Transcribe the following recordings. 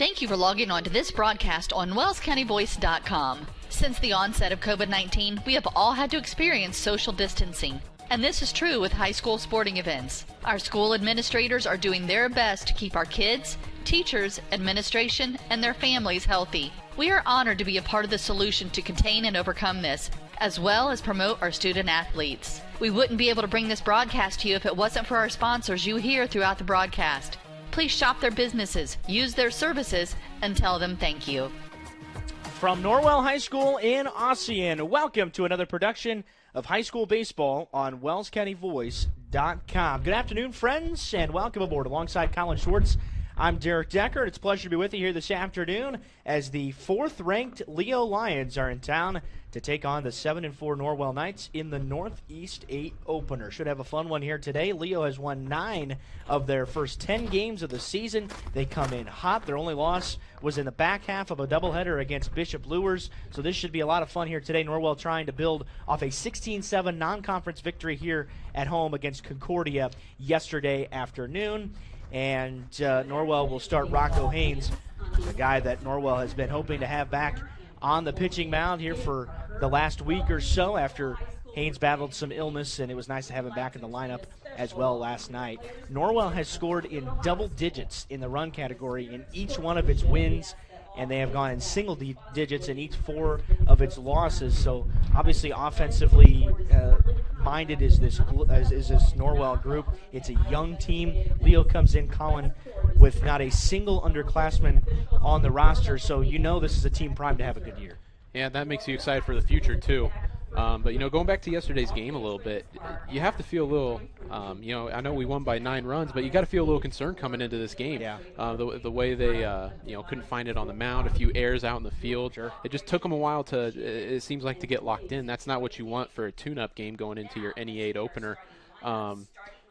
Thank you for logging on to this broadcast on wellscountyvoice.com. Since the onset of COVID-19, we have all had to experience social distancing. And this is true with high school sporting events. Our school administrators are doing their best to keep our kids, teachers, administration, and their families healthy. We are honored to be a part of the solution to contain and overcome this, as well as promote our student athletes. We wouldn't be able to bring this broadcast to you if it wasn't for our sponsors you hear throughout the broadcast. Please shop their businesses, use their services, and tell them thank you. From Norwell High School in Ossian, welcome to another production of high school baseball on wellscountyvoice.com. Good afternoon, friends, and welcome aboard. Alongside Colin Schwartz, I'm Derek Decker, and it's a pleasure to be with you here this afternoon as the fourth-ranked Leo Lions are in town to take on the 7-4 Norwell Knights in the Northeast 8 opener. Should have a fun one here today. Leo has won 9 of their first 10 games of the season. They come in hot. Their only loss was in the back half of a doubleheader against Bishop Luers, so this should be a lot of fun here today. Norwell trying to build off a 16-7 non-conference victory here at home against Concordia yesterday afternoon. And Norwell will start Rocco Haynes, the guy that Norwell has been hoping to have back on the pitching mound here for the last week or so after Haynes battled some illness, and it was nice to have him back in the lineup as well last night. Norwell has scored in double digits in the run category in each one of its wins, and they have gone in single digits in each 4 of its losses. So obviously offensively minded is this Norwell group. It's a young team. Leo comes in, Colin, with not a single underclassman on the roster, so you know this is a team primed to have a good year. Yeah, that makes you excited for the future too. But, you know, going back to yesterday's game a little bit, you have to feel a little, I know we won by 9 runs, but you got to feel a little concerned coming into this game. Yeah. The way they, couldn't find it on the mound, a few errors out in the field. Sure. It just took them a while it seems like, to get locked in. That's not what you want for a tune-up game going into your NE8 opener.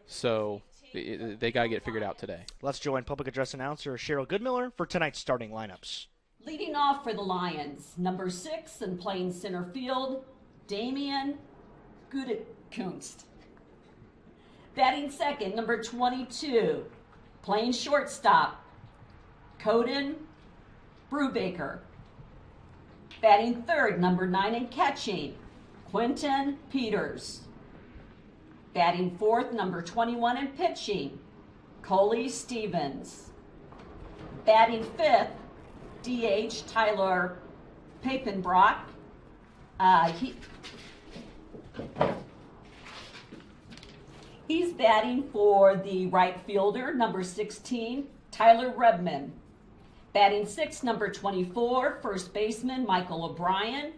So they got to get figured out today. Let's join public address announcer Cheryl Goodmiller for tonight's starting lineups. Leading off for the Lions, number 6 and playing center field, Damian Gudekunst. Batting second, number 22, playing shortstop, Coden Brubaker. Batting third, number 9 and catching, Quentin Peters. Batting fourth, number 21 and pitching, Coley Stevens. Batting fifth, DH Tyler Papenbrock. He's batting for the right fielder, number 16, Tyler Redman. Batting sixth, number 24, first baseman, Michael O'Brien.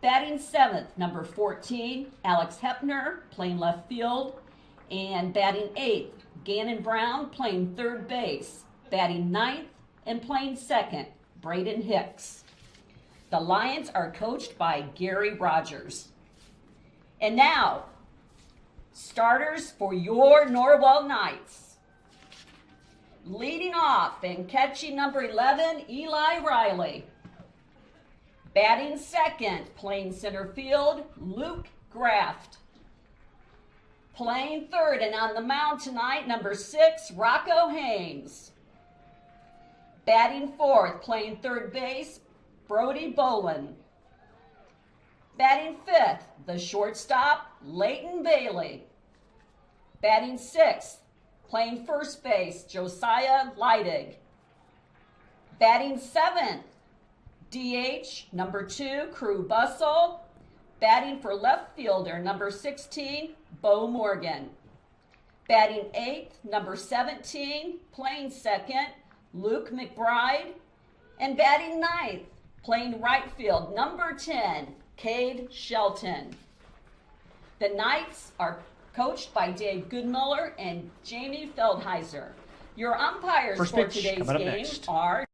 Batting seventh, number 14, Alex Hepner, playing left field. And batting eighth, Gannon Brown, playing third base. Batting ninth and playing second, Braden Hicks. The Lions are coached by Gary Rogers. And now, starters for your Norwell Knights. Leading off and catching number 11, Eli Riley. Batting second, playing center field, Luke Graft. Playing third and on the mound tonight, number 6, Rocco Haynes. Batting fourth, playing third base, Brody Bolin. Batting fifth, the shortstop, Leighton Bailey. Batting sixth, playing first base, Josiah Leidig. Batting seventh, DH, number 2, Crew Bussell. Batting for left fielder, number 16, Bo Morgan. Batting eighth, number 17, playing second, Luke McBride. And batting ninth, playing right field, number 10, Cade Shelton. The Knights are coached by Dave Goodmiller and Jamie Feldheiser. Your umpires for today's game are...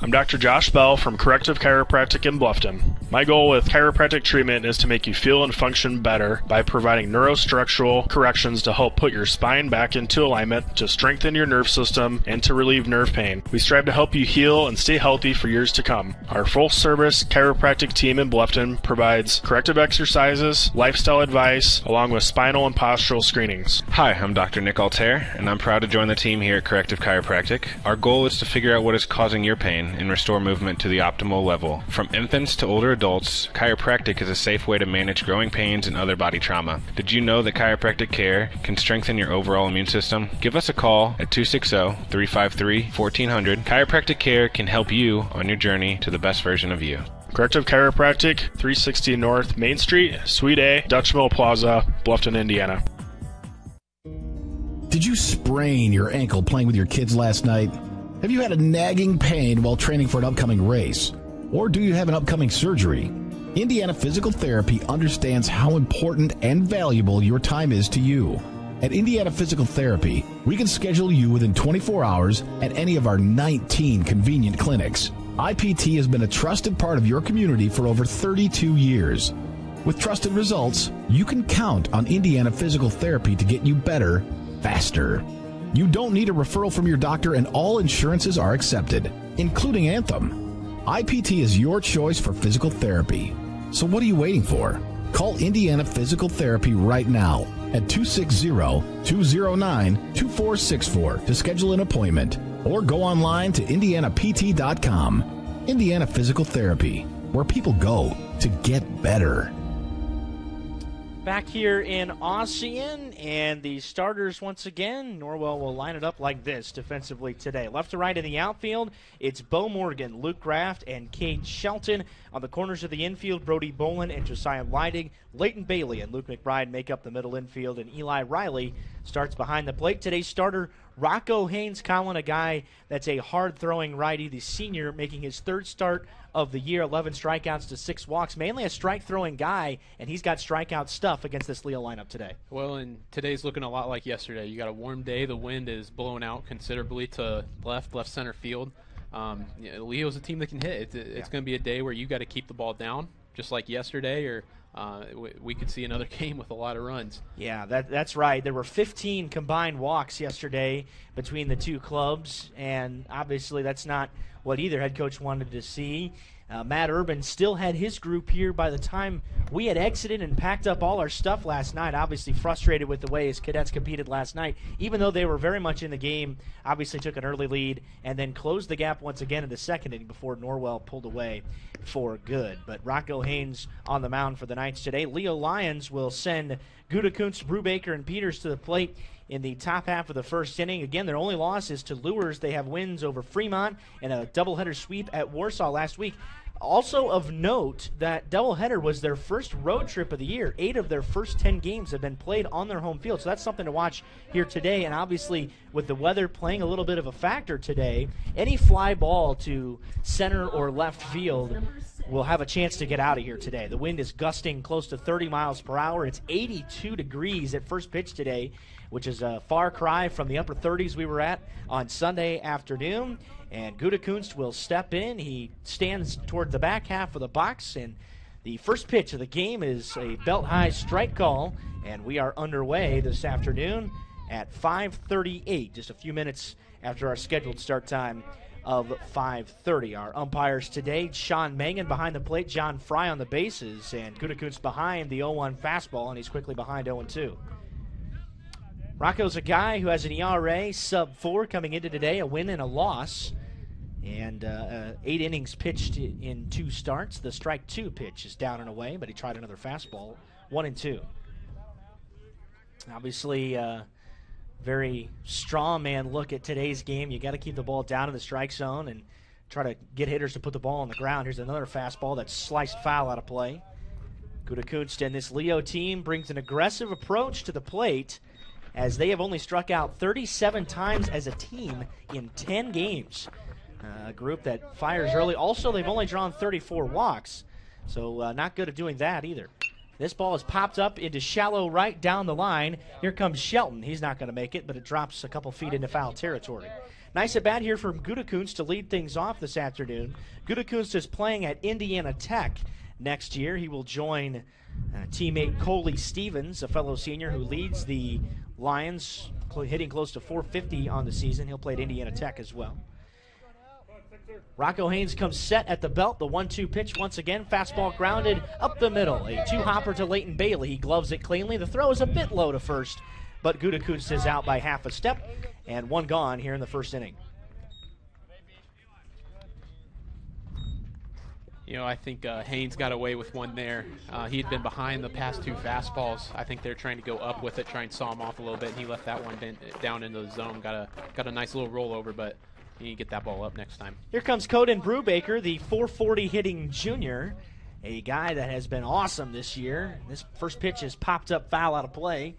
I'm Dr. Josh Bell from Corrective Chiropractic in Bluffton. My goal with chiropractic treatment is to make you feel and function better by providing neurostructural corrections to help put your spine back into alignment, to strengthen your nerve system, and to relieve nerve pain. We strive to help you heal and stay healthy for years to come. Our full-service chiropractic team in Bluffton provides corrective exercises, lifestyle advice, along with spinal and postural screenings. Hi, I'm Dr. Nick Altair, and I'm proud to join the team here at Corrective Chiropractic. Our goal is to figure out what is causing your pain and restore movement to the optimal level. From infants to older adults, chiropractic is a safe way to manage growing pains and other body trauma. Did you know that chiropractic care can strengthen your overall immune system? Give us a call at 260-353-1400. Chiropractic care can help you on your journey to the best version of you. Corrective Chiropractic, 360 North Main Street, Suite A, Dutch Mill Plaza, Bluffton, Indiana. Did you sprain your ankle playing with your kids last night? Have you had a nagging pain while training for an upcoming race? Or do you have an upcoming surgery? Indiana Physical Therapy understands how important and valuable your time is to you. At Indiana Physical Therapy, we can schedule you within 24 hours at any of our 19 convenient clinics. IPT has been a trusted part of your community for over 32 years. With trusted results, you can count on Indiana Physical Therapy to get you better, faster. You don't need a referral from your doctor, and all insurances are accepted, including Anthem. IPT is your choice for physical therapy. So what are you waiting for? Call Indiana Physical Therapy right now at 260-209-2464 to schedule an appointment, or go online to indianapt.com. Indiana Physical Therapy, where people go to get better. Back here in Ossian, and the starters once again, Norwell will line it up like this defensively today. Left to right in the outfield, it's Bo Morgan, Luke Graft, and Cade Shelton. On the corners of the infield, Brody Bolin and Josiah Leidig. Leighton Bailey and Luke McBride make up the middle infield, and Eli Riley starts behind the plate. Today's starter, Rocco Haynes Collin, a guy that's a hard-throwing righty, the senior, making his third start of the year, 11 strikeouts to 6 walks, mainly a strike-throwing guy, and he's got strikeout stuff against this Leo lineup today. Well, and today's looking a lot like yesterday. You got a warm day. The wind is blowing out considerably to left center field. Leo's a team that can hit. It's going to be a day where you got to keep the ball down, just like yesterday, or we could see another game with a lot of runs. Yeah, that's right. There were 15 combined walks yesterday between the two clubs, and obviously that's not what either head coach wanted to see. Matt Urban still had his group here by the time we had exited and packed up all our stuff last night, obviously frustrated with the way his cadets competed last night, even though they were very much in the game, obviously took an early lead and then closed the gap once again in the second inning before Norwell pulled away for good. But Rocco Haynes on the mound for the Knights today. Leo Lions will send Gutekunst, Brubaker, and Peters to the plate in the top half of the first inning. Again, their only loss is to Lures. They have wins over Fremont and a doubleheader sweep at Warsaw last week. Also of note, that doubleheader was their first road trip of the year. 8 of their first 10 games have been played on their home field, so that's something to watch here today. And obviously, with the weather playing a little bit of a factor today, any fly ball to center or left field will have a chance to get out of here today. The wind is gusting close to 30 miles per hour. It's 82 degrees at first pitch today, which is a far cry from the upper 30s we were at on Sunday afternoon. And Gutekunst will step in. He stands toward the back half of the box, and the first pitch of the game is a belt-high strike call, and we are underway this afternoon at 5:38, just a few minutes after our scheduled start time of 5:30. Our umpires today, Sean Mangan behind the plate, John Fry on the bases, and Gutekunst behind the 0-1 fastball, and he's quickly behind 0-2. Rocco's a guy who has an ERA sub-4 coming into today, a win and a loss, and 8 innings pitched in 2 starts. The strike 2 pitch is down and away, but he tried another fastball, 1-2. Obviously, very straw man look at today's game. You got to keep the ball down in the strike zone and try to get hitters to put the ball on the ground. Here's another fastball that's sliced foul out of play. Gutekunst and this Leo team brings an aggressive approach to the plate, as they have only struck out 37 times as a team in 10 games. A group that fires early. Also, they've only drawn 34 walks, so not good at doing that either. This ball is popped up into shallow right down the line. Here comes Shelton. He's not going to make it, but it drops a couple feet into foul territory. Nice at bat here from Gutekunst to lead things off this afternoon. Gutekunst is playing at Indiana Tech next year. He will join teammate Coley Stevens, a fellow senior who leads the Lions, hitting close to 450 on the season. He'll play at Indiana Tech as well. Rocco Haynes comes set at the belt. The 1-2 pitch once again. Fastball grounded up the middle. A two-hopper to Leighton Bailey. He gloves it cleanly. The throw is a bit low to first, but Gutekunst is out by half a step, and one gone here in the first inning. I think Haynes got away with one there. He had been behind the past two fastballs. I think they're trying to go up with it, try and saw him off a little bit, and he left that one down into the zone. Got a nice little rollover, but you need to get that ball up next time. Here comes Coden Brubaker, the .440 hitting junior, a guy that has been awesome this year. This first pitch is popped up foul out of play,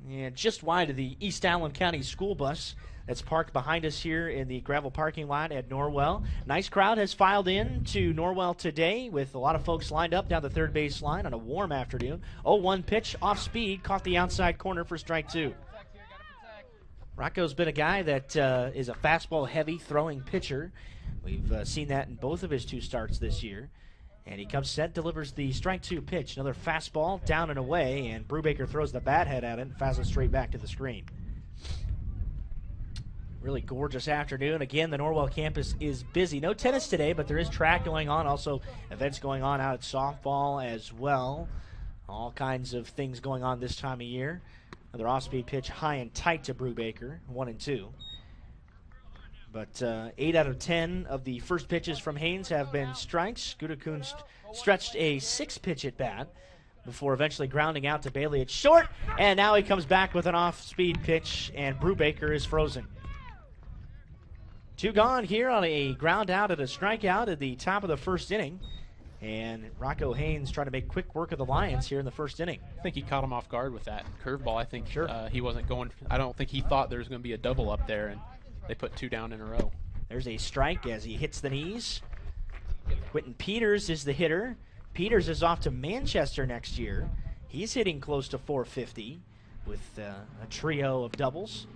and just wide of the East Allen County school bus that's parked behind us here in the gravel parking lot at Norwell. Nice crowd has filed in to Norwell today with a lot of folks lined up down the third base line on a warm afternoon. 0-1 pitch off speed, caught the outside corner for strike two. Rocco's been a guy that is a fastball-heavy throwing pitcher. We've seen that in both of his two starts this year. And he comes set, delivers the strike two pitch. Another fastball down and away, and Brubaker throws the bat head at it and fouls it straight back to the screen. Really gorgeous afternoon. Again, the Norwell campus is busy. No tennis today, but there is track going on. Also, events going on out at softball as well. All kinds of things going on this time of year. Another off-speed pitch high and tight to Brubaker, 1-2. But 8 out of 10 of the first pitches from Haynes have been strikes. Gutekunst stretched a 6-pitch at bat before eventually grounding out to Bailey at short. And now he comes back with an off-speed pitch, and Brubaker is frozen. Two gone here on a ground out and a strikeout at the top of the first inning. And Rocco Haynes trying to make quick work of the Lions here in the first inning. I think he caught him off guard with that curveball. I think sure. He wasn't going. I don't think he thought there was going to be a double up there, and they put two down in a row. There's a strike as he hits the knees. Quentin Peters is the hitter. Peters is off to Manchester next year. He's hitting close to 450 with a trio of doubles.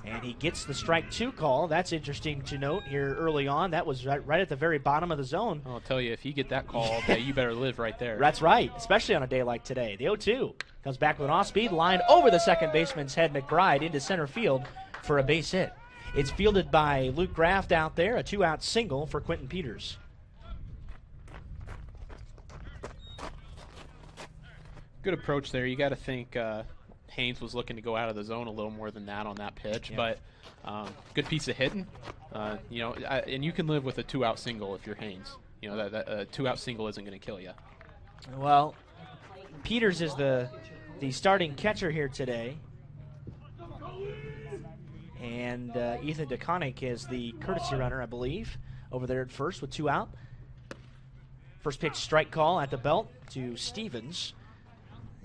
And he gets the strike two call. That's interesting to note here early on. That was right at the very bottom of the zone. I'll tell you, if you get that call, you better live right there. That's right, especially on a day like today. The 0-2 comes back with an off-speed line over the second baseman's head, McBride, into center field for a base hit. It's fielded by Luke Graft out there, a two-out single for Quentin Peters. Good approach there. You got to think Haynes was looking to go out of the zone a little more than that on that pitch, but good piece of hitting. And you can live with a two-out single if you're Haynes. That two-out single isn't going to kill you. Well, Peters is the starting catcher here today, and Ethan DeConnick is the courtesy runner, I believe, over there at first with two out. First pitch strike call at the belt to Stevens,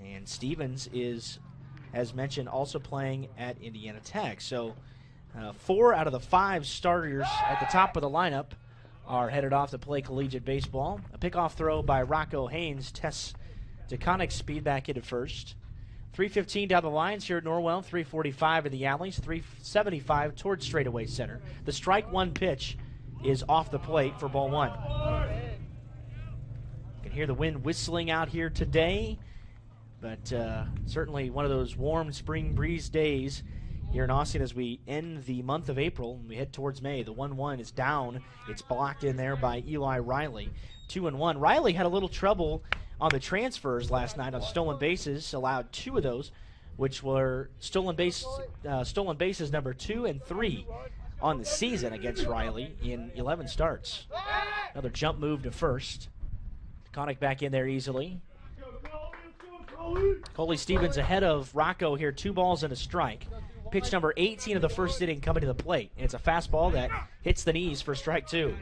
and Stevens is, as mentioned, also playing at Indiana Tech. So 4 out of the 5 starters at the top of the lineup are headed off to play collegiate baseball. A pickoff throw by Rocco Haynes tests DeConnick's speed back into first. 3:15 down the lines here at Norwell, 3:45 in the alleys, 3:75 towards straightaway center. The strike one pitch is off the plate for ball one. You can hear the wind whistling out here today. But certainly one of those warm spring breeze days here in Austin as we end the month of April and we head towards May. The 1-1 is down. It's blocked in there by Eli Riley. 2-1. Riley had a little trouble on the transfers last night on stolen bases, allowed 2 of those, which were stolen bases number 2 and 3 on the season against Riley in 11 starts. Another jump move to first. Connick back in there easily. Coley Stevens ahead of Rocco here, 2 balls and a strike. Pitch number 18 of the first inning coming to the plate. And it's a fastball that hits the knees for strike 2.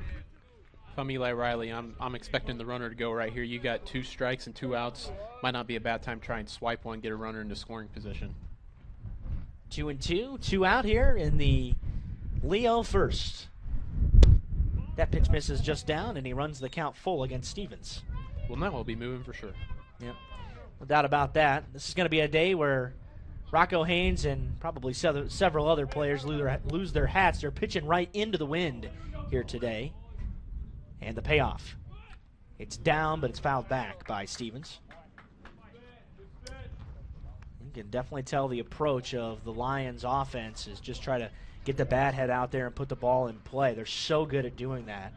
If I'm Eli Riley, I'm expecting the runner to go right here. You got 2 strikes and 2 outs. Might not be a bad time to try and swipe one, get a runner into scoring position. 2-2, 2 out here in the Leo first. That pitch misses just down, and he runs the count full against Stevens. Well, now we'll be moving for sure. Yep. No doubt about that. This is going to be a day where Rocco Haynes and probably several other players lose their hats. They're pitching right into the wind here today. And the payoff. It's down, but it's fouled back by Stevens. You can definitely tell the approach of the Lions offense is just try to get the bat head out there and put the ball in play. They're so good at doing that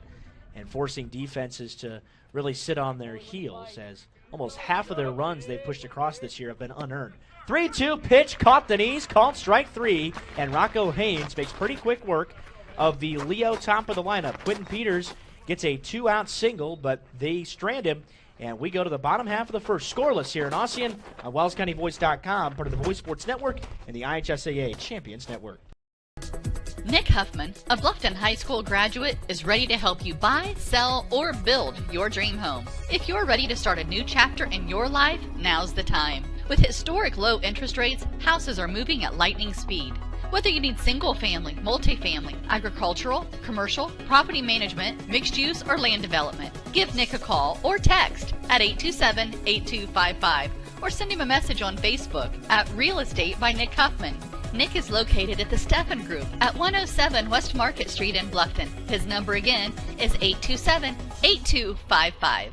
and forcing defenses to really sit on their heels, as almost half of their runs they've pushed across this year have been unearned. 3-2 pitch, caught the knees, called strike 3, and Rocco Haynes makes pretty quick work of the Leo top of the lineup. Quentin Peters gets a 2-out single, but they strand him, and we go to the bottom half of the first. Scoreless here in Ossian on WellsCountyVoice.com, part of the Voice Sports Network and the IHSAA Champions Network. Nick Huffman, a Bluffton High School graduate, is ready to help you buy, sell, or build your dream home. If you're ready to start a new chapter in your life, now's the time. With historic low interest rates, houses are moving at lightning speed. Whether you need single-family, multifamily, agricultural, commercial, property management, mixed use, or land development, give Nick a call or text at 827-8255 or send him a message on Facebook at Real Estate by Nick Huffman. Nick is located at the Steffen Group at 107 West Market Street in Bluffton. His number again is 827-8255.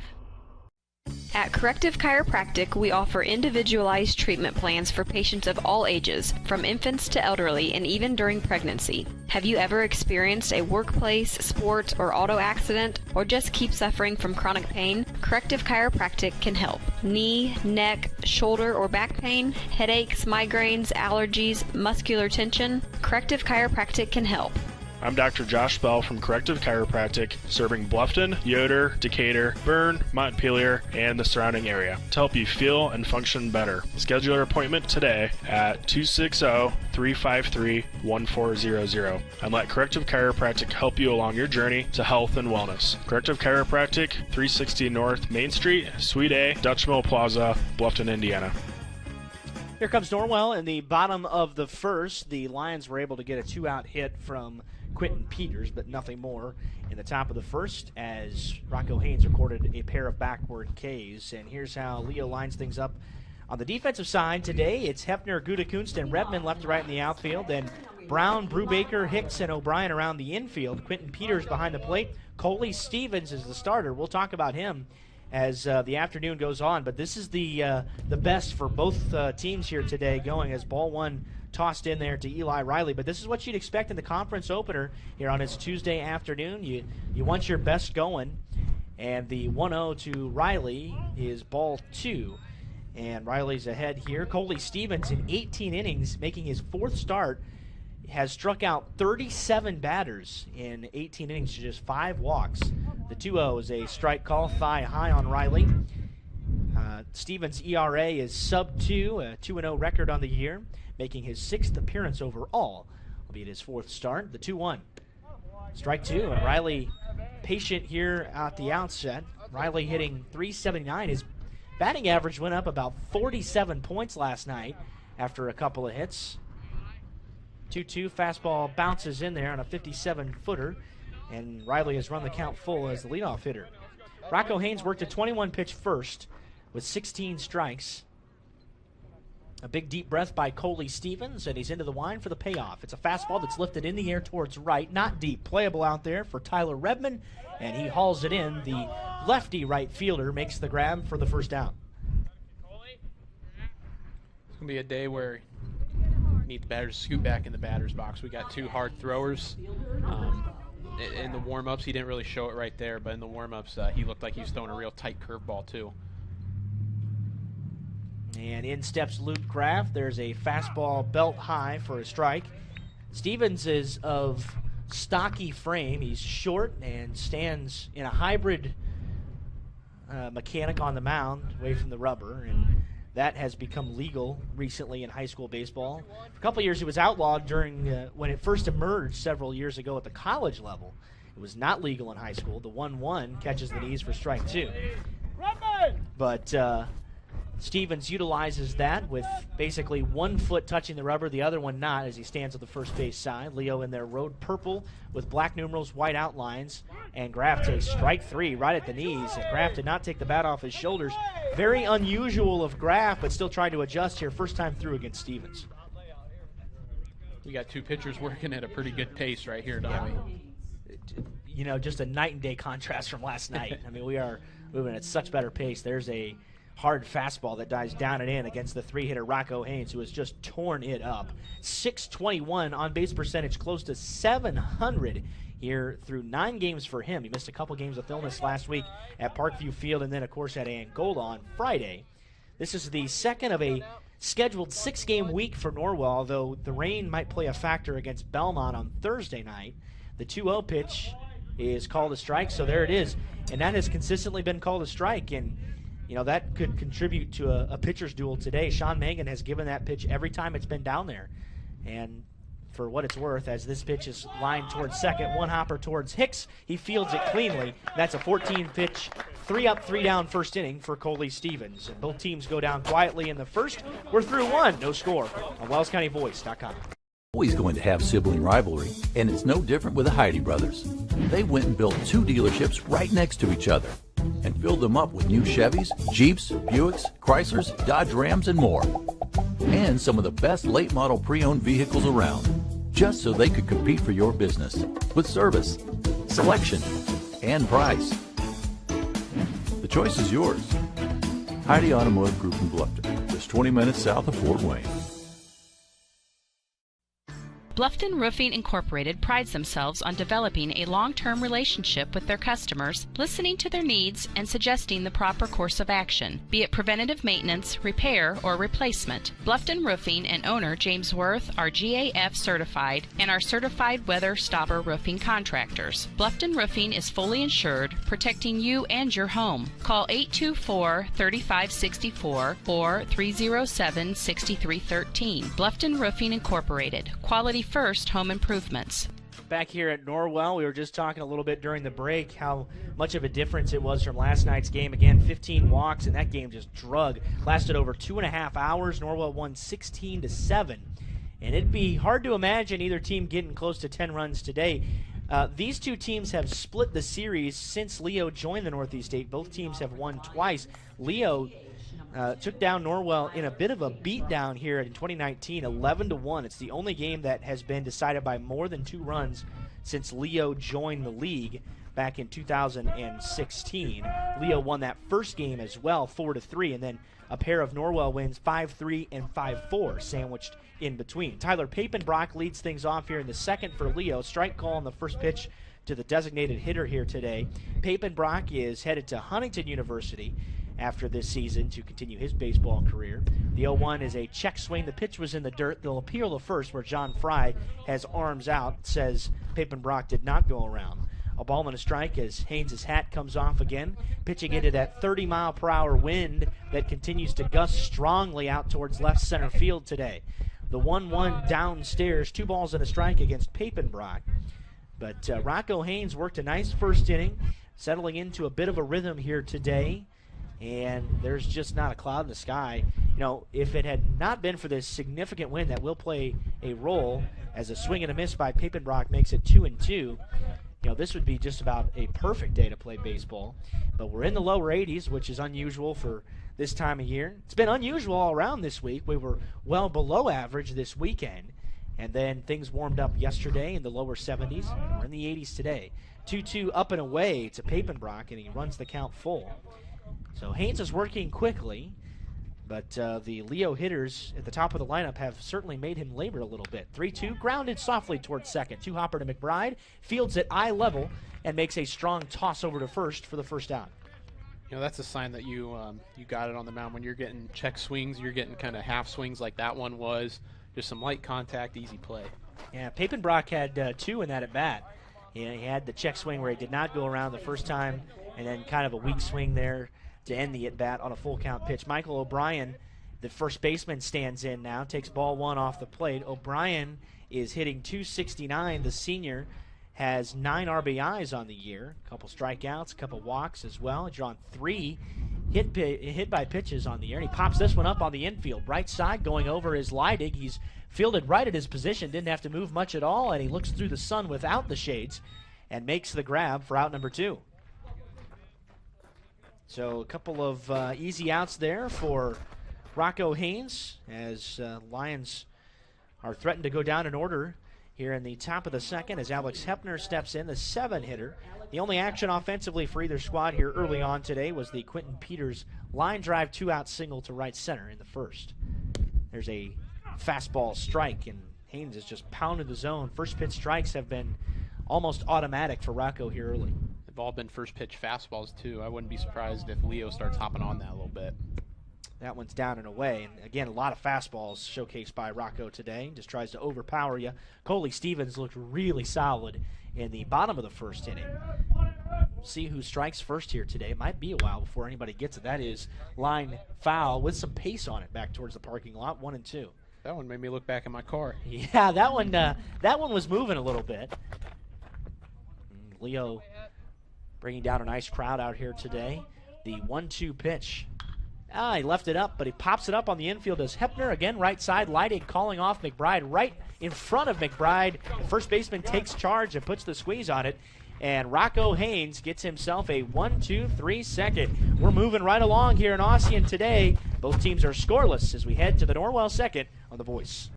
At Corrective Chiropractic, we offer individualized treatment plans for patients of all ages, from infants to elderly, and even during pregnancy. Have you ever experienced a workplace, sports, or auto accident, or just keep suffering from chronic pain? Corrective Chiropractic can help. Knee, neck, shoulder, or back pain, headaches, migraines, allergies, muscular tension? Corrective Chiropractic can help. I'm Dr. Josh Bell from Corrective Chiropractic, serving Bluffton, Yoder, Decatur, Bern, Montpelier, and the surrounding area to help you feel and function better. Schedule your appointment today at 260-353-1400 and let Corrective Chiropractic help you along your journey to health and wellness. Corrective Chiropractic, 360 North Main Street, Suite A, Dutch Mill Plaza, Bluffton, Indiana. Here comes Norwell in the bottom of the first. The Lions were able to get a 2-out hit from Quentin Peters, but nothing more in the top of the first, as Rocco Haynes recorded a pair of backward Ks. And here's how Leo lines things up on the defensive side today. It's Hefner, Gutekunst, and Redmond left to right in the outfield. Then Brown, Brubaker, Hicks, and O'Brien around the infield. Quentin Peters behind the plate. Coley Stevens is the starter. We'll talk about him as the afternoon goes on. But this is the best for both teams here today going, as ball one tossed in there to Eli Riley. But this is what you'd expect in the conference opener here on this Tuesday afternoon. You want your best going. And the 1-0 to Riley is ball two. And Riley's ahead here. Coley Stevens in 18 innings, making his fourth start, has struck out 37 batters in 18 innings to just 5 walks. The 2-0 is a strike call, thigh high on Riley. Stevens' ERA is sub-2, a 2-0 record on the year, making his 6th appearance overall, albeit his 4th start. The 2-1. Strike 2, and Riley patient here at the outset. Riley hitting .379. His batting average went up about 47 points last night after a couple of hits. 2-2, fastball bounces in there on a 57-footer, and Riley has run the count full as the leadoff hitter. Rocco Haynes worked a 21-pitch first with 16 strikes. A big deep breath by Coley Stevens, and he's into the line for the payoff. It's a fastball that's lifted in the air towards right, not deep. Playable out there for Tyler Redmond, and he hauls it in. The lefty right fielder makes the grab for the first out. It's going to be a day where need the batters to scoot back in the batter's box. We got 2 hard throwers. In the warm-ups, he didn't really show it right there, but in the warm-ups, he looked like he was throwing a real tight curveball too. And in steps Luke Kraft. There's a fastball belt high for a strike. Stevens is of stocky frame. He's short and stands in a hybrid mechanic on the mound away from the rubber, and that has become legal recently in high school baseball. For a couple of years, it was outlawed during when it first emerged several years ago at the college level. It was not legal in high school. The 1-1 catches the knees for strike 2. But Stevens utilizes that with basically one foot touching the rubber, the other one not, as he stands on the first base side. Leo in their road purple with black numerals, white outlines, and Graff takes strike 3 right at the knees. And Graff did not take the bat off his shoulders. Very unusual of Graff, but still trying to adjust here. First time through against Stevens. We got two pitchers working at a pretty good pace right here, don't we? You know, just a night and day contrast from last night. I mean, we are moving at such better pace. There's a hard fastball that dives down and in against the 3-hitter Rocco Haynes, who has just torn it up. 621 on base percentage, close to 700 here through 9 games for him. He missed a couple games with illness last week at Parkview Field and then, of course, at Angola on Friday. This is the second of a scheduled 6-game week for Norwell, although the rain might play a factor against Belmont on Thursday night. The 2-0 pitch is called a strike, so there it is. And that has consistently been called a strike, and you know, that could contribute to a pitcher's duel today. Sean Mangan has given that pitch every time it's been down there. And for what it's worth, as this pitch is lined towards second, one hopper towards Hicks, he fields it cleanly. That's a 14-pitch, 3-up, 3-down first inning for Coley Stevens. And both teams go down quietly in the first. We're through 1, no score on WellsCountyVoice.com. Always going to have sibling rivalry, and it's no different with the Heidi brothers. They went and built 2 dealerships right next to each other and filled them up with new Chevys, Jeeps, Buicks, Chryslers, Dodge Rams, and more. And some of the best late model pre-owned vehicles around, just so they could compete for your business with service, selection, and price. The choice is yours. Heidi Automotive Group in Bluffton, just 20 minutes south of Fort Wayne. Bluffton Roofing Incorporated prides themselves on developing a long-term relationship with their customers, listening to their needs and suggesting the proper course of action, be it preventative maintenance, repair, or replacement. Bluffton Roofing and owner James Worth are GAF certified and are certified weather stopper roofing contractors. Bluffton Roofing is fully insured, protecting you and your home. Call 824-3564 or 307-6313. Bluffton Roofing Incorporated. Quality first home improvements. Back here at Norwell, we were just talking a little bit during the break how much of a difference it was from last night's game. Again, 15 walks, and that game just drug. Lasted over 2.5 hours. Norwell won 16-7. And it'd be hard to imagine either team getting close to 10 runs today. These two teams have split the series since Leo joined the Northeast 8. Both teams have won twice. Leo took down Norwell in a bit of a beatdown here in 2019, 11-1. It's the only game that has been decided by more than 2 runs since Leo joined the league back in 2016. Leo won that first game as well, 4-3, and then a pair of Norwell wins, 5-3 and 5-4, sandwiched in between. Tyler Papenbrock leads things off here in the second for Leo. Strike call on the first pitch to the designated hitter here today. Papenbrock is headed to Huntington University after this season to continue his baseball career. The 0-1 is a check swing. The pitch was in the dirt. They'll appeal the first, where John Fry has arms out, says Papenbrock did not go around. A ball and a strike as Haynes' hat comes off again, pitching into that 30-mile-per-hour wind that continues to gust strongly out towards left center field today. The 1-1 downstairs, 2 balls and a strike against Papenbrock. But Rocco Haynes worked a nice first inning, settling into a bit of a rhythm here today. And there's just not a cloud in the sky. You know, if it had not been for this significant wind that will play a role as a swing and a miss by Papenbrock makes it 2-2, you know, this would be just about a perfect day to play baseball. But we're in the lower 80s, which is unusual for this time of year. It's been unusual all around this week. We were well below average this weekend. And then things warmed up yesterday in the lower 70s. We're in the 80s today. 2-2 up and away to Papenbrock, and he runs the count full. So Haynes is working quickly, but the Leo hitters at the top of the lineup have certainly made him labor a little bit. 3-2, grounded softly towards second. 2-hopper to McBride, fields at eye level, and makes a strong toss over to first for the first out. You know, that's a sign that you got it on the mound. When you're getting check swings, you're getting kind of half swings like that one was. Just some light contact, easy play. Yeah, Papenbrock had 2 in that at bat. He had the check swing where he did not go around the first time, and then kind of a weak swing there to end the at-bat on a full count pitch. Michael O'Brien, the first baseman, stands in now, takes ball 1 off the plate. O'Brien is hitting .269. The senior has 9 RBIs on the year, a couple strikeouts, a couple walks as well, drawn 3 hit by pitches on the air. And he pops this one up on the infield. Right side going over is Leidig. He's fielded right at his position, didn't have to move much at all, and he looks through the sun without the shades and makes the grab for out number 2. So a couple of easy outs there for Rocco Haynes as Lions are threatened to go down in order here in the top of the second as Alex Hepner steps in, the 7-hitter. The only action offensively for either squad here early on today was the Quentin Peters line drive 2-out single to right center in the first. There's a fastball strike, and Haynes has just pounded the zone. First pitch strikes have been almost automatic for Rocco here early. They've all been first pitch fastballs too. I wouldn't be surprised if Leo starts hopping on that a little bit. That one's down and away. And again, a lot of fastballs showcased by Rocco today. Just tries to overpower you. Coley Stevens looked really solid in the bottom of the first inning. We'll see who strikes first here today. It might be a while before anybody gets it. That is line foul with some pace on it back towards the parking lot, 1-2. That one made me look back in my car. Yeah, that one was moving a little bit. Leo bringing down a nice crowd out here today. The 1-2 pitch. He left it up, but he pops it up on the infield as Hepner, again, right side. Leidig calling off McBride right in front of McBride. The first baseman takes charge and puts the squeeze on it. And Rocco Haynes gets himself a 1-2-3 second. We're moving right along here in Ossian today. Both teams are scoreless as we head to the Norwell second on The Voice.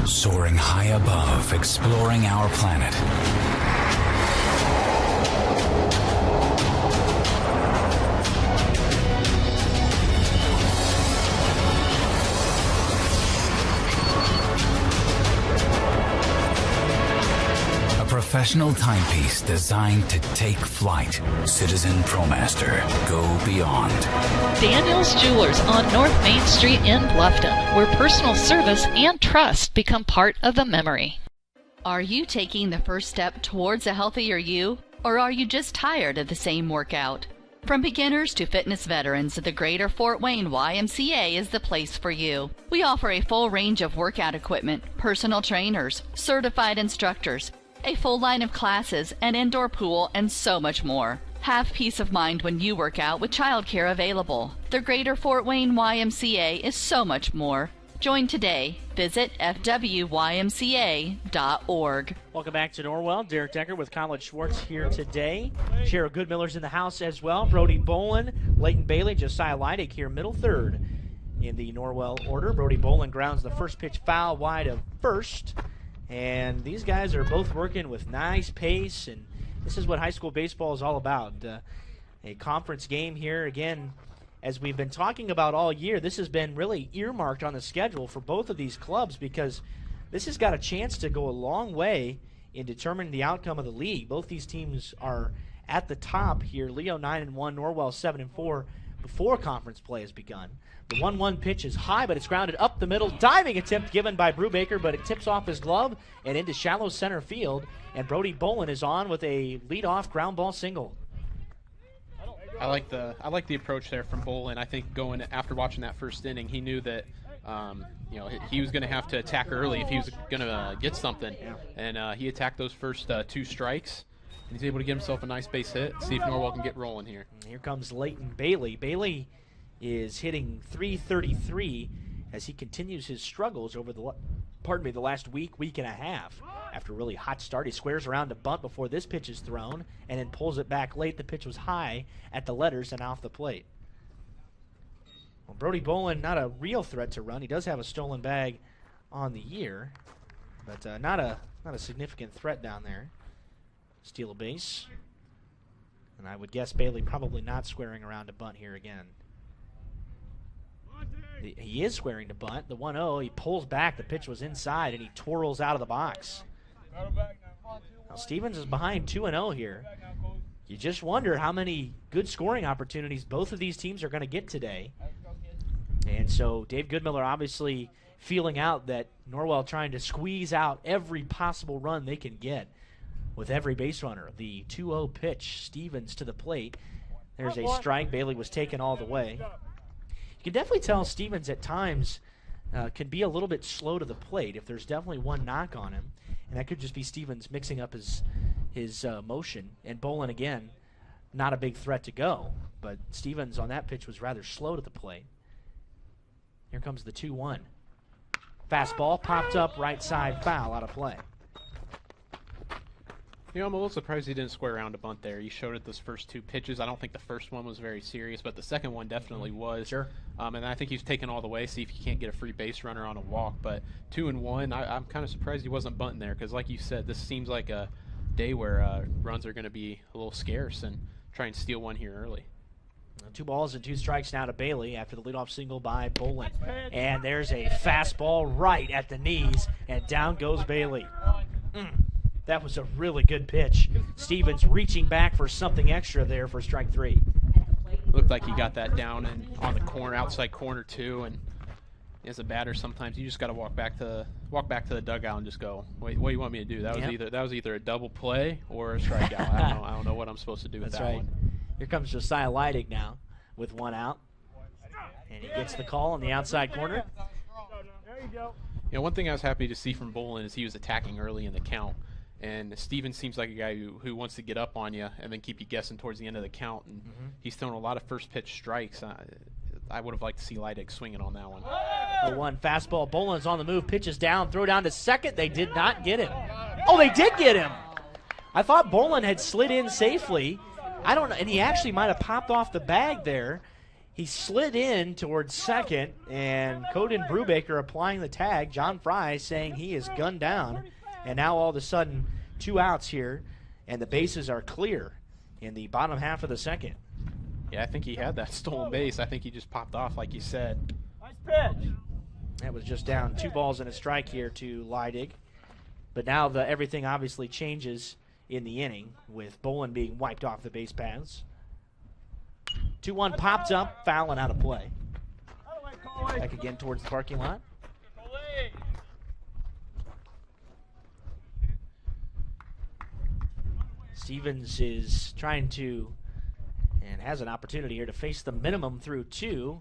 Soaring high above, exploring our planet. Professional timepiece designed to take flight. Citizen ProMaster. Go beyond. Daniel's Jewelers on North Main Street in Bluffton, where personal service and trust become part of the memory. Are you taking the first step towards a healthier you, or are you just tired of the same workout? From beginners to fitness veterans, the Greater Fort Wayne YMCA is the place for you. We offer a full range of workout equipment, personal trainers, certified instructors, a full line of classes, an indoor pool, and so much more. Have peace of mind when you work out with childcare available. The Greater Fort Wayne YMCA is so much more. Join today. Visit fwymca.org. Welcome back to Norwell. Derek Decker with Colin Schwartz here today. Cheryl Goodmiller's in the house as well. Brody Bolin, Leighton Bailey, Josiah Leidig here, middle third in the Norwell order. Brody Bolin grounds the first pitch foul wide of first. And these guys are both working with nice pace, and this is what high school baseball is all about. A conference game here, again, as we've been talking about all year, this has been really earmarked on the schedule for both of these clubs because this has got a chance to go a long way in determining the outcome of the league. Both these teams are at the top here. Leo 9-1, Norwell 7-4 before conference play has begun. The 1-1 pitch is high, but it's grounded up the middle. Diving attempt given by Brubaker, but it tips off his glove and into shallow center field. And Brody Bolin is on with a leadoff ground ball single. I like the approach there from Bolin. I think going after watching that first inning, he knew that he was going to have to attack early if he was going to get something. Yeah. And he attacked those first 2 strikes. And he's able to get himself a nice base hit. See if Norwell can get rolling here. And here comes Leighton Bailey. Bailey is hitting .333 as he continues his struggles over the last week and a half. After a really hot start, he squares around to bunt before this pitch is thrown and then pulls it back late. The pitch was high at the letters and off the plate. Well, Brody Bolin, not a real threat to run. He does have a stolen bag on the year, but not a significant threat down there. Steal a base. And I would guess Bailey probably not squaring around to bunt here again. He is squaring to bunt. The 1-0, he pulls back. The pitch was inside, and he twirls out of the box. Now Stevens is behind 2-0 here. You just wonder how many good scoring opportunities both of these teams are going to get today. And so Dave Goodmiller obviously feeling out that Norwell trying to squeeze out every possible run they can get with every base runner. The 2-0 pitch, Stevens to the plate. There's a strike. Bailey was taken all the way. You can definitely tell Stevens at times can be a little bit slow to the plate if there's definitely one knock on him. And that could just be Stevens mixing up his motion. And Bolin again not a big threat to go. But Stevens on that pitch was rather slow to the plate. Here comes the 2-1. Fastball popped up, right side, foul, out of play. You know, I'm a little surprised he didn't square around a bunt there. He showed it those first 2 pitches. I don't think the first one was very serious, but the second one definitely was. Sure. And I think he's taken all the way, see if he can't get a free base runner on a walk. But 2-1, I'm kind of surprised he wasn't bunting there because, like you said, this seems like a day where runs are going to be a little scarce and try and steal one here early. 2 balls and 2 strikes now to Bailey after the leadoff single by Bolin. And there's a fastball right at the knees, and down goes Bailey. That was a really good pitch. Stevens reaching back for something extra there for strike 3. Looked like he got that down and on the corner, outside corner too. And as a batter, sometimes you just got to walk back to the dugout and just go, "Wait, what do you want me to do?" That was either a double play or a strikeout. I don't know what I'm supposed to do with that one. Here comes Josiah Leidig now with 1 out, and he gets the call on the outside corner. You know, one thing I was happy to see from Bolin is he was attacking early in the count. And Stevens seems like a guy who wants to get up on you and then keep you guessing towards the end of the count. And he's thrown a lot of first pitch strikes. I would have liked to see Leidig swinging on that one. 0-1 fastball. Bolin's on the move. Pitches down. Throw down to second. They did not get him. Oh, they did get him. I thought Bolin had slid in safely. I don't know. And he actually might have popped off the bag there. He slid in towards second, and Coden Brubaker applying the tag. John Fry saying he is gunned down. And now all of a sudden, 2 outs here, and the bases are clear in the bottom half of the second. Yeah, I think he had that stolen base. I think he just popped off, like you said. Nice pitch. That was just down 2 balls and a strike here to Leidig. But now everything obviously changes in the inning with Bolin being wiped off the base paths. 2-1 popped up, foul and out of play. Back again towards the parking lot. Stevens is trying to, and has an opportunity here to face the minimum through 2.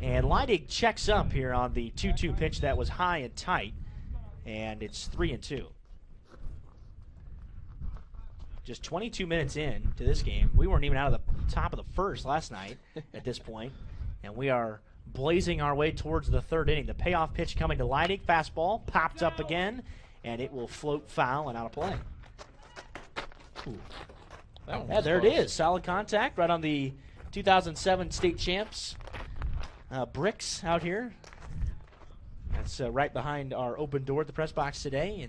And Leidig checks up here on the 2-2 pitch that was high and tight. And it's 3-2. Just 22 minutes in to this game. We weren't even out of the top of the first last night at this point. And we are blazing our way towards the 3rd inning. The payoff pitch coming to Leidig. Fastball popped up again, and it will float foul and out of play. Yeah, there it is. Solid contact right on the 2007 state champs bricks out here. That's right behind our open door at the press box today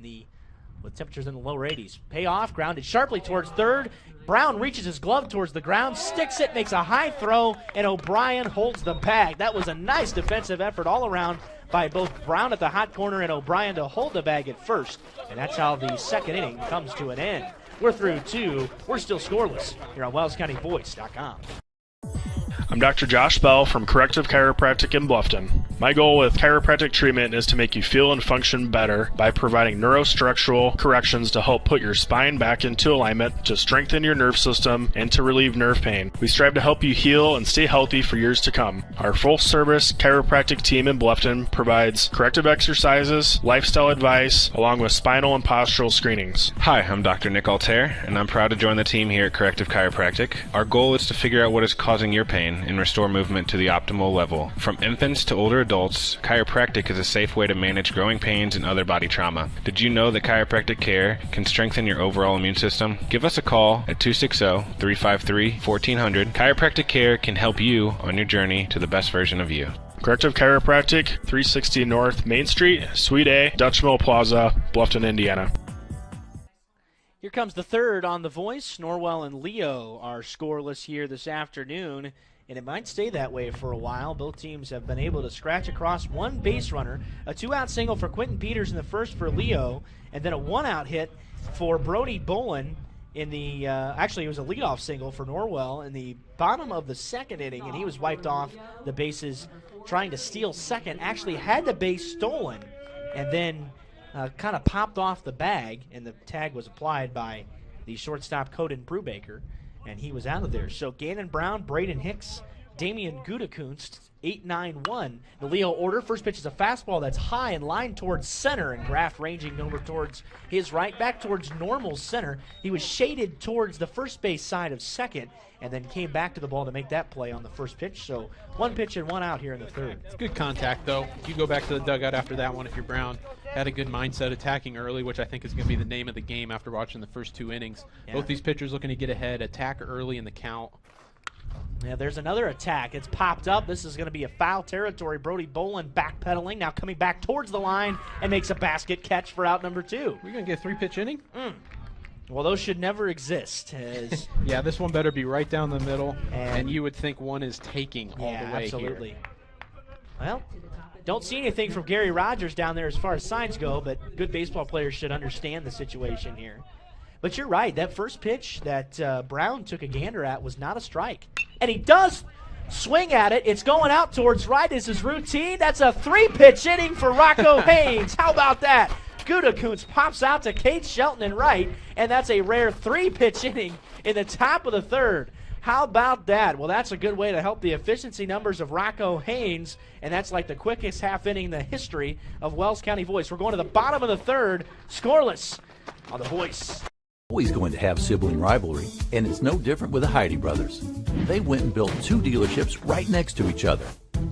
with temperatures in the lower 80s. Payoff, grounded sharply towards third. Brown reaches his glove towards the ground, sticks it, makes a high throw, and O'Brien holds the bag. That was a nice defensive effort all around by both Brown at the hot corner and O'Brien to hold the bag at first. And that's how the second inning comes to an end. We're through 2. We're still scoreless here on WellsCountyVoice.com. I'm Dr. Josh Bell from Corrective Chiropractic in Bluffton. My goal with chiropractic treatment is to make you feel and function better by providing neurostructural corrections to help put your spine back into alignment, to strengthen your nerve system, and to relieve nerve pain. We strive to help you heal and stay healthy for years to come. Our full-service chiropractic team in Bluffton provides corrective exercises, lifestyle advice, along with spinal and postural screenings. Hi, I'm Dr. Nick Altair, and I'm proud to join the team here at Corrective Chiropractic. Our goal is to figure out what is causing your pain and restore movement to the optimal level. From infants to older adults, chiropractic is a safe way to manage growing pains and other body trauma. Did you know that chiropractic care can strengthen your overall immune system? Give us a call at 260-353-1400. Chiropractic care can help you on your journey to the best version of you. Corrective Chiropractic, 360 North Main Street, Suite A, Dutch Mill Plaza, Bluffton, Indiana. Here comes the 3rd on The Voice. Norwell and Leo are scoreless here this afternoon, and it might stay that way for a while. Both teams have been able to scratch across 1 base runner, a 2-out single for Quentin Peters in the first for Leo, and then a 1-out hit for Brody Bolin in the, actually it was a leadoff single for Norwell in the bottom of the 2nd inning, and he was wiped off the bases trying to steal second, actually had the base stolen, and then kind of popped off the bag, and the tag was applied by the shortstop Coden Brubaker, and he was out of there. So Gannon Brown, Braden Hicks, Damian Gutekunst, 8-9-1. The Leo order. First pitch is a fastball that's high and lined towards center, and Graff ranging over towards his right, back towards normal center. He was shaded towards the first base side of second, and then came back to the ball to make that play on the first pitch. So 1 pitch and 1 out here in the third. It's good contact, though. You go back to the dugout after that one if you're Brown. Had a good mindset attacking early, which I think is going to be the name of the game after watching the first 2 innings. Yeah. Both these pitchers looking to get ahead, attack early in the count. Yeah, there's another attack. It's popped up. This is going to be a foul territory. Brody Bolin backpedaling, now coming back towards the line and makes a basket catch for out number 2. We're going to get a 3-pitch inning? Well, those should never exist. Yeah, this one better be right down the middle, and you would think one is taking all the way absolutely. Here. Well, don't see anything from Gary Rogers down there as far as signs go, but good baseball players should understand the situation here. But you're right, that first pitch that Brown took a gander at was not a strike. And he does swing at it. It's going out towards right. This is routine. That's a 3-pitch inning for Rocco Haynes. How about that? Gutekunst pops out to Cade Shelton and right, and that's a rare 3-pitch inning in the top of the third. How about that? Well, that's a good way to help the efficiency numbers of Rocco Haynes, and that's like the quickest half inning in the history of Wells County Voice. We're going to the bottom of the third, scoreless on the Voice. Always going to have sibling rivalry, and it's no different with the Heidi brothers. They went and built 2 dealerships right next to each other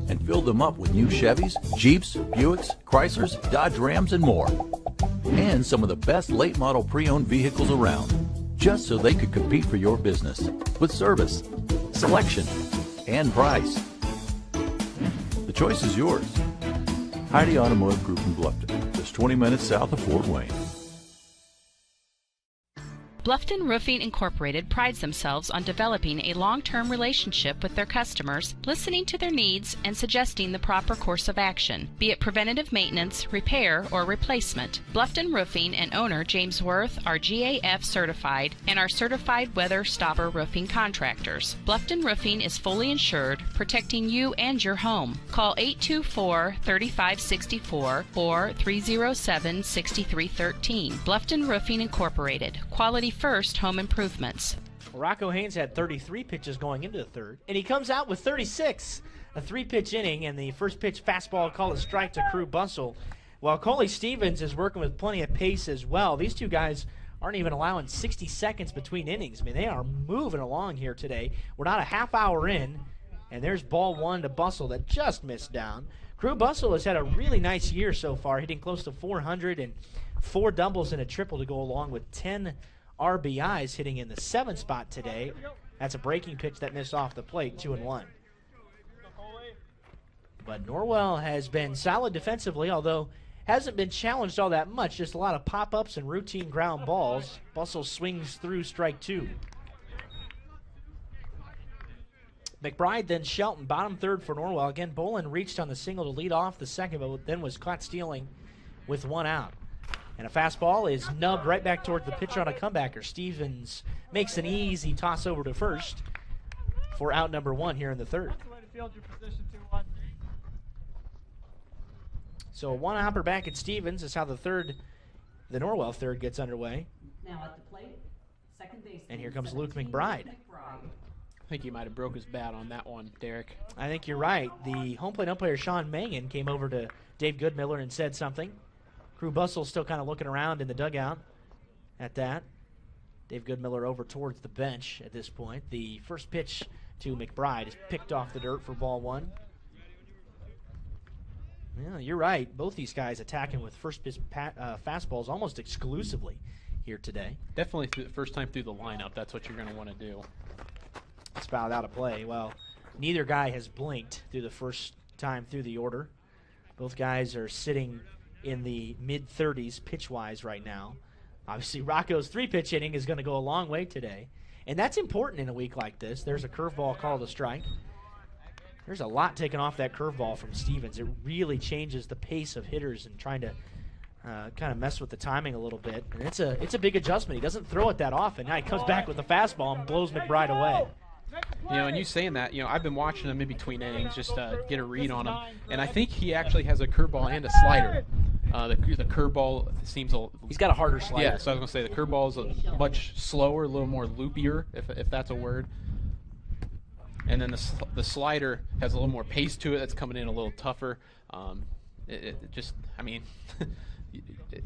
and filled them up with new Chevys, Jeeps, Buicks, Chryslers, Dodge Rams, and more. And some of the best late model pre-owned vehicles around, just so they could compete for your business with service, selection, and price. The choice is yours. Heidi Automotive Group in Bluffton, just 20 minutes south of Fort Wayne. Bluffton Roofing Incorporated prides themselves on developing a long-term relationship with their customers, listening to their needs and suggesting the proper course of action, be it preventative maintenance, repair, or replacement. Bluffton Roofing and owner James Worth are GAF certified and are certified weather stopper roofing contractors. Bluffton Roofing is fully insured, protecting you and your home. Call 824-3564 or 307-6313. Bluffton Roofing Incorporated. Quality first home improvements. Rocco Haynes had 33 pitches going into the third, and he comes out with 36. A 3-pitch inning, and the first pitch fastball called a strike to Crew Bustle. While Coley Stevens is working with plenty of pace as well, these two guys aren't even allowing 60 seconds between innings. I mean, they are moving along here today. We're not a half hour in, and there's ball 1 to Bustle that just missed down. Crew Bustle has had a really nice year so far, hitting close to 400 and 4 doubles and a triple to go along with 10 RBIs, hitting in the 7th spot today. That's a breaking pitch that missed off the plate, 2-1. But Norwell has been solid defensively, although hasn't been challenged all that much. Just a lot of pop-ups and routine ground balls. Bustle swings through strike 2. McBride, then Shelton, bottom third for Norwell. Again, Bolin reached on the single to lead off the second, but then was caught stealing with 1 out. And a fastball is nubbed right back toward the pitcher on a comebacker. Stevens makes an easy toss over to first for out number 1 here in the third. So a 1-hopper back at Stevens is how the Norwell third gets underway. Now at the plate, second baseman. And here comes Luke McBride. I think he might have broke his bat on that one, Derek. I think you're right. The home plate umpire, Sean Mangan, came over to Dave Goodmiller and said something. Crew Bustle still kind of looking around in the dugout at that. Dave Goodmiller over towards the bench at this point. The first pitch to McBride is picked off the dirt for ball 1. Yeah, you're right. Both these guys attacking with first pitch fastballs almost exclusively here today. Definitely the first time through the lineup, that's what you're going to want to do. It's fouled out of play. Well, neither guy has blinked through the first time through the order. Both guys are sitting in the mid-30s pitch-wise right now. Obviously, Rocco's 3-pitch inning is going to go a long way today. And that's important in a week like this. There's a curveball called a strike. There's a lot taken off that curveball from Stevens. It really changes the pace of hitters and trying to kind of mess with the timing a little bit. And it's a big adjustment. He doesn't throw it that often. Now he comes back with the fastball and blows McBride away. You know, and you saying that, you know, I've been watching him in between innings just to get a read on him, and I think he actually has a curveball and a slider. The curveball seems he's got a harder slider. Yeah, so I was going to say the curveball is much slower, a little more loopier, if that's a word. and then the slider has a little more pace to it. That's coming in a little tougher. I mean,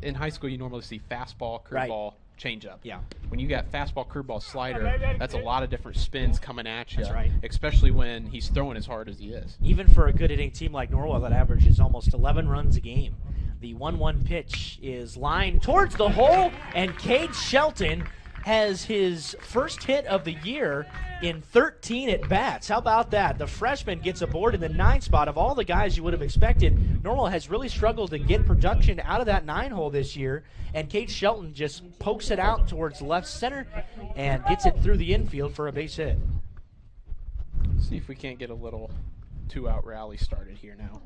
in high school you normally see fastball, curveball, changeup. Yeah. When you got fastball, curveball, slider, that's a lot of different spins coming at you. That's right. Especially when he's throwing as hard as he is. Even for a good hitting team like Norwell that averages almost 11 runs a game. The 1-1 pitch is lined towards the hole, and Cade Shelton has his first hit of the year in 13 at-bats. How about that? The freshman gets aboard in the 9th spot. Of all the guys you would have expected, Norwell has really struggled to get production out of that 9-hole this year, and Cade Shelton just pokes it out towards left center and gets it through the infield for a base hit. See if we can't get a little 2-out rally started here now.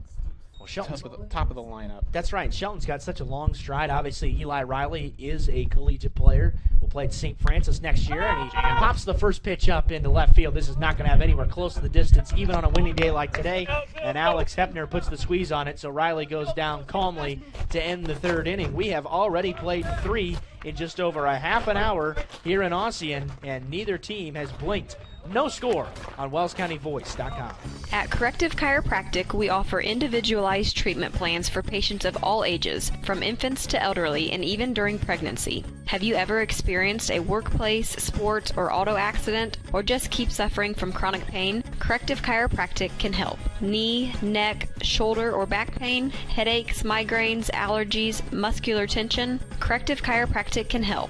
Well, Shelton's top of the lineup. That's right. Shelton's got such a long stride. Obviously, Eli Riley is a collegiate player. Will play at St. Francis next year, and he pops the first pitch up into left field. This is not going to have anywhere close to the distance, even on a windy day like today. And Alex Hepner puts the squeeze on it, so Riley goes down calmly to end the 3rd inning. We have already played 3 in just over a half an hour here in Ossian, and neither team has blinked. No score on WellsCountyVoice.com. At Corrective Chiropractic, we offer individualized treatment plans for patients of all ages, from infants to elderly, and even during pregnancy. Have you ever experienced a workplace, sports, or auto accident, or just keep suffering from chronic pain? Corrective Chiropractic can help. Knee, neck, shoulder, or back pain, headaches, migraines, allergies, muscular tension? Corrective Chiropractic can help.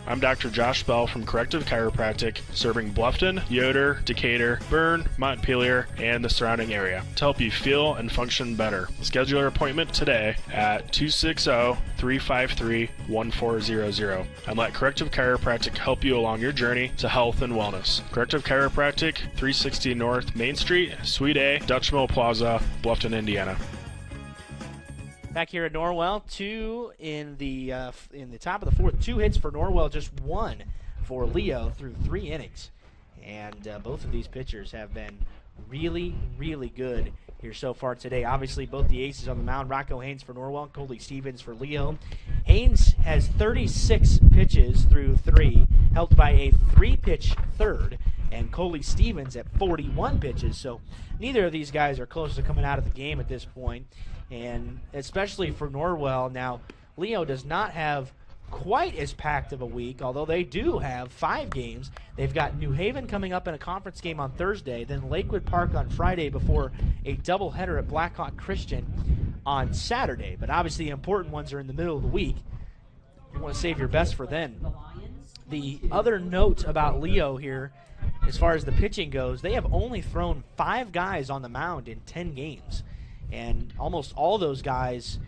I'm Dr. Josh Bell from Corrective Chiropractic, serving Bluffton, Yoder, Decatur, Bern, Montpelier, and the surrounding area to help you feel and function better. Schedule your appointment today at 260-353-1400 and let Corrective Chiropractic help you along your journey to health and wellness. Corrective Chiropractic, 360 North Main Street, Suite A, Dutch Mill Plaza, Bluffton, Indiana. Back here at Norwell, 2 in the top of the 4th. 2 hits for Norwell, just 1 for Leo through 3 innings. And both of these pitchers have been really, really good here so far today. Obviously, both the aces on the mound, Rocco Haynes for Norwell, Coley Stevens for Leo. Haynes has 36 pitches through 3, helped by a 3-pitch 3rd, and Coley Stevens at 41 pitches. So neither of these guys are close to coming out of the game at this point. And especially for Norwell, now Leo does not have quite as packed of a week, although they do have 5 games. They've got New Haven coming up in a conference game on Thursday, then Lakewood Park on Friday before a doubleheader at Blackhawk Christian on Saturday. But obviously the important ones are in the middle of the week. You want to save your best for then. The other note about Leo here, as far as the pitching goes, they have only thrown 5 guys on the mound in 10 games. And almost all those guys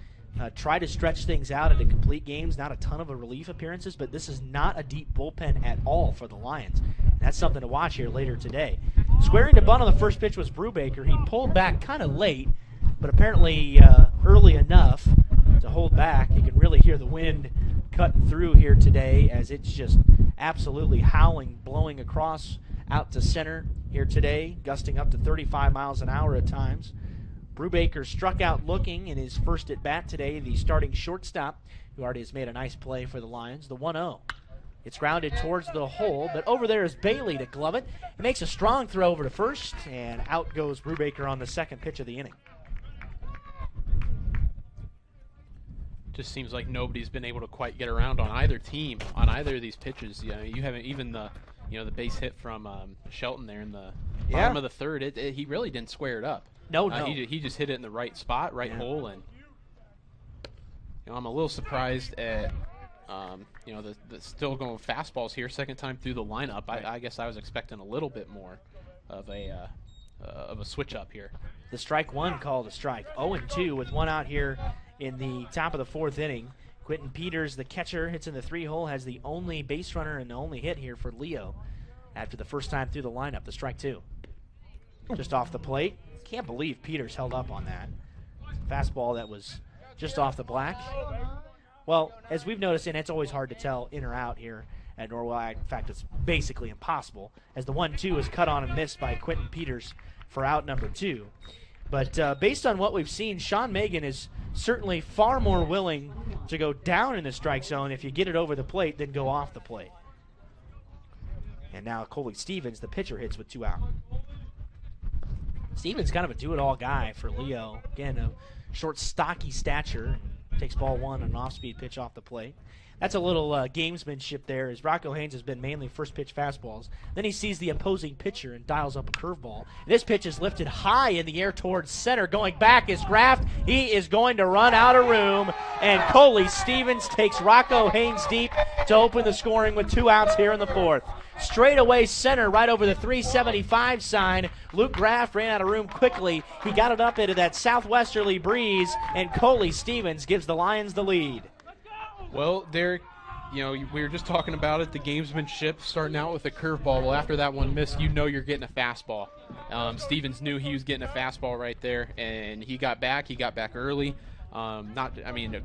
try to stretch things out into complete games. Not a ton of relief appearances, but this is not a deep bullpen at all for the Lions. And that's something to watch here later today. Squaring to bunt on the first pitch was Brubaker. He pulled back kind of late, but apparently early enough to hold back. You can really hear the wind cutting through here today as it's just absolutely howling, blowing across out to center here today, gusting up to 35 miles an hour at times. Brubaker struck out looking in his first at-bat today, the starting shortstop, who already has made a nice play for the Lions, the 1-0. It's grounded towards the hole, but over there is Bailey to glove it. He makes a strong throw over to first, and out goes Brubaker on the second pitch of the inning. Just seems like nobody's been able to quite get around on either team, on either of these pitches. You know, you haven't even the base hit from Shelton there in the bottom of the 3rd. He really didn't square it up. No. He just hit it in the right spot, right hole, and I'm a little surprised at the still going fastballs here, second time through the lineup. I guess I was expecting a little bit more of a switch up here. The strike 1 called a strike. 0-2 with 1 out here in the top of the 4th inning. Quentin Peters, the catcher, hits in the 3-hole, has the only base runner and the only hit here for Leo after the first time through the lineup. The strike 2. Just off the plate. Can't believe Peters held up on that. Fastball that was just off the black. Well, as we've noticed, and it's always hard to tell in or out here at Norwell. In fact, it's basically impossible, as the 1-2 is cut on and missed by Quentin Peters for out number 2. But based on what we've seen, Sean Megan is certainly far more willing to go down in the strike zone if you get it over the plate than go off the plate. And now Coley Stevens, the pitcher, hits with 2 out. Stevens kind of a do-it-all guy for Leo. Again, a short, stocky stature. Takes ball one on an off-speed pitch off the plate. That's a little gamesmanship there, as Rocco Haynes has been mainly first-pitch fastballs. Then he sees the opposing pitcher and dials up a curveball. This pitch is lifted high in the air towards center. Going back is Graft. He is going to run out of room, and Coley Stevens takes Rocco Haynes deep to open the scoring with 2 outs here in the fourth. Straight away center right over the 375 sign. Luke Graft ran out of room quickly. He got it up into that southwesterly breeze, and Coley Stevens gives the Lions the lead. Well, Derek, we were just talking about it, the gamesmanship, starting out with a curveball. Well, after that one missed, you're getting a fastball. Stevens knew he was getting a fastball right there, and he got back early. A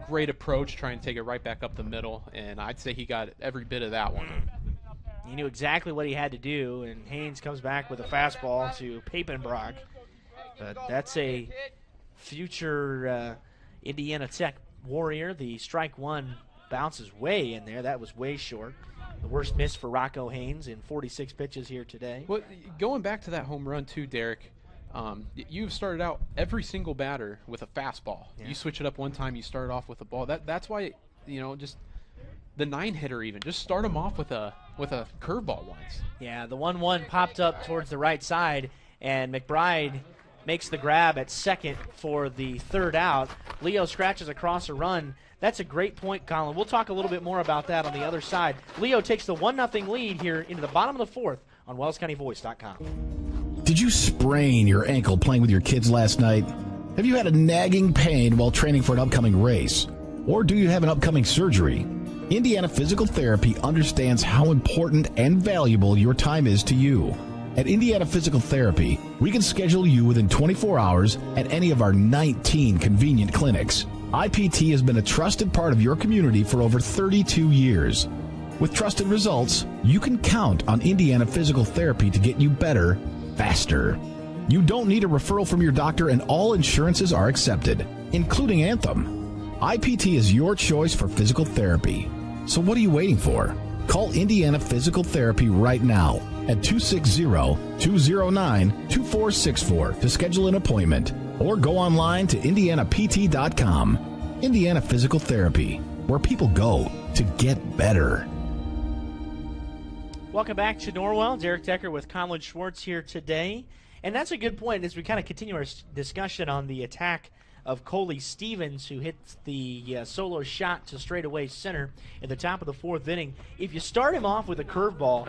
great approach, trying to take it right back up the middle, and I'd say he got every bit of that one. He knew exactly what he had to do, and Haynes comes back with a fastball to Papenbrock. But that's a future Indiana Tech Warrior. The strike one bounces way in there. That was way short. The worst miss for Rocco Haynes in 46 pitches here today. Well, going back to that home run too, Derek, you've started out every single batter with a fastball. Yeah. You switch it up one time, you start off with a ball. That's why, just the 9-hitter even, just start them off with a curveball once. Yeah, the 1-1 popped up towards the right side, and McBride makes the grab at second for the 3rd out. Leo scratches across a run. That's a great point, Colin. We'll talk a little bit more about that on the other side. Leo takes the 1-0 lead here into the bottom of the 4th on WellsCountyVoice.com. Did you sprain your ankle playing with your kids last night? Have you had a nagging pain while training for an upcoming race? Or do you have an upcoming surgery? Indiana Physical Therapy understands how important and valuable your time is to you. At Indiana Physical Therapy, we can schedule you within 24 hours at any of our 19 convenient clinics. IPT has been a trusted part of your community for over 32 years. With trusted results, you can count on Indiana Physical Therapy to get you better, faster. You don't need a referral from your doctor, and all insurances are accepted, including Anthem. IPT is your choice for physical therapy. So what are you waiting for? Call Indiana Physical Therapy right now at 260-209-2464 to schedule an appointment, or go online to indianapt.com. Indiana Physical Therapy, where people go to get better. Welcome back to Norwell. Derek Decker with Colin Schwartz here today. And that's a good point as we kind of continue our discussion on the attack of Coley Stevens, who hits the solo shot to straightaway center at the top of the 4th inning. If you start him off with a curveball,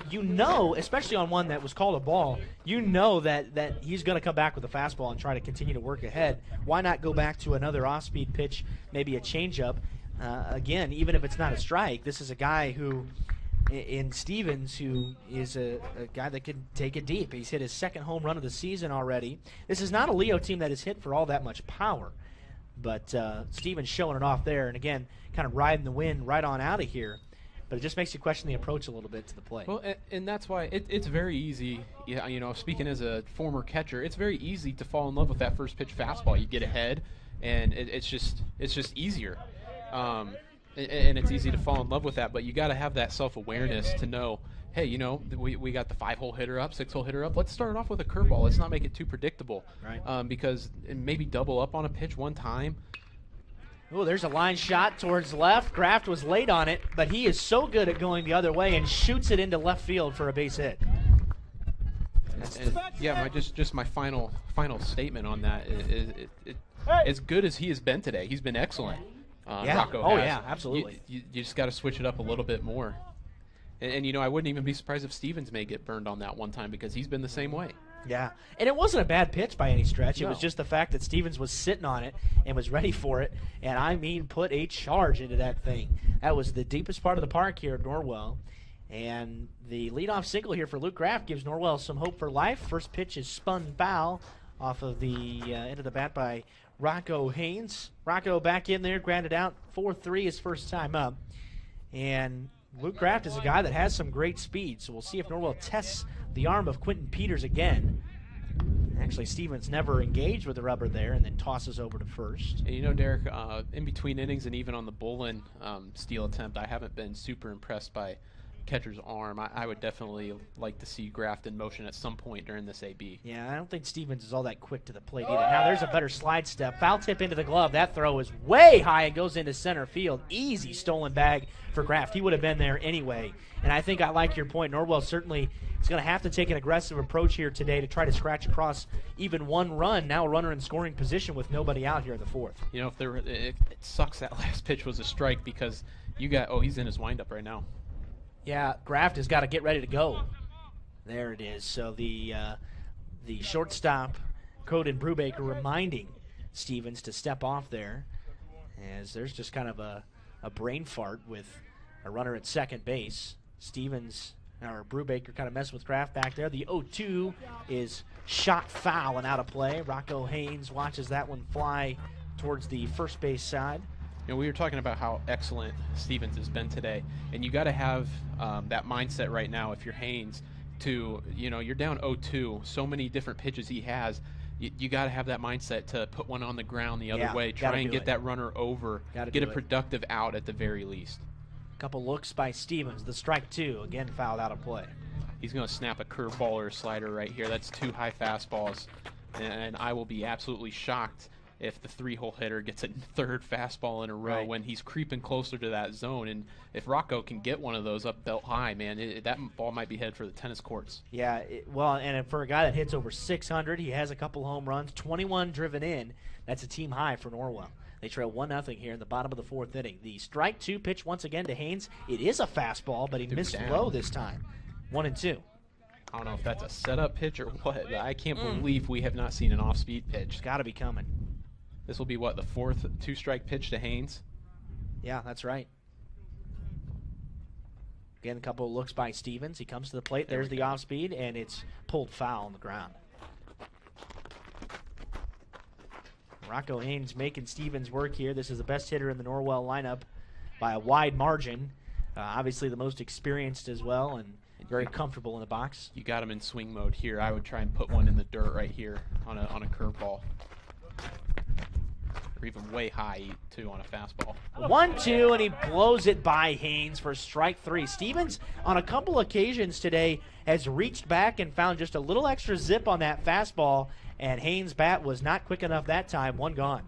you know, especially on one that was called a ball, you know that he's going to come back with a fastball and try to continue to work ahead. Why not go back to another off-speed pitch, maybe a changeup? Again, even if it's not a strike, this is a guy who, in Stevens, who is a guy that can take it deep. He's hit his 2nd home run of the season already. This is not a Leo team that is hit for all that much power, but Stevens showing it off there, and again, kind of riding the wind right on out of here. But it just makes you question the approach a little bit to the plate. Well, and that's why it's very easy. Speaking as a former catcher, it's very easy to fall in love with that first pitch fastball. You get ahead, and it's just easier. And it's easy to fall in love with that, but you got to have that self-awareness to know, hey, we got the 5-hole hitter up, 6-hole hitter up. Let's start off with a curveball. Let's not make it too predictable, right? Because maybe double up on a pitch one time. Oh, there's a line shot towards left. Graft was late on it, but he is so good at going the other way and shoots it into left field for a base hit. Just my final statement on that is as good as he has been today, he's been excellent. Rocco has. Yeah, absolutely. You just got to switch it up a little bit more. And I wouldn't even be surprised if Stevens may get burned on that one time, because he's been the same way. Yeah, and it wasn't a bad pitch by any stretch. No. It was just the fact that Stevens was sitting on it and was ready for it, and I mean put a charge into that thing. That was the deepest part of the park here at Norwell, and the leadoff single here for Luke Graft gives Norwell some hope for life. First pitch is spun foul off of the end of the bat by Rocco Haynes. Rocco back in there, grounded out, 4-3 his first time up, and Luke Graft is a guy that has some great speed, so we'll see if Norwell tests the arm of Quentin Peters again. Actually, Stevens never engaged with the rubber there and then tosses over to first. And Derek, in between innings and even on the Bullen steal attempt, I haven't been super impressed by catcher's arm, I would definitely like to see Graft in motion at some point during this AB. Yeah, I don't think Stevens is all that quick to the plate either. Now there's a better slide step. Foul tip into the glove. That throw is way high and goes into center field. Easy stolen bag for Graft. He would have been there anyway. And I think I like your point. Norwell certainly is going to have to take an aggressive approach here today to try to scratch across even one run. Now a runner in scoring position with nobody out here in the fourth. You know, if it sucks that last pitch was a strike because he's in his windup right now. Yeah, Graft has got to get ready to go. There it is. So the shortstop, Coden Brubaker, reminding Stevens to step off there, as there's just kind of a brain fart with a runner at second base. Stevens, or Brubaker, kind of messing with Graft back there. The 0-2 is shot foul and out of play. Rocco Haynes watches that one fly towards the first base side. You know, we were talking about how excellent Stevens has been today, and you got to have that mindset right now if you're Haynes to, you're down 0-2, so many different pitches he has. You got to have that mindset to put one on the ground the other way, try and get that runner over, get a productive out at the very least. Couple looks by Stevens. The strike two, again fouled out of play. He's going to snap a curveball or a slider right here. That's 2 high fastballs, and I will be absolutely shocked if the 3-hole hitter gets a third fastball in a row when he's creeping closer to that zone. And if Rocco can get one of those up belt high, man, that ball might be headed for the tennis courts. Yeah, and for a guy that hits over 600, he has a couple home runs, 21 driven in. That's a team high for Norwell. They trail 1-0 here in the bottom of the fourth inning. The strike two pitch once again to Haynes. It is a fastball, but he missed low this time. 1-2. I don't know if that's a setup pitch or what, but I can't believe we have not seen an off-speed pitch. It's got to be coming. This will be, the fourth 2-strike pitch to Haynes? Yeah, that's right. Again, a couple of looks by Stevens. He comes to the plate. There's the off-speed, and it's pulled foul on the ground. Rocco Haynes making Stevens work here. This is the best hitter in the Norwell lineup by a wide margin. Obviously the most experienced as well, and very comfortable in the box. You got him in swing mode here. I would try and put one in the dirt right here on a curveball. Or even way high, too, on a fastball. 1-2, and he blows it by Haynes for strike 3. Stevens, on a couple occasions today, has reached back and found just a little extra zip on that fastball, and Haynes' bat was not quick enough that time. One gone.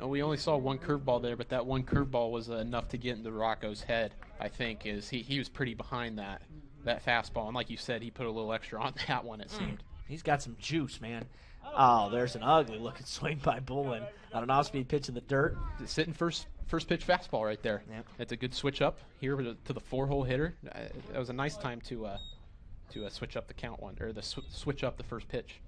We only saw one curveball there, but that one curveball was enough to get into Rocco's head, I think. He was pretty behind that fastball, and like you said, he put a little extra on that one, it seemed. He's got some juice, man. Oh, there's an ugly-looking swing by Bullen on an off-speed pitch in the dirt. Sitting first pitch fastball right there. Yep. It's a good switch up here to the 4-hole hitter. That was a nice time to switch up the count one, or switch up the first pitch.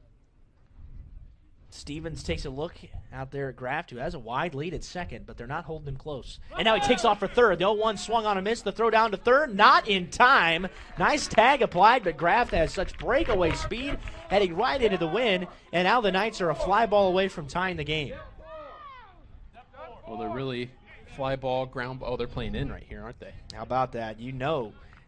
Stevens takes a look out there at Graft, who has a wide lead at second, but they're not holding him close. And now he takes off for third. The 0-1 swung on a miss. The throw down to third, not in time. Nice tag applied, but Graft has such breakaway speed, heading right into the wind, and now the Knights are a fly ball away from tying the game. Well, they're really fly ball, ground ball. Oh, they're playing in right here, aren't they? How about that?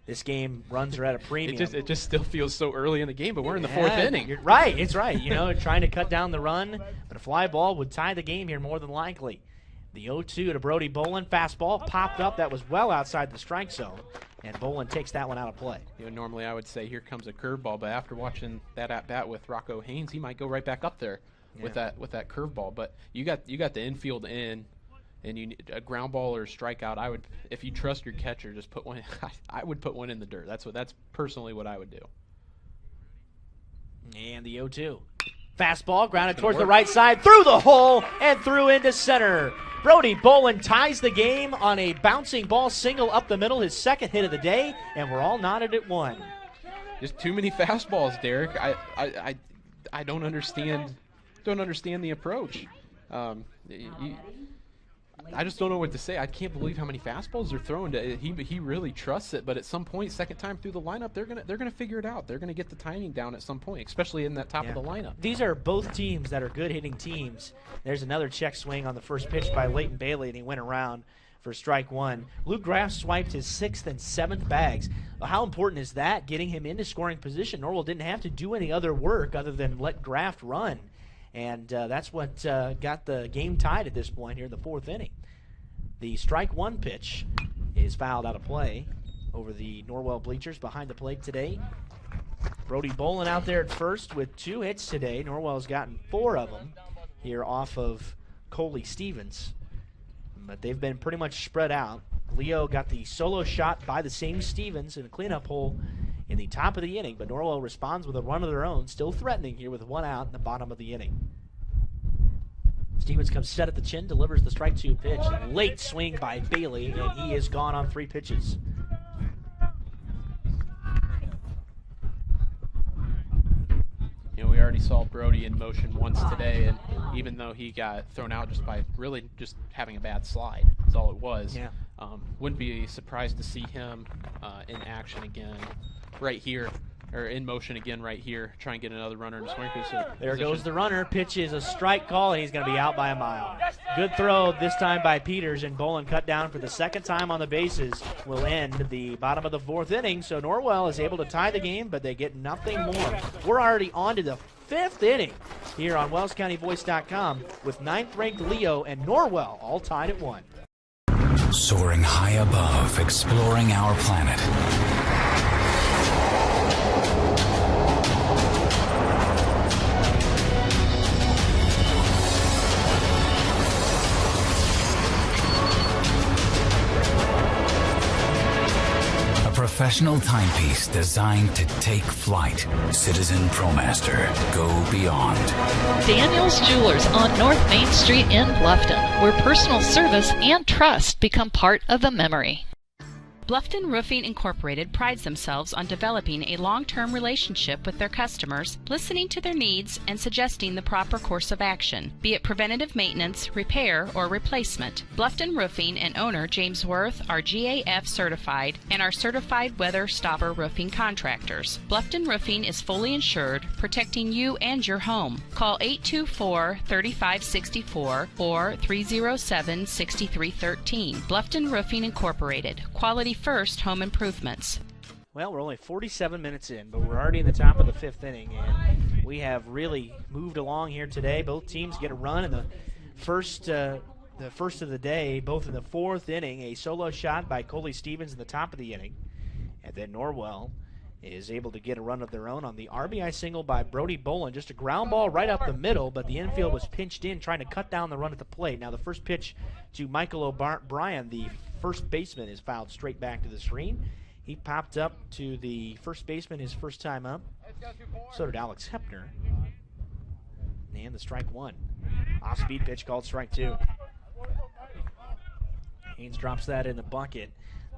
This game runs are at a premium. It just still feels so early in the game, but we're in the fourth inning. You're right, it's right. Trying to cut down the run, but a fly ball would tie the game here more than likely. The 0-2 to Brody Bolin. Fastball popped up. That was well outside the strike zone, and Bolin takes that one out of play. Normally I would say here comes a curveball, but after watching that at-bat with Rocco Haynes, he might go right back up there with that curveball. But you got the infield in, and you need a ground ball or a strikeout. If you trust your catcher, just put one. I would put one in the dirt. That's personally what I would do. And the 0-2. Fastball grounded towards the right side, through the hole, and through into center. Brody Bolin ties the game on a bouncing ball single up the middle, his second hit of the day, and we're all knotted at 1. Just too many fastballs, Derek. I don't understand the approach. I just don't know what to say. I can't believe how many fastballs they're throwing. He really trusts it, but at some point, second time through the lineup, they're gonna figure it out. They're gonna get the timing down at some point, especially in that top of the lineup. These are both teams that are good hitting teams. There's another check swing on the first pitch by Leighton Bailey, and he went around for strike 1. Luke Graff swiped his 6th and 7th bags. How important is that, getting him into scoring position? Norwell didn't have to do any other work other than let Graff run. And that's what got the game tied at this point here in the 4th inning. The strike 1 pitch is fouled out of play over the Norwell bleachers behind the plate today. Brody Bolin out there at first with 2 hits today. Norwell's gotten 4 of them here off of Coley Stevens, but they've been pretty much spread out. Leo got the solo shot by the same Stevens in a cleanup hole in the top of the inning, but Norwell responds with a run of their own, still threatening here with 1 out in the bottom of the inning. Stevens comes set at the chin, delivers the strike 2 pitch. Late swing by Bailey, and he is gone on 3 pitches. We already saw Brody in motion once today, and even though he got thrown out just by really just having a bad slide, that's all it was. Yeah. Wouldn't be surprised to see him in action again right here, or in motion again right here, try and get another runner in the swing position. There goes the runner. Pitch is a strike call, and he's going to be out by a mile. Good throw this time by Peters, and Bolin cut down for the second time on the bases. Will end the bottom of the 4th inning, so Norwell is able to tie the game, but they get nothing more. We're already on to the 5th inning here on WellsCountyVoice.com with 9th-ranked Leo and Norwell all tied at 1. Soaring high above, exploring our planet. Professional timepiece designed to take flight. Citizen ProMaster. Go beyond. Daniel's Jewelers on North Main Street in Bluffton, where personal service and trust become part of the memory. Bluffton Roofing Incorporated prides themselves on developing a long-term relationship with their customers, listening to their needs and suggesting the proper course of action, be it preventative maintenance, repair, or replacement. Bluffton Roofing and owner James Worth are GAF certified and are certified weather stopper roofing contractors. Bluffton Roofing is fully insured, protecting you and your home. Call 824-3564 or 307-6313. Bluffton Roofing Incorporated. Quality first home improvements. Well, we're only 47 minutes in, but we're already in the top of the 5th inning, and we have really moved along here today. Both teams get a run in the first of the day, both in the 4th inning. A solo shot by Coley Stevens in the top of the inning, and then Norwell is able to get a run of their own on the RBI single by Brody Bolin. Just a ground ball right up the middle, but the infield was pinched in, trying to cut down the run at the plate. Now the first pitch to Michael O'Brien, the first baseman, is fouled straight back to the screen. He popped up to the first baseman his first time up. So did Alex Hepner. And the strike 1. Off-speed pitch called strike 2. Haynes drops that in the bucket.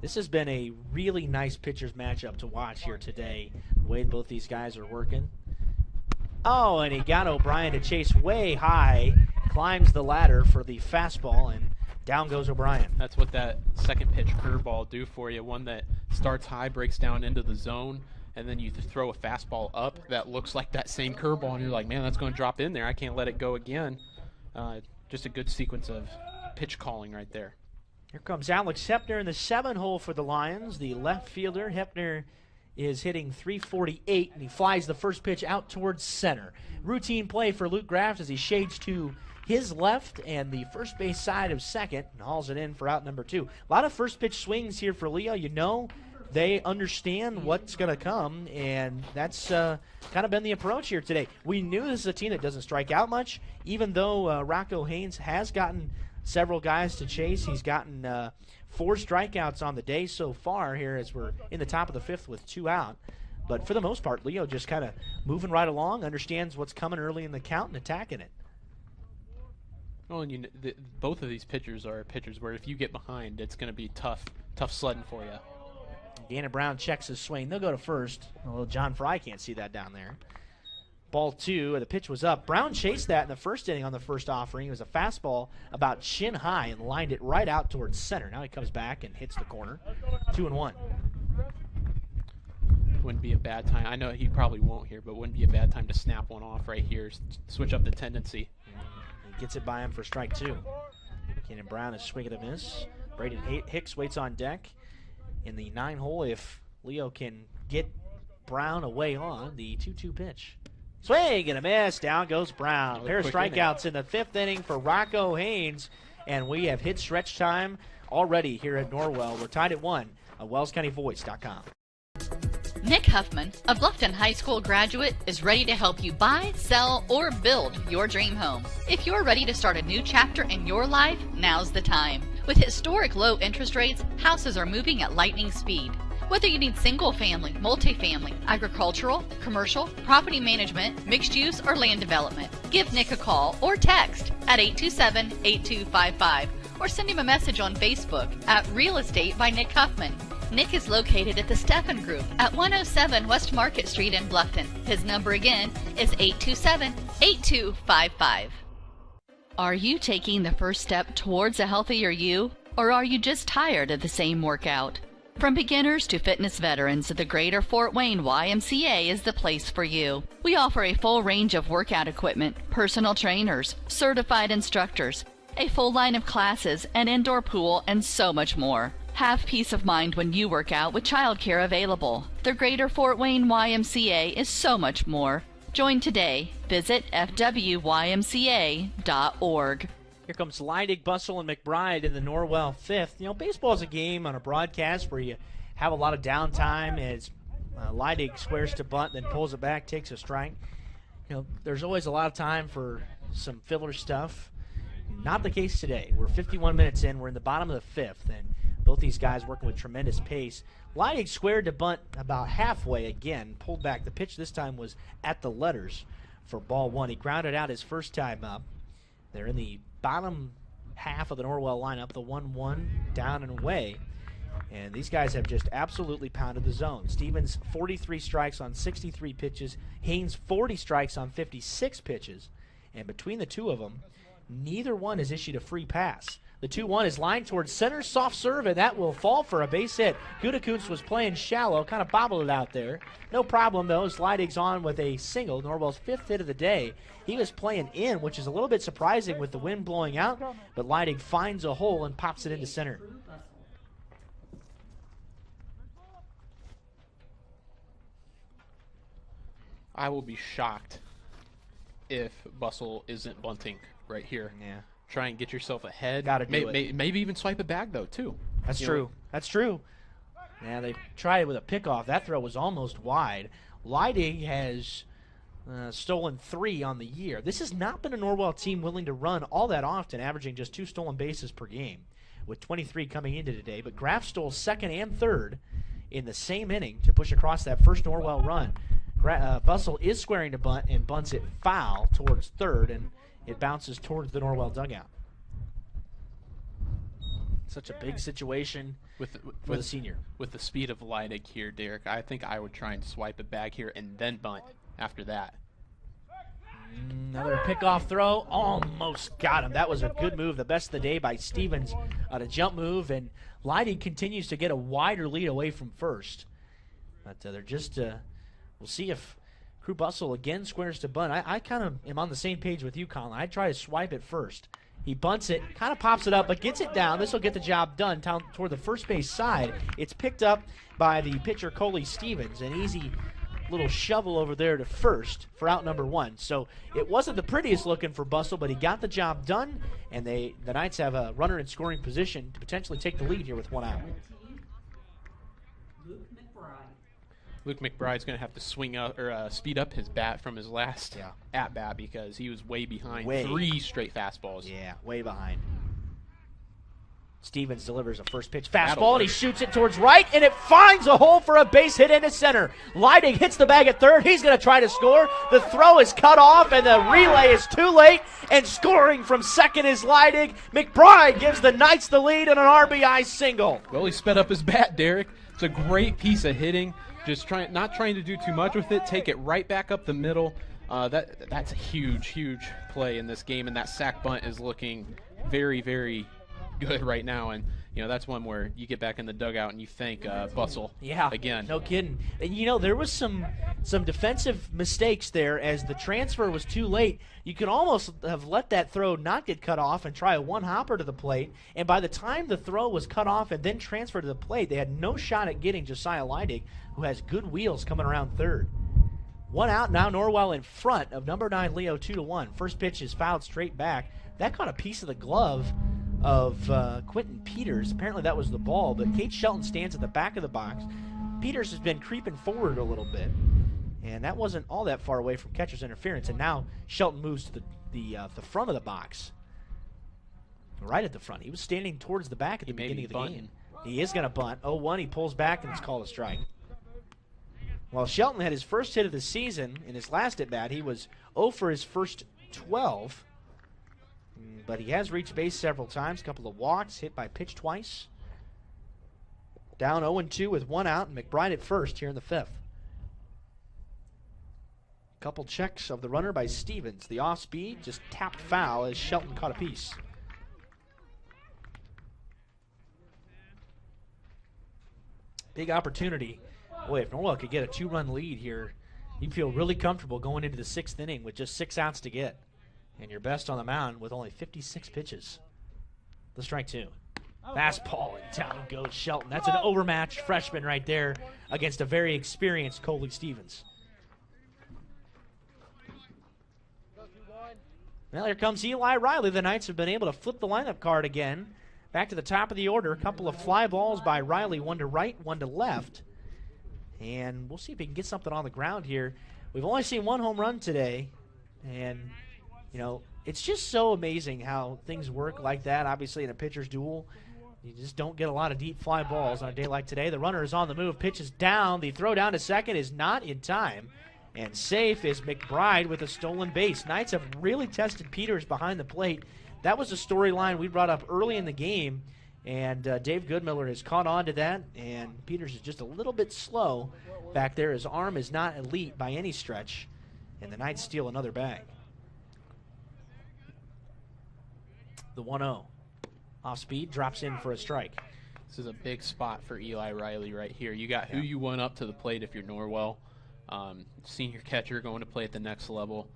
This has been a really nice pitchers matchup to watch here today, the way both these guys are working. Oh, and he got O'Brien to chase way high, climbs the ladder for the fastball, and down goes O'Brien. That's what that second pitch curveball do for you. One that starts high, breaks down into the zone, and then you throw a fastball up that looks like that same curveball, and you're like, man, that's going to drop in there. I can't let it go again. Just a good sequence of pitch calling right there. Here comes Alex Hepner in the 7 hole for the Lions, the left fielder. Hepner is hitting .348, and he flies the first pitch out towards center. Routine play for Luke Graft as he shades to his left and the first base side of second and hauls it in for out number 2. A lot of first pitch swings here for Leo. You know they understand what's going to come, and that's kind of been the approach here today. We knew this is a team that doesn't strike out much, even though Rocco Haynes has gotten several guys to chase. He's gotten 4 strikeouts on the day so far here as we're in the top of the 5th with 2 out. But for the most part, Leo just kind of moving right along, understands what's coming early in the count and attacking it. Well, and both of these pitchers are pitchers where if you get behind, it's going to be tough sledding for you. Gannon Brown checks his swing. They'll go to first. Although John Fry can't see that down there. Ball 2, the pitch was up. Brown chased that in the first inning on the first offering. It was a fastball about chin high and lined it right out towards center. Now he comes back and hits the corner. 2-1. Wouldn't be a bad time. I know he probably won't here, but wouldn't be a bad time to snap one off right here. Switch up the tendency. He gets it by him for strike 2. Gannon Brown is swinging a miss. Braden Hicks waits on deck in the 9 hole if Leo can get Brown away on the 2-2 pitch. Swing and a miss. Down goes Brown. Pair of strikeouts in the 5th inning for Rocco Haynes. And we have hit stretch time already here at Norwell. We're tied at 1 on WellsCountyVoice.com. Nick Huffman, a Bluffton High School graduate, is ready to help you buy, sell, or build your dream home. If you're ready to start a new chapter in your life, now's the time. With historic low interest rates, houses are moving at lightning speed. Whether you need single-family, multifamily, agricultural, commercial, property management, mixed use, or land development, give Nick a call or text at 827-8255 or send him a message on Facebook at Real Estate by Nick Huffman. Nick is located at the Steffen Group at 107 West Market Street in Bluffton. His number again is 827-8255. Are you taking the first step towards a healthier you, or are you just tired of the same workout? From beginners to fitness veterans, the Greater Fort Wayne YMCA is the place for you. We offer a full range of workout equipment, personal trainers, certified instructors, a full line of classes, an indoor pool, and so much more. Have peace of mind when you work out with childcare available. The Greater Fort Wayne YMCA is so much more. Join today. Visit fwymca.org. Here comes Leidig, Bustle, and McBride in the Norwell 5th. You know, baseball is a game on a broadcast where you have a lot of downtime as Leidig squares to bunt, then pulls it back, takes a strike. You know, there's always a lot of time for some filler stuff. Not the case today. We're 51 minutes in. We're in the bottom of the 5th, and both these guys working with tremendous pace. Leidig squared to bunt about halfway again, pulled back. The pitch this time was at the letters for ball 1. He grounded out his first time up. They're in the bottom half of the Norwell lineup, the 1-1 down and away. And these guys have just absolutely pounded the zone. Stevens, 43 strikes on 63 pitches. Haynes, 40 strikes on 56 pitches. And between the two of them, neither one has issued a free pass. The 2-1 is lined towards center, soft serve, and that will fall for a base hit. Gutekunst was playing shallow, kind of bobbled it out there. No problem, though, as Leidig's on with a single, Norwell's 5th hit of the day. He was playing in, which is a little bit surprising with the wind blowing out, but Leidig finds a hole and pops it into center. I will be shocked if Bustle isn't bunting right here. Yeah. Try and get yourself ahead. Got to do it. Maybe even swipe it back, though, too. That's true. That's true. Yeah, they tried it with a pickoff. That throw was almost wide. Leidig has stolen 3 on the year. This has not been a Norwell team willing to run all that often, averaging just 2 stolen bases per game, with 23 coming into today. But Graff stole 2nd and 3rd in the same inning to push across that first Norwell run. Bustle is squaring to bunt and bunts it foul towards 3rd, and it bounces towards the Norwell dugout. Such a big situation for the senior. With the speed of Leidig here, Derek, I think I would try and swipe it back here and then bunt after that. Another pickoff throw. Almost got him. That was a good move. The best of the day by Stevens on a jump move. And Leidig continues to get a wider lead away from first. But they're just, we'll see if Crew Bustle again squares to bunt. I kind of am on the same page with you, Colin. I try to swipe it first. He bunts it, kind of pops it up, but gets it down. This will get the job done toward the first base side. It's picked up by the pitcher, Coley Stevens. An easy little shovel over there to first for out number 1. So it wasn't the prettiest looking for Bustle, but he got the job done, and the Knights have a runner in scoring position to potentially take the lead here with 1 out. Luke McBride's going to have to swing up or speed up his bat from his last at bat because he was way behind. 3 straight fastballs. Yeah, way behind. Stevens delivers a first pitch fastball, and he shoots it towards right, and it finds a hole for a base hit into center. Leidig hits the bag at 3rd. He's going to try to score. The throw is cut off, and the relay is too late, and scoring from 2nd is Leidig. McBride gives the Knights the lead on an RBI single. Well, he sped up his bat, Derek. It's a great piece of hitting. Just not trying to do too much with it. Take it right back up the middle. That's a huge play in this game, and that sack bunt is looking very, very good right now. And you know that's one where you get back in the dugout and you thank Bustle. Again. No kidding. And you know there was some defensive mistakes there as the transfer was too late. You could almost have let that throw not get cut off and try a one-hopper to the plate. And by the time the throw was cut off and then transferred to the plate, they had no shot at getting Josiah Leidig, who has good wheels coming around 3rd. 1 out now. Norwell in front of number 9 Leo 2-1. First pitch is fouled straight back. That caught a piece of the glove of Quentin Peters. Apparently that was the ball, but Kate Shelton stands at the back of the box. Peters has been creeping forward a little bit, and that wasn't all that far away from catcher's interference, and now Shelton moves to the front of the box. Right at the front. He was standing towards the back at the beginning of the game. He is going to bunt. 0-1, he pulls back, and it's called a strike. While Shelton had his first hit of the season in his last at-bat, he was 0 for his first 12. But he has reached base several times, a couple of walks, hit by pitch twice. Down 0-2 with one out, and McBride at first here in the fifth. Couple checks of the runner by Stevens. The off-speed just tapped foul as Shelton caught a piece. Big opportunity. Boy, if Norwell could get a 2-run lead here, you'd feel really comfortable going into the sixth inning with just 6 outs to get. And your best on the mound with only 56 pitches. The strike 2. Fastball, and down goes Shelton. That's an overmatched freshman right there against a very experienced Coley Stevens. Well, here comes Eli Riley. The Knights have been able to flip the lineup card again. Back to the top of the order. A couple of fly balls by Riley, one to right, one to left. And we'll see if he can get something on the ground here. We've only seen one home run today. And, you know, it's just so amazing how things work like that. Obviously, in a pitcher's duel, you just don't get a lot of deep fly balls on a day like today. The runner is on the move. Pitches down. The throw down to second is not in time. And safe is McBride with a stolen base. Knights have really tested Peters behind the plate. That was a storyline we brought up early in the game, and Dave Goodmiller has caught on to that, and Peters is just a little bit slow back there. His arm is not elite by any stretch, and the Knights steal another bag. The 1-0. Off speed, drops in for a strike. This is a big spot for Eli Riley right here. You got who you want up to the plate if you're Norwell. Senior catcher going to play at the next level.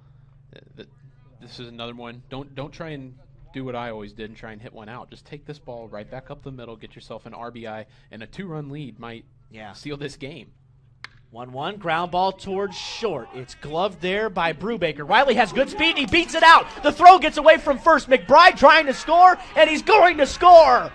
This is another one. Don't try and do what I always did and try and hit one out. Just take this ball right back up the middle, get yourself an RBI, and a 2-run lead might seal this game. 1-1, ground ball towards short. It's gloved there by Brubaker. Riley has good speed, and he beats it out. The throw gets away from first. McBride trying to score, and he's going to score.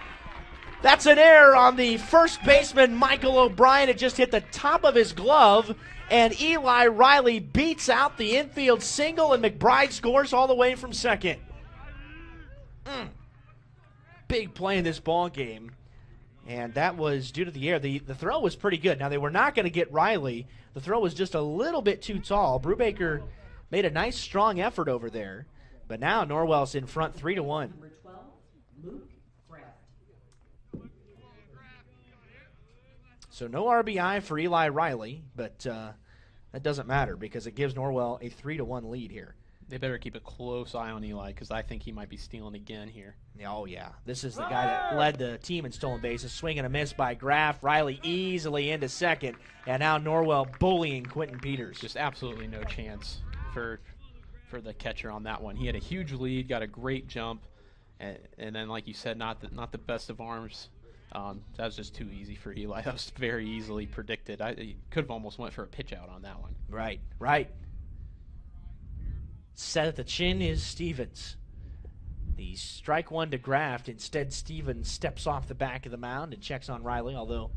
That's an error on the first baseman, Michael O'Brien. It just hit the top of his glove, and Eli Riley beats out the infield single, and McBride scores all the way from second. Big play in this ball game, and that was due to the air. The throw was pretty good. Now, they were not going to get Riley. The throw was just a little bit too tall. Brubaker made a nice, strong effort over there, but now Norwell's in front 3-1. So no RBI for Eli Riley, but that doesn't matter because it gives Norwell a 3-1 lead here. They better keep a close eye on Eli because I think he might be stealing again here. Oh, yeah. This is the guy that led the team in stolen bases. Swing and a miss by Graff. Riley easily into second. And now Norwell bullying Quentin Peters. Just absolutely no chance for the catcher on that one. He had a huge lead, got a great jump, and then, like you said, not the best of arms. That was just too easy for Eli. That was very easily predicted. He could have almost went for a pitch out on that one. Right. Set at the chin is Stevens. The strike one to Graft. Instead, Stevens steps off the back of the mound and checks on Riley, although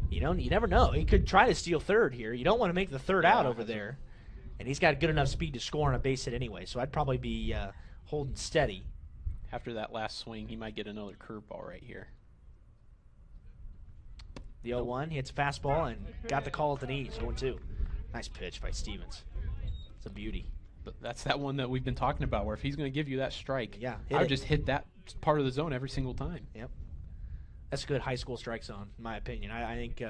you never know. He could try to steal third here. You don't want to make the third out over there. And he's got good enough speed to score on a base hit anyway, so I'd probably be holding steady. After that last swing, he might get another curveball right here. The 0-1, he hits a fastball and got the call at the knees, 0-2. Nice pitch by Stevens. It's a beauty. But that's that one that we've been talking about, where if he's going to give you that strike, I would just hit that part of the zone every single time. Yep. That's a good high school strike zone, in my opinion. I think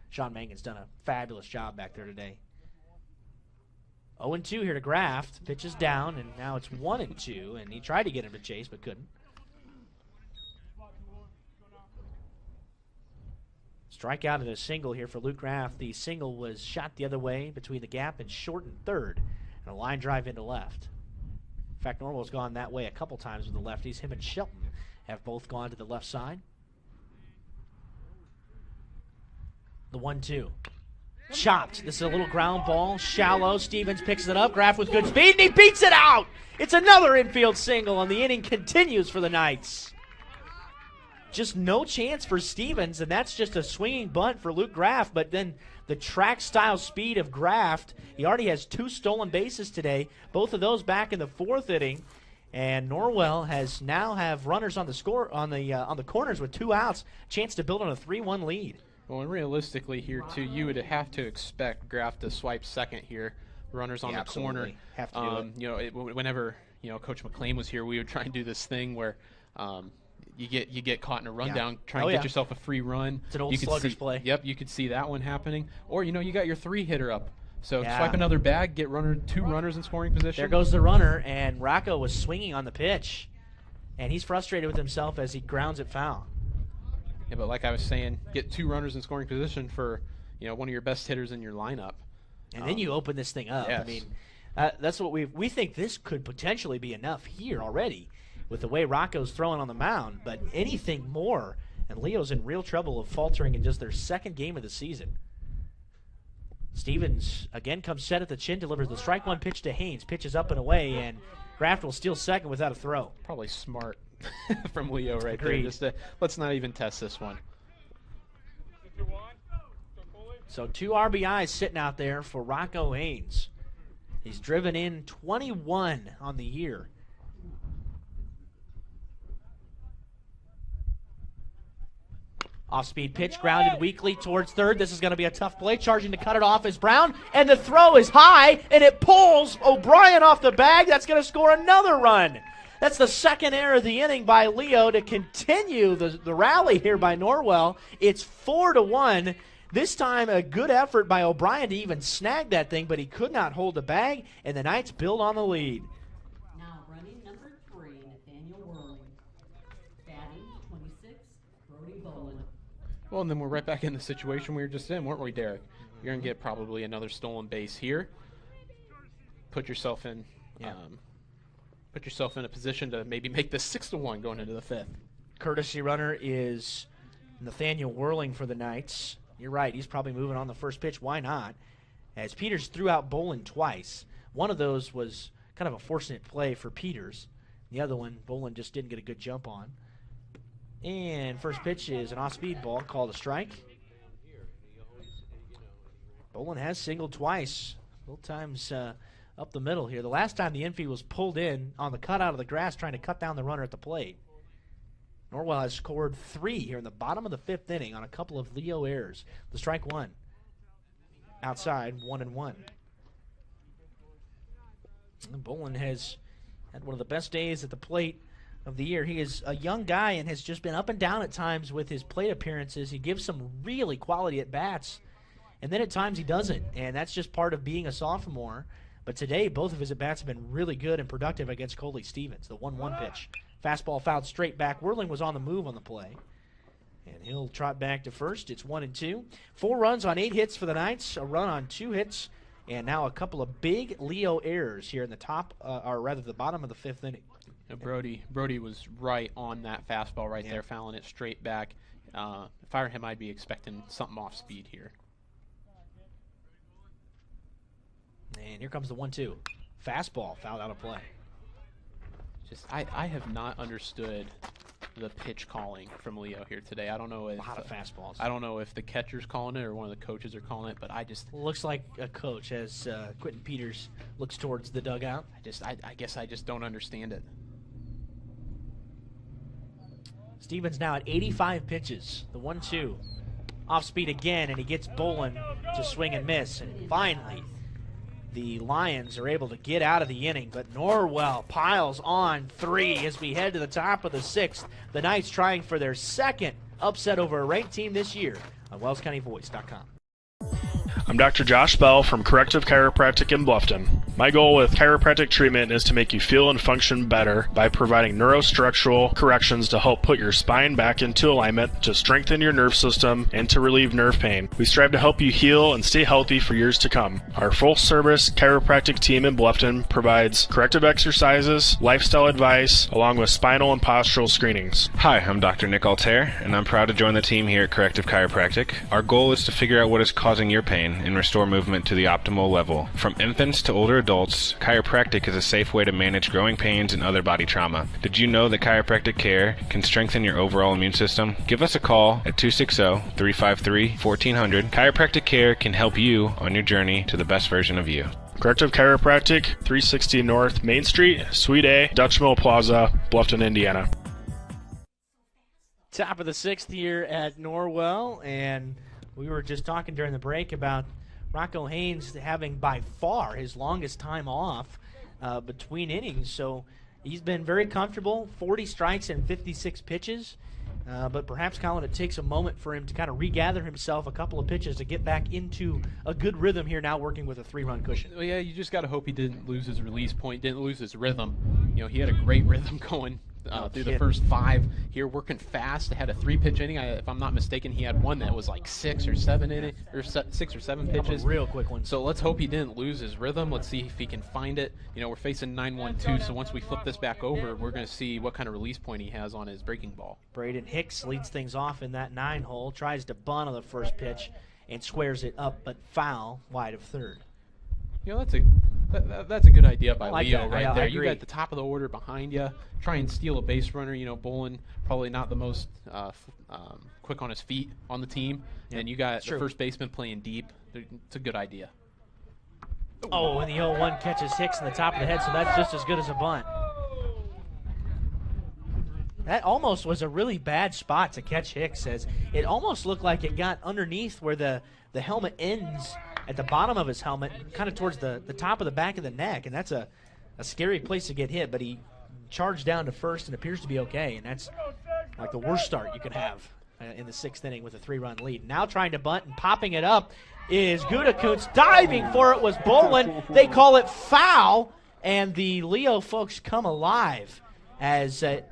Sean Mangan's done a fabulous job back there today. 0-2 here to Graft. Pitches down, and now it's 1-2, and he tried to get him to chase but couldn't. Strikeout and a single here for Luke Graff. The single was shot the other way between the gap and short and third, and a line drive into left. In fact, Norwell's gone that way a couple times with the lefties. Him and Shelton have both gone to the left side. The 1-2. Chopped. This is a little ground ball. Shallow. Stevens picks it up. Graff with good speed, and he beats it out. It's another infield single, and the inning continues for the Knights. just no chance for Stevens, and that's just a swinging bunt for Luke Graff. But then the track-style speed of Graff, he already has 2 stolen bases today, both of those back in the 4th inning. And Norwell has now have runners on the score on the corners with 2 outs, chance to build on a 3-1 lead. Well, and realistically here too, you would have to expect Graff to swipe second here. Runners on the corner. Have to do it. Whenever Coach McLean was here, we would try and do this thing where you get caught in a rundown, try and get yourself a free run. It's an old slugger's play. Yep, you could see that one happening. Or you got your 3-hitter up. So swipe another bag, get 2 runners in scoring position. There goes the runner, and Rocco was swinging on the pitch, and he's frustrated with himself as he grounds it foul. Yeah, but like I was saying, get 2 runners in scoring position for one of your best hitters in your lineup, and then you open this thing up. Yes. I mean, that's what we think this could potentially be enough here already, with the way Rocco's throwing on the mound. But anything more, and Leo's in real trouble of faltering in just their 2nd game of the season. Stevens again comes set at the chin, delivers the strike 1 pitch to Haynes, pitches up and away, and Graff will steal second without a throw. Probably smart from Leo right Agreed. there. Just let's not even test this one. So 2 RBIs sitting out there for Rocco Haynes. He's driven in 21 on the year. Off-speed pitch, grounded weakly towards third. This is going to be a tough play. Charging to cut it off is Brown, and the throw is high, and it pulls O'Brien off the bag. That's going to score another run. That's the 2nd error of the inning by Leo to continue the rally here by Norwell. It's 4-1. This time a good effort by O'Brien to even snag that thing, but he could not hold the bag, and the Knights build on the lead. Now running number 3, Nathaniel Whirling. Batting 26, Brody Boland. Well, and then we're right back in the situation we were just in, weren't we, Derek? You're going to get probably another stolen base here. Put yourself in a position to maybe make this 6-1 going into the 5th. Courtesy runner is Nathaniel Whirling for the Knights. You're right, he's probably moving on the first pitch. Why not? As Peters threw out Boland twice. One of those was kind of a fortunate play for Peters. The other one, Boland just didn't get a good jump on. And first pitch is an off-speed ball called a strike. Boland has singled twice, both times up the middle here. The last time the infield was pulled in on the cutout of the grass trying to cut down the runner at the plate. Norwell has scored 3 here in the bottom of the 5th inning on a couple of Leo errors. The strike 1. Outside, 1-1. And Boland has had one of the best days at the plate of the year. He is a young guy and has just been up and down at times with his plate appearances. He gives some really quality at-bats, and then at times he doesn't, and that's just part of being a sophomore. But today, both of his at-bats have been really good and productive against Coley Stevens. The 1-1 pitch. Fastball fouled straight back. Whirling was on the move on the play. And he'll trot back to first. It's 1-2. 4 runs on 8 hits for the Knights, a run on 2 hits, and now a couple of big Leo errors here in the top, or rather the bottom of the 5th inning. Brody was right on that fastball right there, fouling it straight back. If I were him, I'd be expecting something off speed here. And here comes the 1-2. Fastball fouled out of play. I have not understood the pitch calling from Leo here today. I don't know if a lot of fastballs. I don't know if the catcher's calling it or one of the coaches are calling it, but looks like a coach as Quentin Peters looks towards the dugout. I guess I just don't understand it. Stevens now at 85 pitches. The 1-2. Off speed again, and he gets Boland to swing and miss. And finally, the Lions are able to get out of the inning, but Norwell piles on 3 as we head to the top of the 6th. The Knights trying for their 2nd upset over a ranked team this year on WellsCountyVoice.com. I'm Dr. Josh Bell from Corrective Chiropractic in Bluffton. My goal with chiropractic treatment is to make you feel and function better by providing neurostructural corrections to help put your spine back into alignment, to strengthen your nerve system, and to relieve nerve pain. We strive to help you heal and stay healthy for years to come. Our full-service chiropractic team in Bluffton provides corrective exercises, lifestyle advice, along with spinal and postural screenings. Hi, I'm Dr. Nick Altair, and I'm proud to join the team here at Corrective Chiropractic. Our goal is to figure out what is causing your pain and restore movement to the optimal level. From infants to older adults, chiropractic is a safe way to manage growing pains and other body trauma. Did you know that chiropractic care can strengthen your overall immune system? Give us a call at 260-353-1400. Chiropractic care can help you on your journey to the best version of you. Corrective Chiropractic, 360 North Main Street, Suite A, Dutch Mill Plaza, Bluffton, Indiana. Top of the sixth here at Norwell, and we were just talking during the break about Rocco Haynes having by far his longest time off between innings. So he's been very comfortable, 40 strikes and 56 pitches. But perhaps, Colin, it takes a moment for him to kind of regather himself, a couple of pitches to get back into a good rhythm here now working with a 3-run cushion. Well, yeah, you just got to hope he didn't lose his release point, didn't lose his rhythm. He had a great rhythm going through the first 5 here, working fast. They had a 3-pitch inning. If I'm not mistaken, he had one that was like 6 or 7 pitches. Real quick ones. So let's hope he didn't lose his rhythm. Let's see if he can find it. We're facing 9-1-2, so once we flip this back over, we're going to see what kind of release point he has on his breaking ball. Braden Hicks leads things off in that 9-hole, tries to bunt on the first pitch and squares it up, but foul wide of third. That's a good idea by like Leo that. right I there. agree. You got the top of the order behind you. Try and steal a base runner. Bolin probably not the most quick on his feet on the team, and you got the first baseman playing deep. It's a good idea. Oh, and the 0-1 catches Hicks in the top of the head, so that's just as good as a bunt. That almost was a really bad spot to catch Hicks, as it almost looked like it got underneath where the helmet ends at the bottom of his helmet, kind of towards the top of the back of the neck, and that's a scary place to get hit, but he charged down to first and appears to be okay, and that's like the worst start you could have in the 6th inning with a 3-run lead. Now trying to bunt and popping it up is Gutekunst. Diving for it was Bolin. They call it foul, and the Leo folks come alive as it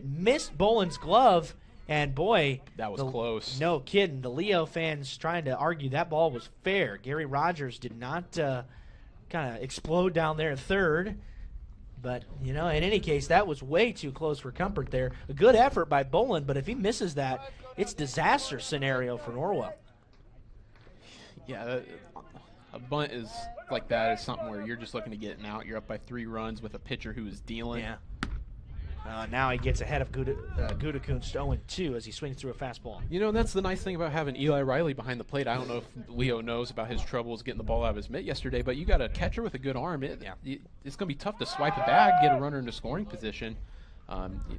missed Bolin's glove. And, boy, that was close. No kidding. The Leo fans trying to argue that ball was fair. Gary Rogers did not kind of explode down there at third. But, in any case, that was way too close for comfort there. A good effort by Bolin, but if he misses that, it's disaster scenario for Norwell. Yeah, a bunt is like that is something where you're just looking to get an out. You're up by 3 runs with a pitcher who is dealing. Yeah. Now he gets ahead of Gutekunst 0-2 as he swings through a fastball. That's the nice thing about having Eli Riley behind the plate. I don't know if Leo knows about his troubles getting the ball out of his mitt yesterday, but you got a catcher with a good arm. It's going to be tough to swipe it back, get a runner into scoring position.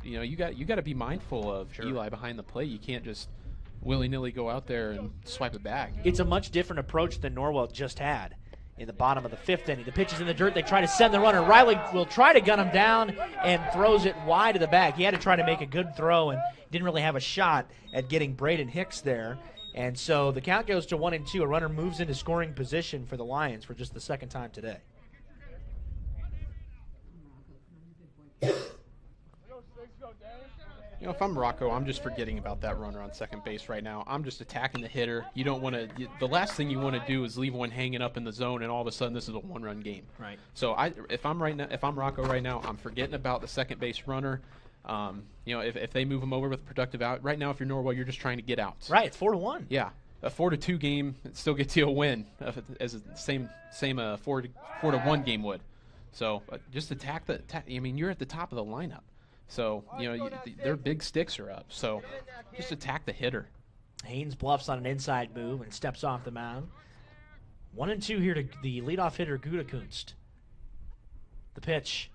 You got to be mindful of Eli behind the plate. You can't just willy-nilly go out there and swipe it back. It's a much different approach than Norwell just had. In the bottom of the 5th inning, the pitch is in the dirt. They try to send the runner. Riley will try to gun him down and throws it wide of the bag. He had to try to make a good throw and didn't really have a shot at getting Braden Hicks there. And so the count goes to 1-2. A runner moves into scoring position for the Lions for just the 2nd time today. If I'm Rocco, I'm just forgetting about that runner on second base right now. I'm just attacking the hitter. You don't want to. The last thing you want to do is leave one hanging up in the zone, and all of a sudden this is a 1-run game. Right. So if I'm Rocco right now, I'm forgetting about the second base runner. If they move him over with a productive out, right now if you're Norwell, you're just trying to get outs. Right. It's 4-1. Yeah. A 4-2 game, it still gets you a win, as the same 4-1 game would. So just attack the. You're at the top of the lineup. So, their big sticks are up. So, just attack the hitter. Haynes bluffs on an inside move and steps off the mound. 1-2 here to the leadoff hitter, Gutekunst. The pitch.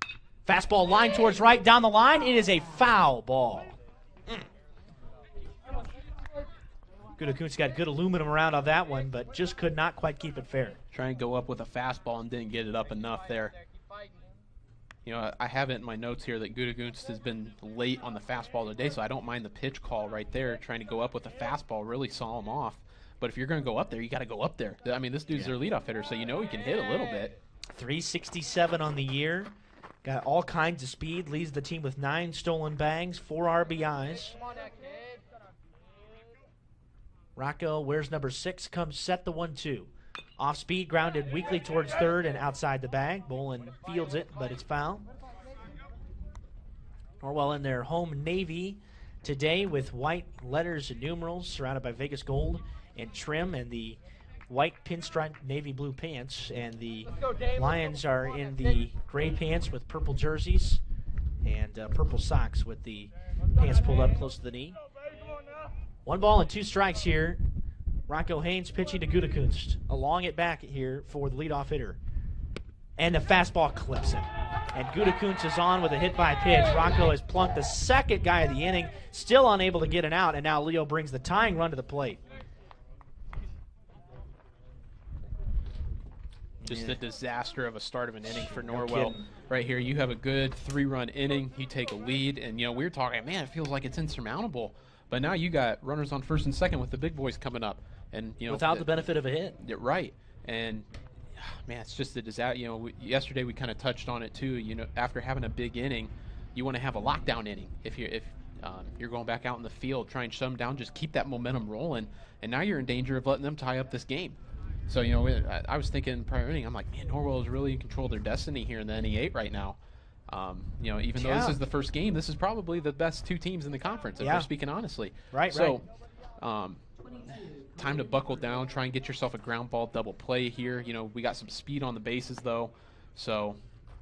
Fastball line towards right, down the line. It is a foul ball. Gutekunst got good aluminum around on that one, but just could not quite keep it fair. Trying to go up with a fastball and didn't get it up enough there. I have it in my notes here that Gutekunst has been late on the fastball today, so I don't mind the pitch call right there. Trying to go up with a fastball really saw him off. But if you're going to go up there, you got to go up there. This dude's their leadoff hitter, so he can hit a little bit. 367 on the year. Got all kinds of speed. Leads the team with 9 stolen bags, 4 RBIs. Rocco wears number 6, comes set the 1-2. Off speed, grounded weakly towards third and outside the bag. Bolin fields it, but it's foul. Norwell in their home navy today with white letters and numerals surrounded by Vegas gold and trim, and the white pinstripe navy blue pants, and the Lions are in the gray pants with purple jerseys and purple socks with the pants pulled up close to the knee. 1 ball and 2 strikes here. Rocco Haynes pitching to Gutekunst. Along it back here for the leadoff hitter. And the fastball clips him. And Gutekunst is on with a hit by pitch. Rocco has plunked the second guy of the inning, still unable to get it out, and now Leo brings the tying run to the plate. Just a disaster of a start of an inning for Norwell. Right here, you have a good 3-run inning. You take a lead, and we were talking, man, it feels like it's insurmountable. But now you got runners on first and second with the big boys coming up, and without the benefit of a hit. Right, and man, it's just a disaster. Yesterday we kind of touched on it too. After having a big inning, you want to have a lockdown inning. If you're going back out in the field, try and shut them down, just keep that momentum rolling. And now you're in danger of letting them tie up this game. So I was thinking prior inning, I'm like, man, Norwell is really in control of their destiny here in the NE8 right now. Even though this is the first game, this is probably the best 2 teams in the conference, if we're speaking honestly. Right. Time to buckle down, try and get yourself a ground ball double play here. We got some speed on the bases, though, so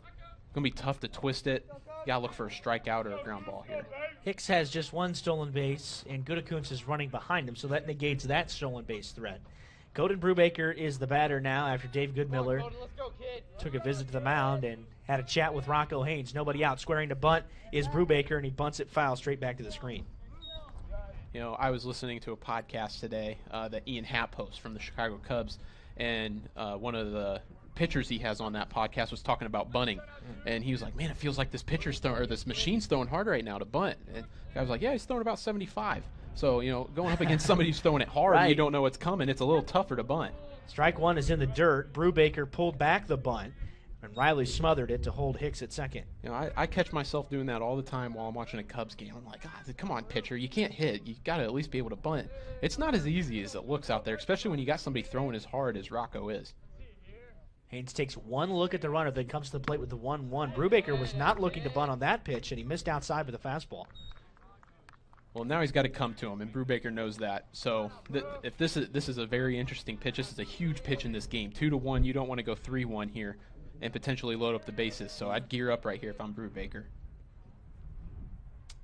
it's going to be tough to twist it. You got to look for a strikeout or a ground ball here. Hicks has just 1 stolen base, and Gutekunst is running behind him, so that negates that stolen base threat. Coden Brubaker is the batter now after Dave Goodmiller took a visit to the mound and had a chat with Rocco Haynes. Nobody out. Squaring to bunt is Brubaker, and he bunts it foul straight back to the screen. I was listening to a podcast today that Ian Happ hosts from the Chicago Cubs, and one of the pitchers he has on that podcast was talking about bunting, and he was like, man, it feels like this this machine's throwing hard right now to bunt. And the guy was like, yeah, he's throwing about 75. So, going up against somebody who's throwing it hard and you don't know what's coming, it's a little tougher to bunt. Strike 1 is in the dirt. Brubaker pulled back the bunt, and Riley smothered it to hold Hicks at second. I catch myself doing that all the time while I'm watching a Cubs game. I'm like, God, come on, pitcher. You can't hit. You got to at least be able to bunt. It's not as easy as it looks out there, especially when you got somebody throwing as hard as Rocco is. Haynes takes 1 look at the runner, then comes to the plate with the 1-1. Brubaker was not looking to bunt on that pitch, and he missed outside with a fastball. Well, now he's got to come to him, and Brubaker knows that. So if this is a very interesting pitch. This is a huge pitch in this game. 2-1. You don't want to go 3-1 here and potentially load up the bases. So I'd gear up right here if I'm Brubaker.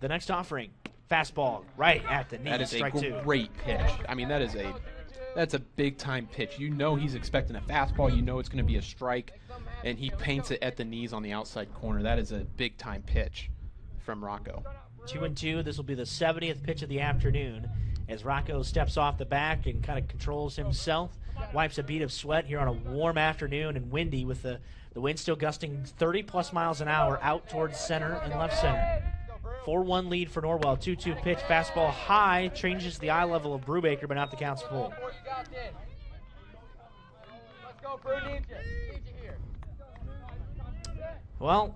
The next offering, fastball right at the knee. That is strike a 2. Great pitch. I mean, that's a big-time pitch. He's expecting a fastball. It's going to be a strike, and he paints it at the knees on the outside corner. That is a big-time pitch from Rocco. 2-2. This will be the 70th pitch of the afternoon as Rocco steps off the back and kind of controls himself, wipes a bead of sweat here on a warm afternoon and windy with the wind still gusting 30-plus miles an hour out towards center and left center. 4-1 lead for Norwell. 2-2 pitch, fastball high, changes the eye level of Brubaker, but not the count's full. Well,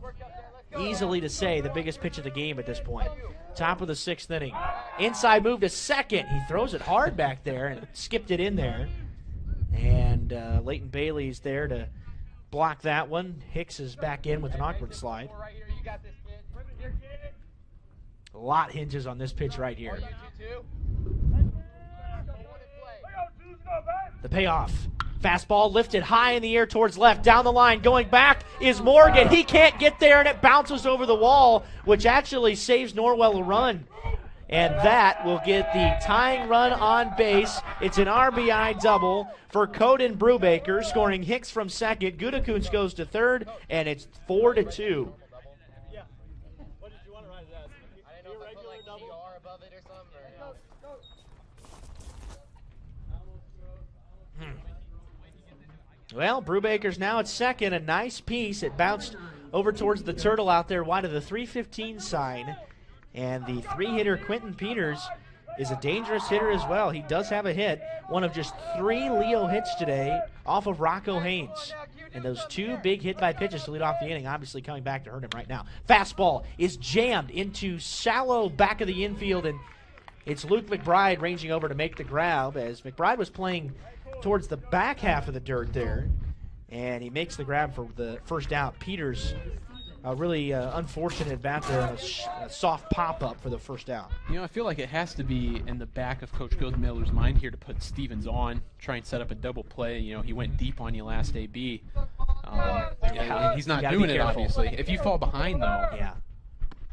easily to say the biggest pitch of the game at this point. Top of the 6th inning. Inside move to second. He throws it hard back there and skipped it in there. And Leighton Bailey's there to block that one. Hicks is back in with an awkward slide. A lot hinges on this pitch right here. The payoff. Fastball lifted high in the air towards left. Down the line, going back is Morgan. He can't get there, and it bounces over the wall, which actually saves Norwell a run. And that will get the tying run on base. It's an RBI double for Coden Brubaker, scoring Hicks from second. Gutekunst goes to third, and it's 4-2. Well, Brubaker's now at second. A nice piece. It bounced over towards the turtle out there wide of the 315 sign. And the 3-hitter, Quentin Peters, is a dangerous hitter as well. He does have a hit. One of just 3 Leo hits today off of Rocco Haynes. And those 2 big hit-by-pitches to lead off the inning, obviously coming back to hurt him right now. Fastball is jammed into shallow back of the infield, and it's Luke McBride ranging over to make the grab as McBride was playing towards the back half of the dirt there, and he makes the grab for the first out. Peters a really unfortunate bat there, a soft pop-up for the first out. I feel like it has to be in the back of Coach Goldmiller's mind here to put Stevens on, try and set up a double play. He went deep on you last AB. He's not doing it, obviously. If you fall behind, though. Yeah.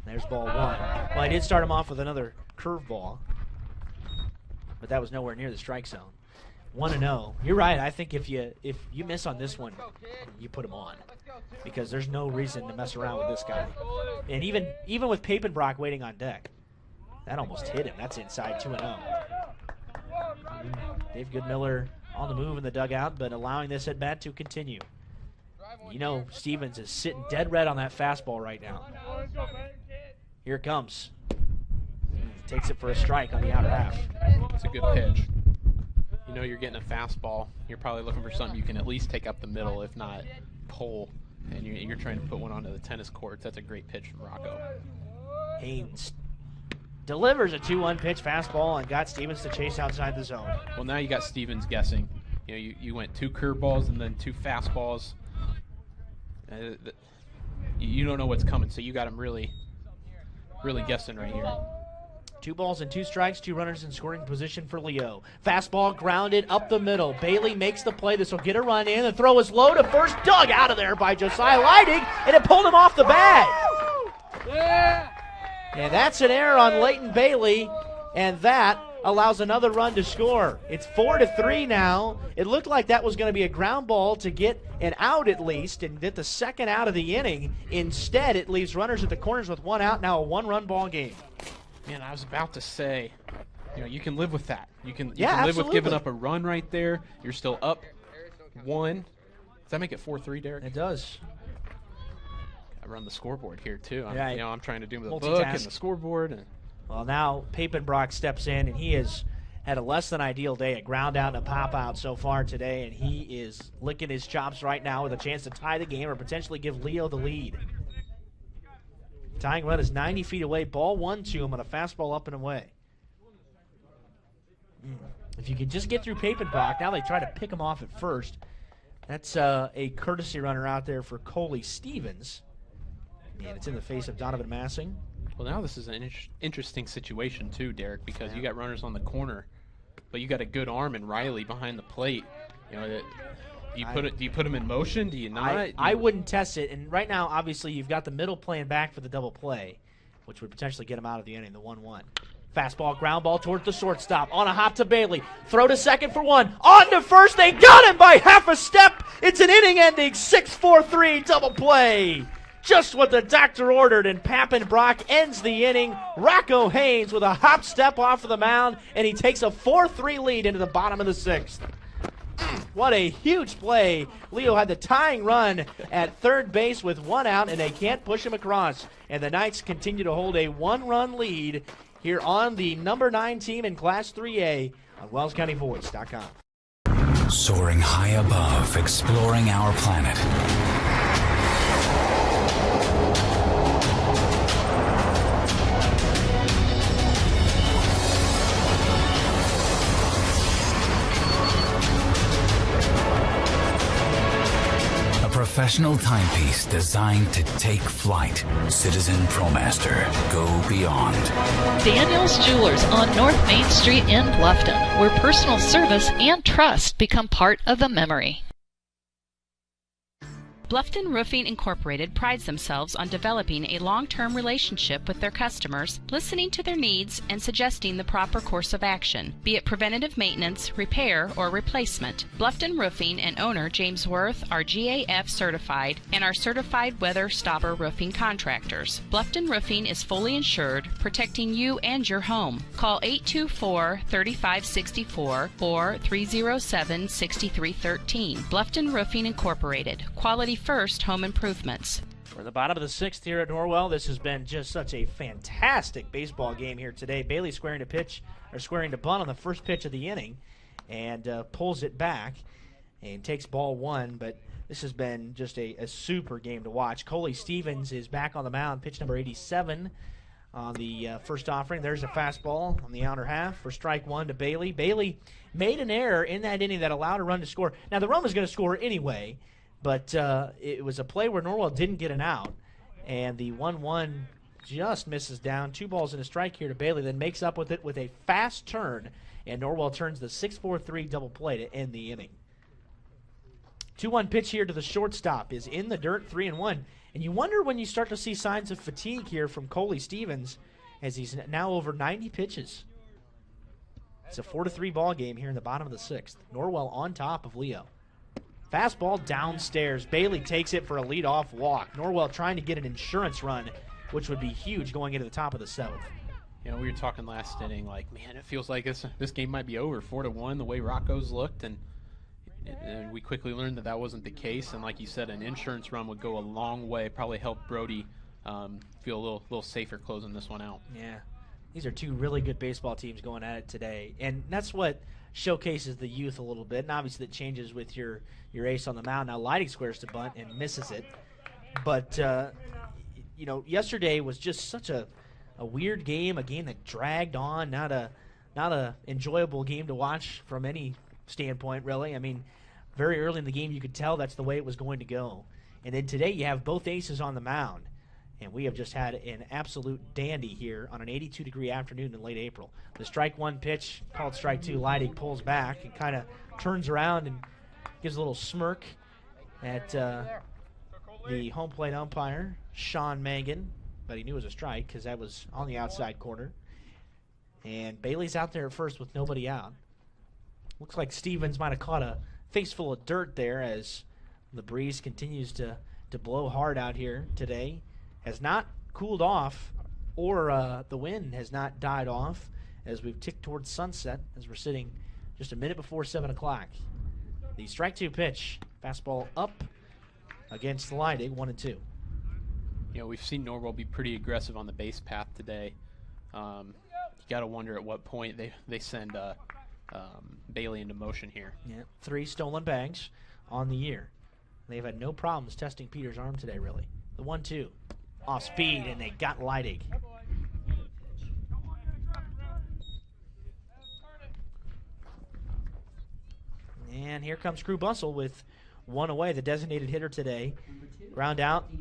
There's ball 1. Well, I did start him off with another curveball, but that was nowhere near the strike zone. 1-0. You're right. I think if you miss on this one, you put him on, because there's no reason to mess around with this guy. And even with Papenbrock waiting on deck, that almost hit him. That's inside 2-0. Dave Goodmiller on the move in the dugout, but allowing this at bat to continue. Stevens is sitting dead red on that fastball right now. Here it comes. Takes it for a strike on the outer half. It's a good pitch. You're getting a fastball. You're probably looking for something you can at least take up the middle, if not pull, and you're trying to put one onto the tennis courts. That's a great pitch from Rocco. Haynes delivers a 2-1 pitch fastball and got Stevens to chase outside the zone. Well, now you got Stevens guessing. You went 2 curveballs and then 2 fastballs. You don't know what's coming, so you got him really guessing right here. 2 balls and 2 strikes, 2 runners in scoring position for Leo. Fastball grounded up the middle. Bailey makes the play. This will get a run in. The throw is low to first. Dug out of there by Josiah Leidig, and it pulled him off the bag. Yeah. And that's an error on Leighton Bailey, and that allows another run to score. It's 4-3 now. It looked like that was going to be a ground ball to get an out at least and get the second out of the inning. Instead, it leaves runners at the corners with 1 out. Now a 1-run ball game. Man, I was about to say, you can live with that. You can absolutely live with giving up a run right there. You're still up 1. Does that make it 4-3, Derek? It does. I run the scoreboard here too. I'm trying to do the Multitask. book and the scoreboard. Well, now Papenbrock steps in, and he has had a less than ideal day, a ground out and a pop out so far today, and he is licking his chops right now with a chance to tie the game or potentially give Leo the lead. Tying run is 90 feet away. Ball 1 to him on a fastball up and away. If you could just get through Papenbrock, now they try to pick him off at first. That's a courtesy runner out there for Coley Stevens. And it's in the face of Donovan Massing. Well, now this is an interesting situation too, Derek, because you got runners on the corner, but you got a good arm in Riley behind the plate. Do you put him in motion? Do you not? I wouldn't test it. And right now, obviously, you've got the middle playing back for the double play, which would potentially get him out of the inning, the 1-1. Fastball, ground ball towards the shortstop. On a hop to Bailey. Throw to second for 1. On to first. They got him by half a step. It's an inning-ending 6-4-3 double play. Just what the doctor ordered, and Papenbrock ends the inning. Rocco Haynes with a hop step off of the mound, and he takes a 4-3 lead into the bottom of the 6th. What a huge play. Leo had the tying run at third base with 1 out, and they can't push him across. And the Knights continue to hold a 1-run lead here on the number 9 team in Class 3A on WellsCountyVoice.com. Soaring high above, exploring our planet. Professional timepiece designed to take flight. Citizen ProMaster. Go beyond. Daniel's Jewelers on North Main Street in Bluffton, where personal service and trust become part of the memory. Bluffton Roofing Incorporated prides themselves on developing a long-term relationship with their customers, listening to their needs and suggesting the proper course of action, be it preventative maintenance, repair, or replacement. Bluffton Roofing and owner James Worth are GAF certified and are certified weather stopper roofing contractors. Bluffton Roofing is fully insured, protecting you and your home. Call 824-3564 or 307-6313. Bluffton Roofing Incorporated. Quality first home improvements. We're in the bottom of the 6th here at Norwell. This has been just such a fantastic baseball game here today. Bailey squaring to bunt on the first pitch of the inning and pulls it back and takes ball 1. But this has been just a super game to watch. Coley Stevens is back on the mound, pitch number 87 on the first offering. There's a fastball on the outer half for strike 1 to Bailey. Bailey made an error in that inning that allowed a run to score. Now, the run was going to score anyway, but it was a play where Norwell didn't get an out, And the 1-1 just misses down. 2 balls and a strike here to Bailey, then makes up with it with a fast turn. And Norwell turns the 6-4-3 double play to end the inning. 2-1 pitch here to the shortstop is in the dirt, 3-1. And you wonder when you start to see signs of fatigue here from Coley Stevens, as he's now over 90 pitches. It's a 4-3 ball game here in the bottom of the 6th. Norwell on top of Leo. Fastball downstairs. Bailey takes it for a leadoff walk. Norwell trying to get an insurance run, which would be huge going into the top of the 7th. You know, we were talking last inning, like, man, it feels like this game might be over, 4-1, the way Rocco's looked, and we quickly learned that wasn't the case. And like you said, an insurance run would go a long way, probably help Brody feel a little safer closing this one out. Yeah, these are 2 really good baseball teams going at it today, and that's what showcases the youth a little bit. And obviously, that changes with your ace on the mound. Now, Leidig squares to bunt and misses it, but you know, yesterday was just such a weird game, a game that dragged on, not a enjoyable game to watch from any standpoint, really. I mean, very early in the game, you could tell that's the way it was going to go. And then today, you have both aces on the mound. And we have just had an absolute dandy here on an 82-degree afternoon in late April. The strike 1 pitch, called strike 2, Leidig pulls back and kind of turns around and gives a little smirk at the home plate umpire, Sean Mangan. But he knew it was a strike because that was on the outside corner. And Bailey's out there at first with nobody out. Looks like Stevens might have caught a face full of dirt there as the breeze continues to blow hard out here today. Has not cooled off, or the wind has not died off as we've ticked towards sunset as we're sitting just a minute before 7 o'clock. The strike 2 pitch, fastball up against Leidig, 1-2. You know, we've seen Norwell be pretty aggressive on the base path today. You got to wonder at what point they send Bailey into motion here. Yeah, 3 stolen bags on the year. They've had no problems testing Peter's arm today, really. The 1-2. Off speed, and they got Leidig. And here comes Crew Bustle with 1 away, the designated hitter today. Ground out,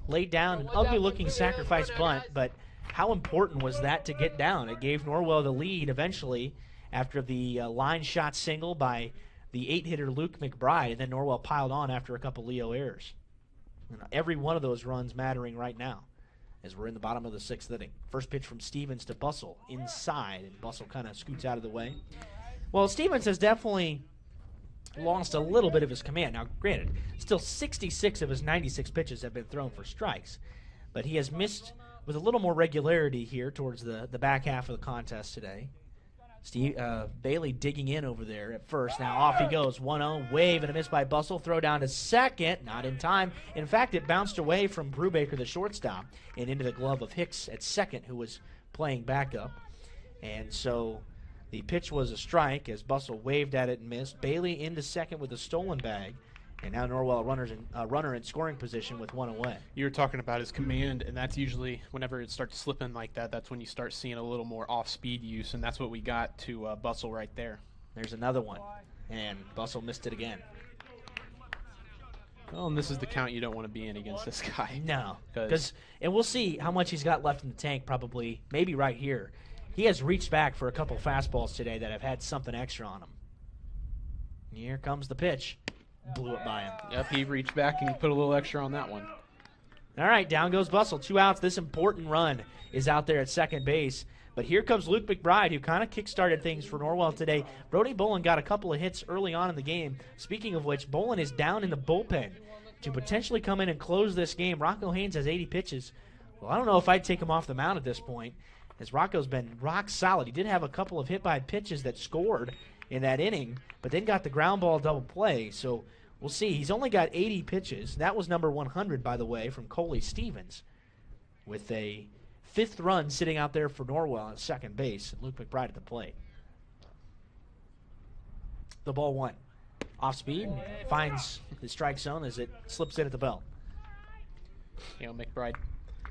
laid down an ugly-looking sacrifice bunt, but how important was that to get down? It gave Norwell the lead eventually after the line shot single by the 8-hitter Luke McBride, and then Norwell piled on after a couple Leo errors. And every one of those runs mattering right now as we're in the bottom of the 6th inning. First pitch from Stevens to Bustle inside, and Bustle kind of scoots out of the way. Well, Stevens has definitely lost a little bit of his command. Now, granted, still 66 of his 96 pitches have been thrown for strikes, but he has missed with a little more regularity here towards the back half of the contest today. Bailey digging in over there at first. Now off he goes. 1-0, wave and a miss by Bustle. Throw down to second, not in time. In fact, it bounced away from Brubaker, the shortstop, and into the glove of Hicks at second, who was playing backup. And so the pitch was a strike as Bustle waved at it and missed. Bailey into second with a stolen bag. And now Norwell runner in scoring position with 1 away. You were talking about his command, and that's usually whenever it starts slipping like that, that's when you start seeing a little more off-speed use, and that's what we got to Bustle right there. There's another one, and Bustle missed it again. Well, and this is the count you don't want to be in against this guy. No, and we'll see how much he's got left in the tank probably, maybe right here. He has reached back for a couple fastballs today that have had something extra on them. Here comes the pitch. Blew it by him. Yep, he reached back and put a little extra on that one. All right, down goes Bustle. 2 outs. This important run is out there at second base. But here comes Luke McBride, who kind of kick-started things for Norwell today. Brody Bolin got a couple of hits early on in the game. Speaking of which, Bolin is down in the bullpen to potentially come in and close this game. Rocco Haynes has 80 pitches. Well, I don't know if I'd take him off the mound at this point, as Rocco's been rock solid. He did have a couple of hit-by pitches that scored in that inning, but then got the ground ball double play. So we'll see. He's only got 80 pitches. That was number 100, by the way, from Coley Stevens, with a 5th run sitting out there for Norwell at second base, and Luke McBride at the plate. The ball 1. Off speed, finds the strike zone as it slips in at the belt. You know, McBride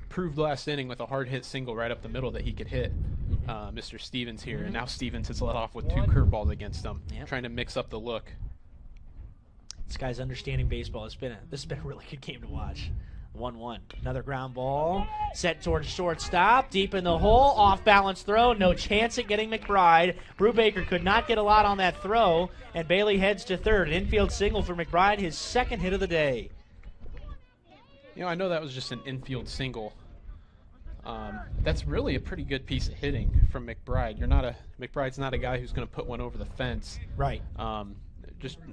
proved last inning with a hard hit single right up the middle that he could hit Mr. Stevens here, and now Stevens has let off with 2 curveballs against him, trying to mix up the look. This guy's understanding baseball. This has been a really good game to watch. 1-1. Another ground ball set towards shortstop, deep in the hole, off-balance throw, no chance at getting McBride. Brubaker could not get a lot on that throw, and Bailey heads to third. An infield single for McBride, his second hit of the day. I know that was just an infield single. That's really a pretty good piece of hitting from McBride. McBride's not a guy who's going to put one over the fence. Right.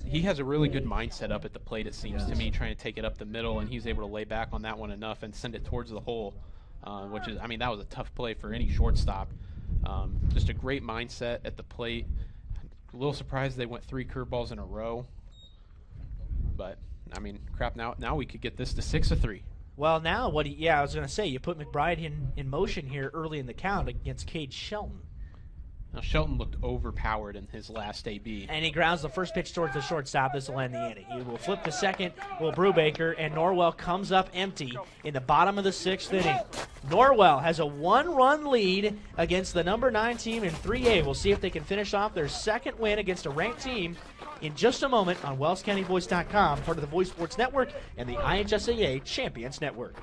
He has a really good mindset up at the plate, it seems to me, trying to take it up the middle, and he's able to lay back on that one enough and send it towards the hole, which is, that was a tough play for any shortstop. Just a great mindset at the plate. A little surprised they went 3 curveballs in a row, but crap, now we could get this to 6-3. Well, now I was going to say, you put McBride in motion here early in the count against Cade Shelton. Now, Shelton looked overpowered in his last AB. And he grounds the first pitch towards the shortstop. This will end the inning. He will flip to second, Brubaker, and Norwell comes up empty in the bottom of the 6th inning. Norwell has a 1-run lead against the number 9 team in 3A. We'll see if they can finish off their second win against a ranked team in just a moment on WellsCountyVoice.com, part of the Voice Sports Network and the IHSAA Champions Network.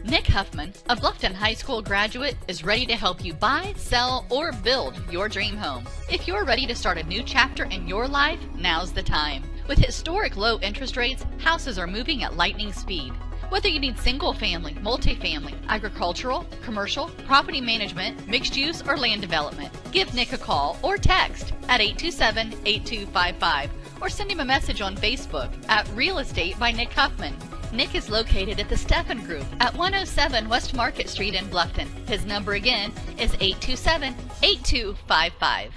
Nick Huffman, a Bluffton High School graduate, is ready to help you buy, sell, or build your dream home. If you're ready to start a new chapter in your life, now's the time. With historic low interest rates, houses are moving at lightning speed. Whether you need single-family, multifamily, agricultural, commercial, property management, mixed use, or land development, give Nick a call or text at 827-8255 or send him a message on Facebook at Real Estate by Nick Huffman. Nick is located at the Steffen Group at 107 West Market Street in Bluffton. His number again is 827-8255.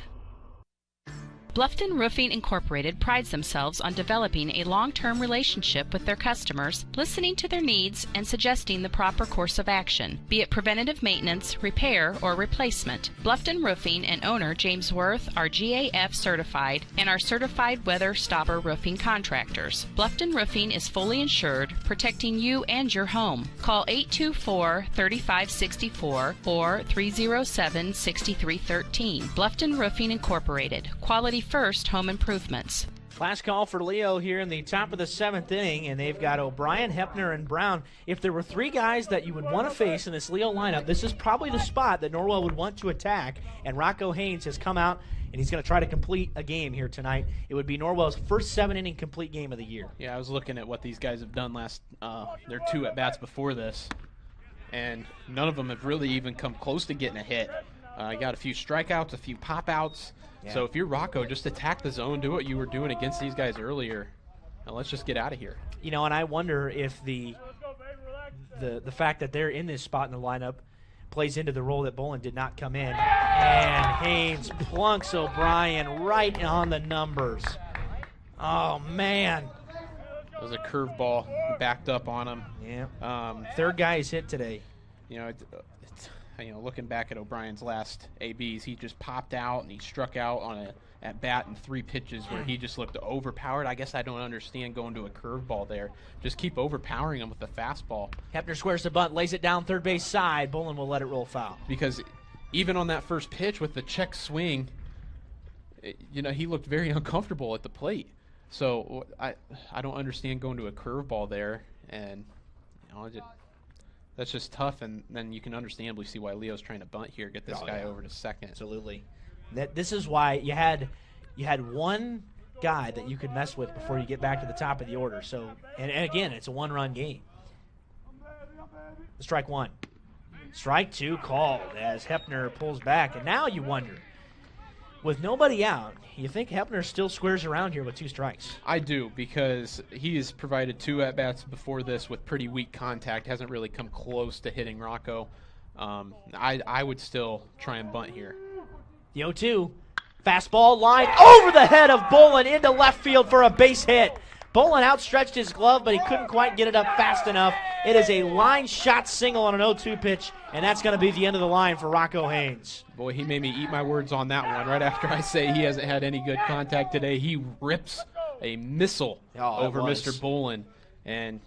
Bluffton Roofing Incorporated prides themselves on developing a long-term relationship with their customers, listening to their needs, and suggesting the proper course of action, be it preventative maintenance, repair, or replacement. Bluffton Roofing and owner James Worth are GAF certified and are certified weather stopper roofing contractors. Bluffton Roofing is fully insured, protecting you and your home. Call 824-3564 or 307-6313. Bluffton Roofing Incorporated. Quality first home improvements. Last call for Leo here in the top of the 7th inning, and they've got O'Brien, Hepner, and Brown. If there were 3 guys that you would want to face in this Leo lineup, this is probably the spot that Norwell would want to attack, and Rocco Haynes has come out, and he's going to try to complete a game here tonight. It would be Norwell's first 7-inning complete game of the year. Yeah, I was looking at what these guys have done their 2 at-bats before this, and none of them have really even come close to getting a hit. Got a few strikeouts, a few pop-outs. Yeah. So if you're Rocco, just attack the zone, do what you were doing against these guys earlier, and let's just get out of here. And I wonder if the fact that they're in this spot in the lineup plays into the role that Bolin did not come in. And Haynes plunks O'Brien right on the numbers. Oh, man. It was a curveball backed up on him. Yeah. Third guy he's hit today. Looking back at O'Brien's last ABs, he just popped out and he struck out on a at-bat in 3 pitches where he just looked overpowered. I guess I don't understand going to a curveball there. Just keep overpowering him with the fastball. Hepner squares the bunt, lays it down third base side. Bolin will let it roll foul. Because even on that first pitch with the check swing, he looked very uncomfortable at the plate. So I don't understand going to a curveball there, and that's just tough, and then you can understandably see why Leo's trying to bunt here, get this guy over to second. Absolutely. This is why you had one guy that you could mess with before you get back to the top of the order. So, and again, it's a 1-run game. Strike 1. Strike 2 called as Hepner pulls back, and now you wonder, with nobody out, you think Hepner still squares around here with 2 strikes? I do, because he has provided 2 at-bats before this with pretty weak contact, hasn't really come close to hitting Rocco. I would still try and bunt here. The 0-2. Fastball line over the head of Bolin into left field for a base hit. Bolin outstretched his glove, but he couldn't quite get it up fast enough. It is a line shot single on an 0-2 pitch, and that's going to be the end of the line for Rocco Haynes. Boy, he made me eat my words on that one. Right after I say he hasn't had any good contact today, he rips a missile over Mr. Bolin, and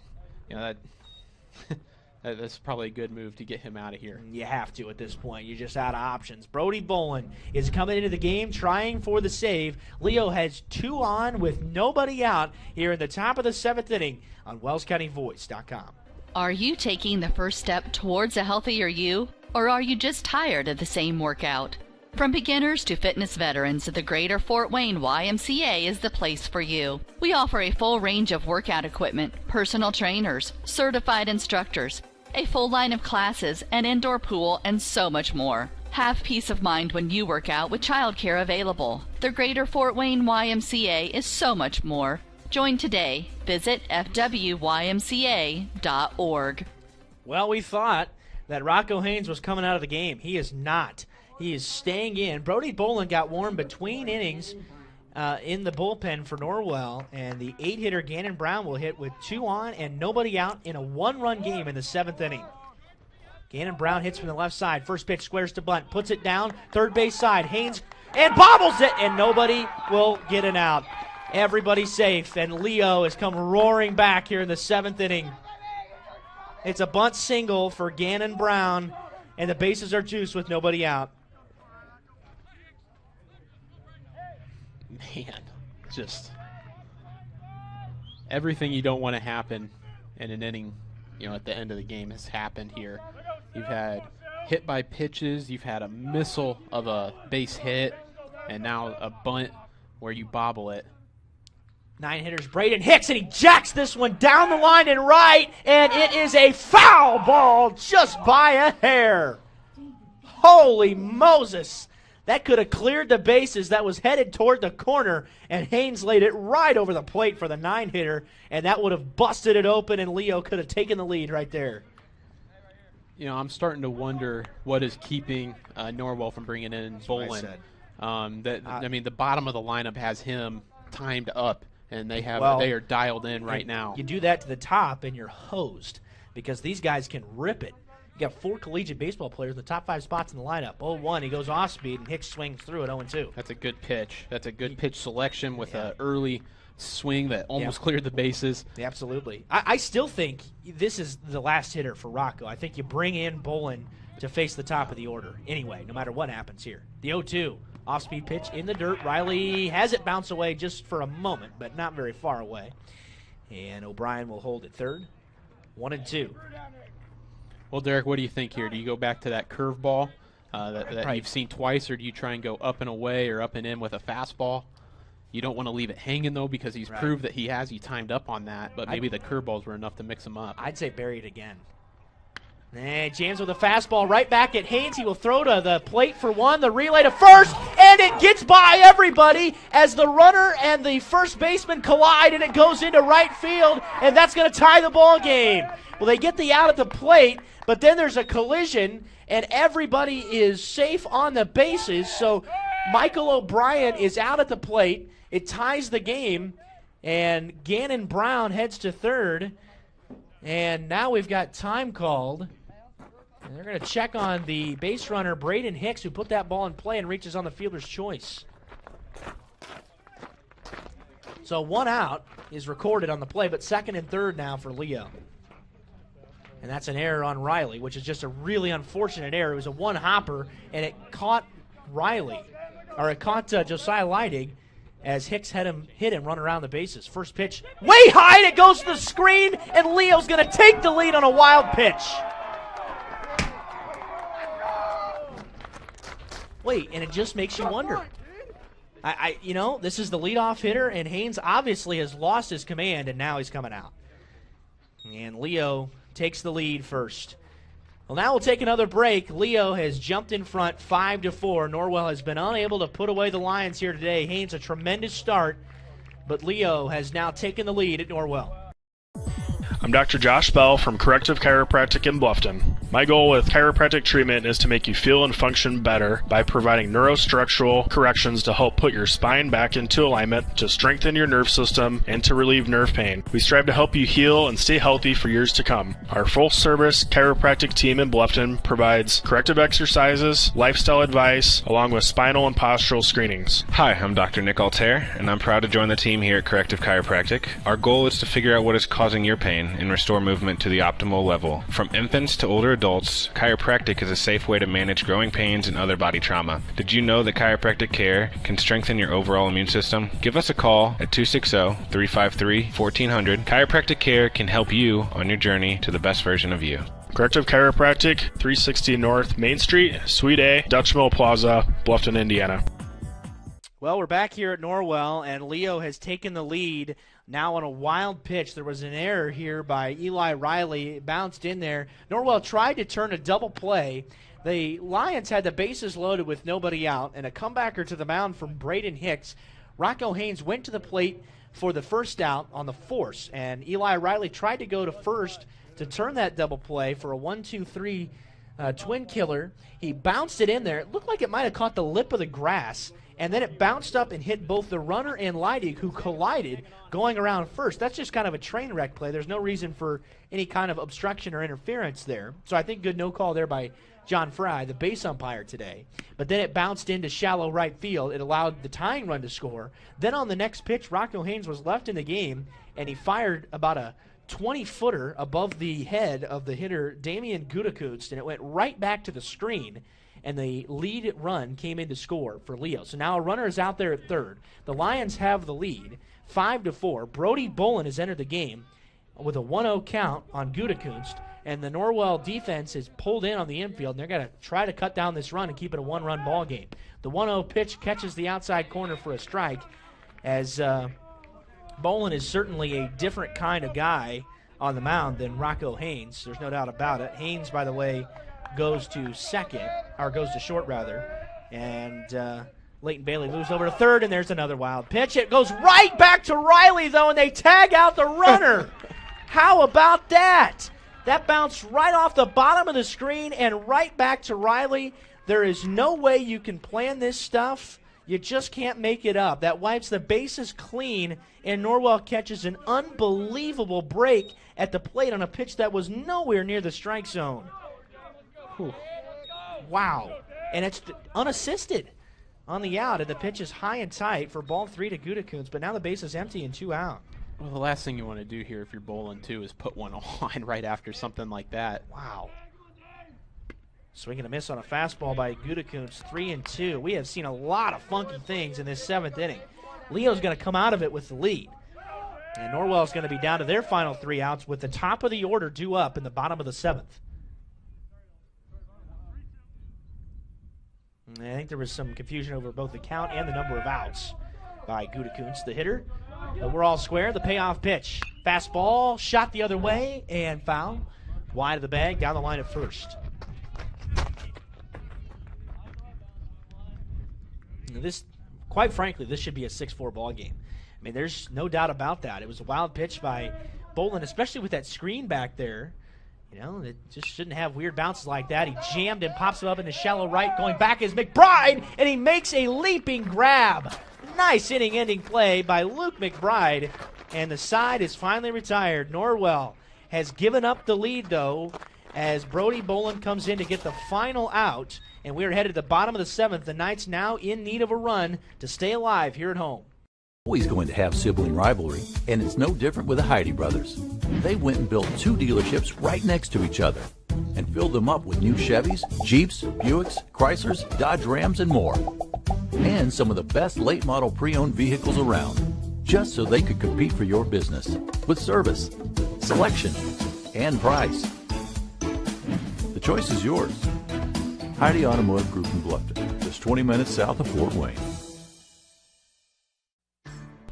that's probably a good move to get him out of here. You have to at this point. You're just out of options. Brody Bolin is coming into the game trying for the save. Leo has 2 on with nobody out here in the top of the 7th inning on WellsCountyVoice.com. Are you taking the first step towards a healthier you, or are you just tired of the same workout? From beginners to fitness veterans, the Greater Fort Wayne YMCA is the place for you. We offer a full range of workout equipment, personal trainers, certified instructors, a full line of classes, an indoor pool, and so much more. Have peace of mind when you work out with childcare available. The Greater Fort Wayne YMCA is so much more. Join today. Visit fwymca.org. Well, we thought that Rocco Haynes was coming out of the game. He is not. He is staying in. Brody Bolin got warm between innings in the bullpen for Norwell, and the 8-hitter Gannon Brown will hit with 2 on and nobody out in a 1-run game in the 7th inning. Gannon Brown hits from the left side. First pitch squares to bunt. Puts it down. Third base side. Haynes and bobbles it, and nobody will get an out. Everybody's safe, and Leo has come roaring back here in the 7th inning. It's a bunt single for Gannon Brown, and the bases are juiced with nobody out. Man, just everything you don't want to happen in an inning, at the end of the game has happened here. You've had hit by pitches, you've had a missile of a base hit, and now a bunt where you bobble it. 9-hitters Braden Hicks, and he jacks this one down the line and right, and it is a foul ball just by a hair. Holy Moses. That could have cleared the bases. That was headed toward the corner, and Haynes laid it right over the plate for the 9-hitter, and that would have busted it open, and Leo could have taken the lead right there. I'm starting to wonder what is keeping Norwell from bringing in Bolin. The bottom of the lineup has him timed up, and they are dialed in right now. You do that to the top, and you're hosed because these guys can rip it. You got 4 collegiate baseball players in the top 5 spots in the lineup. 0-1, he goes off speed, and Hicks swings through at 0-2. That's a good pitch. That's a good pitch selection with an early swing that almost cleared the bases. Yeah, absolutely. I still think this is the last hitter for Rocco. I think you bring in Bolin to face the top of the order anyway, no matter what happens here. The 0-2, off-speed pitch in the dirt. Riley has it bounce away just for a moment, but not very far away. And O'Brien will hold at third. 1-2. Well, Derek, what do you think here? Do you go back to that curveball that you've seen twice, or do you try and go up and away or up and in with a fastball? You don't want to leave it hanging, though, because he's proved that he timed up on that, but maybe the curveballs were enough to mix him up. I'd say bury it again. And jams with a fastball right back at Haynes. He will throw to the plate for one, the relay to first, and it gets by everybody as the runner and the first baseman collide, and it goes into right field, and that's going to tie the ball game. Well, they get the out at the plate, but then there's a collision, and everybody is safe on the bases, so Michael O'Brien is out at the plate. It ties the game, and Gannon Brown heads to third, and now we've got time called. And they're going to check on the base runner, Braden Hicks, who put that ball in play and reaches on the fielder's choice. So 1 out is recorded on the play, but second and third now for Leo. And that's an error on Riley, which is just a really unfortunate error. It was a one-hopper, and it caught Josiah Leidig as Hicks hit him run around the bases. First pitch, way high, and it goes to the screen, and Leo's going to take the lead on a wild pitch. Wait, and it just makes you wonder. This is the leadoff hitter, and Haynes obviously has lost his command, and now he's coming out. And Leo takes the lead first. Well, now we'll take another break. Leo has jumped in front 5-4. Norwell has been unable to put away the Lions here today. Haynes, a tremendous start, but Leo has now taken the lead at Norwell. I'm Dr. Josh Bell from Corrective Chiropractic in Bluffton. My goal with chiropractic treatment is to make you feel and function better by providing neurostructural corrections to help put your spine back into alignment, to strengthen your nerve system, and to relieve nerve pain. We strive to help you heal and stay healthy for years to come. Our full-service chiropractic team in Bluffton provides corrective exercises, lifestyle advice, along with spinal and postural screenings. Hi, I'm Dr. Nick Altair, and I'm proud to join the team here at Corrective Chiropractic. Our goal is to figure out what is causing your pain and restore movement to the optimal level. From infants to older adults, chiropractic is a safe way to manage growing pains and other body trauma. Did you know that chiropractic care can strengthen your overall immune system? Give us a call at 260-353-1400. Chiropractic care can help you on your journey to the best version of you. Corrective Chiropractic, 360 North Main Street, Suite A, Dutch Mill Plaza, Bluffton, Indiana. Well, we're back here at Norwell, and Leo has taken the lead now on a wild pitch. There was an error here by Eli Riley. It bounced in there. Norwell tried to turn a double play. The Lions had the bases loaded with nobody out, and a comebacker to the mound from Braden Hicks. Rocco Haynes went to the plate for the first out on the force, and Eli Riley tried to go to first to turn that double play for a 1-2-3 twin killer. He bounced it in there. It looked like it might have caught the lip of the grass, and then it bounced up and hit both the runner and Leidig, who collided going around first. That's just kind of a train wreck play. There's no reason for any kind of obstruction or interference there. So I think good no call there by John Fry, the base umpire today. But then it bounced into shallow right field. It allowed the tying run to score. Then on the next pitch, Rocco Haynes was left in the game, and he fired about a 20-footer above the head of the hitter Damian Gutekunst, and it went right back to the screen, and the lead run came in to score for Leo. So now a runner is out there at third. The Lions have the lead, 5-4. Brody Bolin has entered the game with a 1-0 count on Gutekunst, and the Norwell defense is pulled in on the infield, and they're going to try to cut down this run and keep it a one-run ball game. The 1-0 pitch catches the outside corner for a strike, as Bolin is certainly a different kind of guy on the mound than Rocco Haynes. There's no doubt about it. Haynes, by the way, goes to short rather, and Leighton Bailey moves over to third, and there's another wild pitch. It goes right back to Riley, though, and they tag out the runner. How about that? That bounced right off the bottom of the screen and right back to Riley. There is no way you can plan this stuff. You just can't make it up. That wipes the bases clean, and Norwell catches an unbelievable break at the plate on a pitch that was nowhere near the strike zone. Whew. Wow. And it's unassisted on the out, and the pitch is high and tight for ball 3 to Gutekunst, but now the base is empty and 2 out. Well, the last thing you want to do here if you're bowling, too, is put one on right after something like that. Wow. Swing and a miss on a fastball by Gutekunst, 3-2. We have seen a lot of funky things in this 7th inning. Leo's going to come out of it with the lead. And Norwell's going to be down to their final 3 outs with the top of the order due up in the bottom of the 7th. And I think there was some confusion over both the count and the number of outs by Gutekunst, the hitter. But we're all square. The payoff pitch. Fastball, shot the other way, and foul. Wide of the bag, down the line at first. This, quite frankly, this should be a 6-4 ball game. I mean, there's no doubt about that. It was a wild pitch by Bolin, especially with that screen back there. You know, it just shouldn't have weird bounces like that. He jammed and pops it up into shallow right. Going back is McBride, and he makes a leaping grab. Nice inning-ending play by Luke McBride, and the side is finally retired. Norwell has given up the lead, though, as Brody Bolin comes in to get the final out. And we are headed to the bottom of the 7th. The Knights now in need of a run to stay alive here at home. Always going to have sibling rivalry, and it's no different with the Heidi brothers. They went and built 2 dealerships right next to each other and filled them up with new Chevys, Jeeps, Buicks, Chryslers, Dodge Rams, and more. And some of the best late model pre-owned vehicles around, just so they could compete for your business with service, selection, and price. The choice is yours. Heidi Automotive Group in Bluffton, just 20 minutes south of Fort Wayne.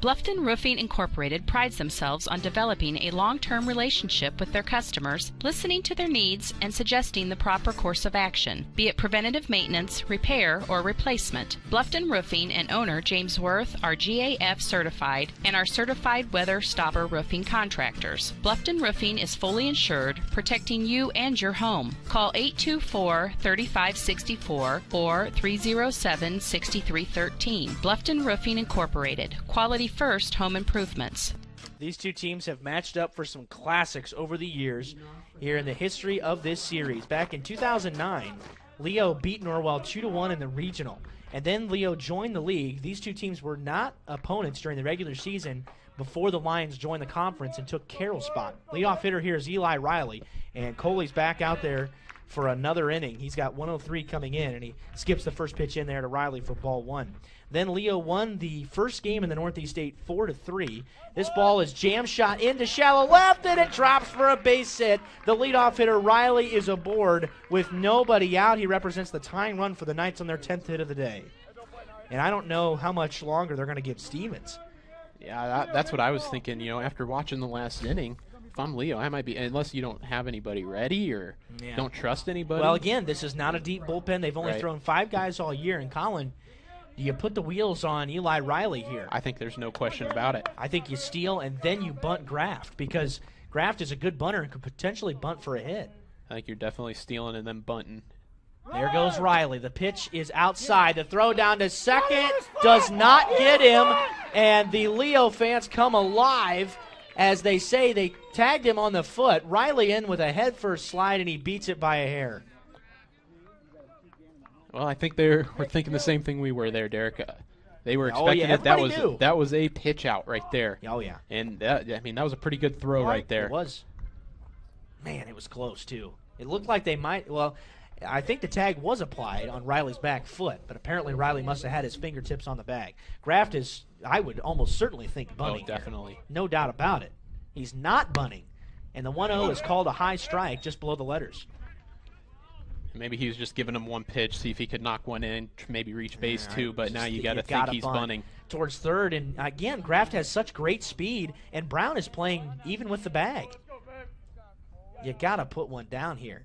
Bluffton Roofing Incorporated prides themselves on developing a long-term relationship with their customers, listening to their needs and suggesting the proper course of action, be it preventative maintenance, repair, or replacement. Bluffton Roofing and owner James Worth are GAF certified and are certified weather stopper roofing contractors. Bluffton Roofing is fully insured, protecting you and your home. Call 824-3564 or 307-6313. Bluffton Roofing Incorporated. Quality first home improvements. These two teams have matched up for some classics over the years here in the history of this series. Back in 2009, Leo beat Norwell 2-1 in the regional, and then Leo joined the league. These two teams were not opponents during the regular season before the Lions joined the conference and took Carroll's spot. Leadoff hitter here is Eli Riley, and Coley's back out there for another inning. He's got 103 coming in, and he skips the first pitch in there to Riley for ball 1. Then Leo won the first game in the Northeast 8 4-3. This ball is jam shot into shallow left, and it drops for a base hit. The leadoff hitter, Riley, is aboard with nobody out. He represents the tying run for the Knights on their 10th hit of the day. And I don't know how much longer they're going to give Stevens. Yeah, that's what I was thinking. After watching the last inning, if I'm Leo, I might be, unless you don't have anybody ready or don't trust anybody. Well, again, this is not a deep bullpen. They've only Right. thrown 5 guys all year. And Colin, do you put the wheels on Eli Riley here? I think there's no question about it. I think you steal and then you bunt Graft, because Graft is a good bunter and could potentially bunt for a hit. I think you're definitely stealing and then bunting. There goes Riley. The pitch is outside. The throw down to second does not get him, and the Leo fans come alive. As they say, they tagged him on the foot. Riley in with a head-first slide, and he beats it by a hair. Well, I think we're thinking the same thing we were there, Derek. They were Oh, expecting yeah, it. everybody knew. That was a pitch out right there. Oh, yeah. And that was a pretty good throw right there. It was. Man, it was close, too. It looked like they might, well, I think the tag was applied on Riley's back foot, but apparently Riley must have had his fingertips on the bag. Graft is, I would almost certainly think, bunting. Oh, definitely. Here. No doubt about it. He's not bunting. And the 1-0 is called a high strike just below the letters. Maybe he was just giving him one pitch, see if he could knock one in, maybe reach base too, but now you got to think he's bunt bunting. Towards third, and again, Graft has such great speed, and Brown is playing even with the bag. You got to put one down here.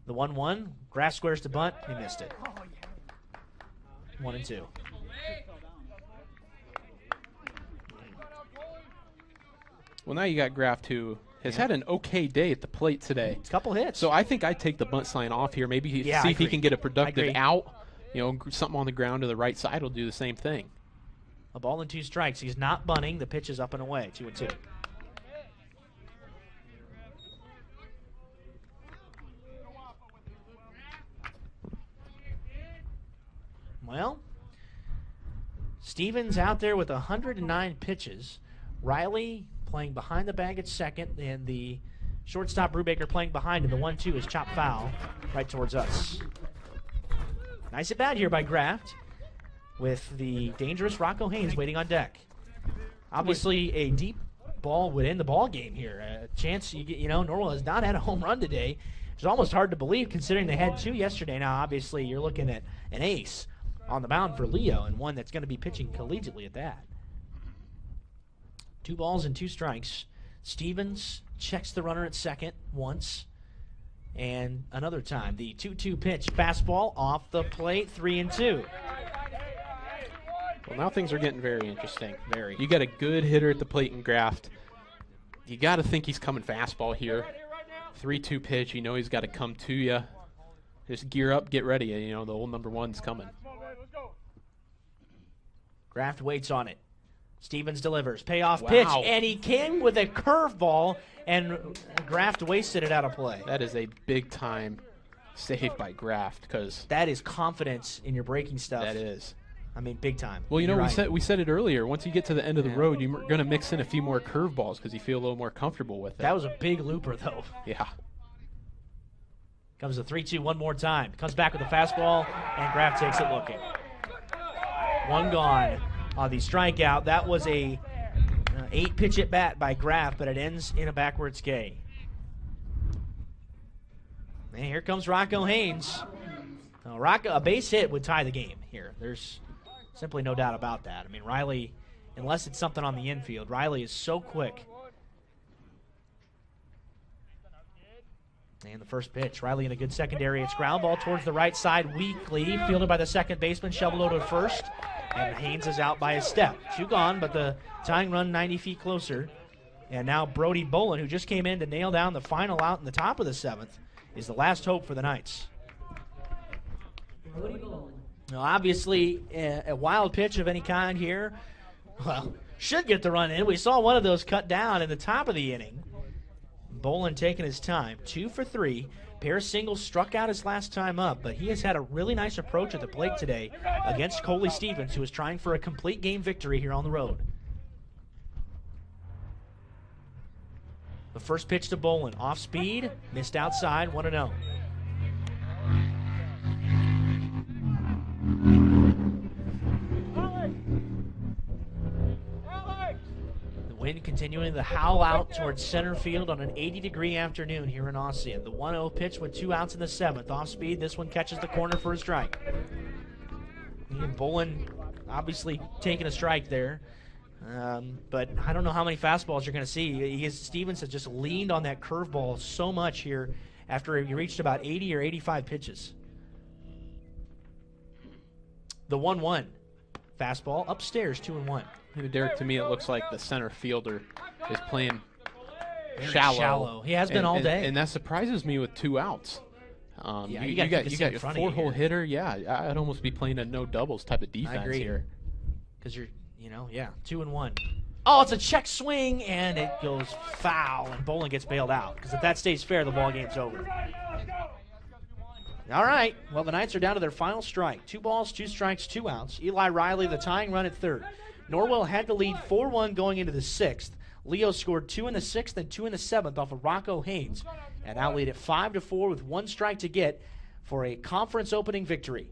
The 1-1, Graft squares to bunt, he missed it. 1-2. Well, now you got Graft, who has had an okay day at the plate today. A couple hits. So I think I'd take the bunt sign off here. Maybe see I if he agree. can get a I productive agree. out. Something on the ground to the right side will do the same thing. A ball and 2 strikes. He's not bunting. The pitch is up and away. 2-2. Well, Stevens out there with 109 pitches. Riley playing behind the bag at second, and the shortstop Brubaker playing behind him. The 1-2 is chopped foul right towards us. Nice at bat here by Graft, with the dangerous Rocco Haynes waiting on deck. Obviously, a deep ball would end the ball game here. A chance you get, Norwell has not had a home run today. It's almost hard to believe considering they had 2 yesterday. Now, obviously, you're looking at an ace on the mound for Leo, and one that's going to be pitching collegiately at that. 2 balls and 2 strikes. Stevens checks the runner at second once, and another time. The 2-2 pitch, fastball off the plate, 3-2. Well, now things are getting very interesting. Very. You got a good hitter at the plate in Graft. You got to think he's coming fastball here. 3-2 pitch. You know he's got to come to you. Just gear up, get ready. The old number 1's coming. Graft waits on it. Stevens delivers. Payoff pitch, and he came with a curveball, and Graft wasted it out of play. That is a big-time save by Graft, because that is confidence in your breaking stuff. That is. I mean, big time. Well, You're right. we said it earlier. Once you get to the end of the road, you're going to mix in a few more curveballs because you feel a little more comfortable with it. That was a big looper, though. Yeah. Comes the 3-2 one more time. Comes back with a fastball, and Graft takes it looking. 1 gone on the strikeout. That was a 8-pitch at bat by Graft, but it ends in a backwards K. And here comes Rocco Haynes. A base hit would tie the game here. There's simply no doubt about that. I mean, Riley, unless it's something on the infield, Riley is so quick. And the first pitch, Riley in a good secondary. It's ground ball towards the right side weakly, fielded by the second baseman, shoveled over to first, and Haynes is out by a step. 2 gone, but the tying run 90 feet closer. And now Brody Bolin, who just came in to nail down the final out in the top of the 7th, is the last hope for the Knights. Now, obviously, a wild pitch of any kind here, well, should get the run in. We saw one of those cut down in the top of the inning. Bolin taking his time, 2 for 3. Pair of singles, struck out his last time up, but he has had a really nice approach at the plate today against Coley Stevens, who is trying for a complete game victory here on the road. The first pitch to Bolin. Off speed, missed outside, 1-0. The wind continuing to howl out towards center field on an 80-degree afternoon here in Ossian. The 1-0 pitch with 2 outs in the 7th. Off speed, this one catches the corner for a strike. And Bolin obviously taking a strike there. But I don't know how many fastballs you're going to see. Stevens has just leaned on that curveball so much here after he reached about 80 or 85 pitches. The 1-1 fastball upstairs, 2-1. Derek, to me, it looks like the center fielder is playing Very shallow. He has been all day. And that surprises me with 2 outs. You got your 4-hole hitter. Yeah, I'd almost be playing a no doubles type of defense here. Because you're, 2-1. Oh, it's a check swing, and it goes foul, and Bolin gets bailed out. Because if that stays fair, the ball game's over. All right. Well, the Knights are down to their final strike. 2 balls, 2 strikes, 2 outs. Eli Riley, the tying run at third. Norwell had to lead 4-1 going into the 6th. Leo scored 2 in the 6th and 2 in the 7th off of Rocco Haynes. And now lead at 5-4 with 1 strike to get for a conference opening victory.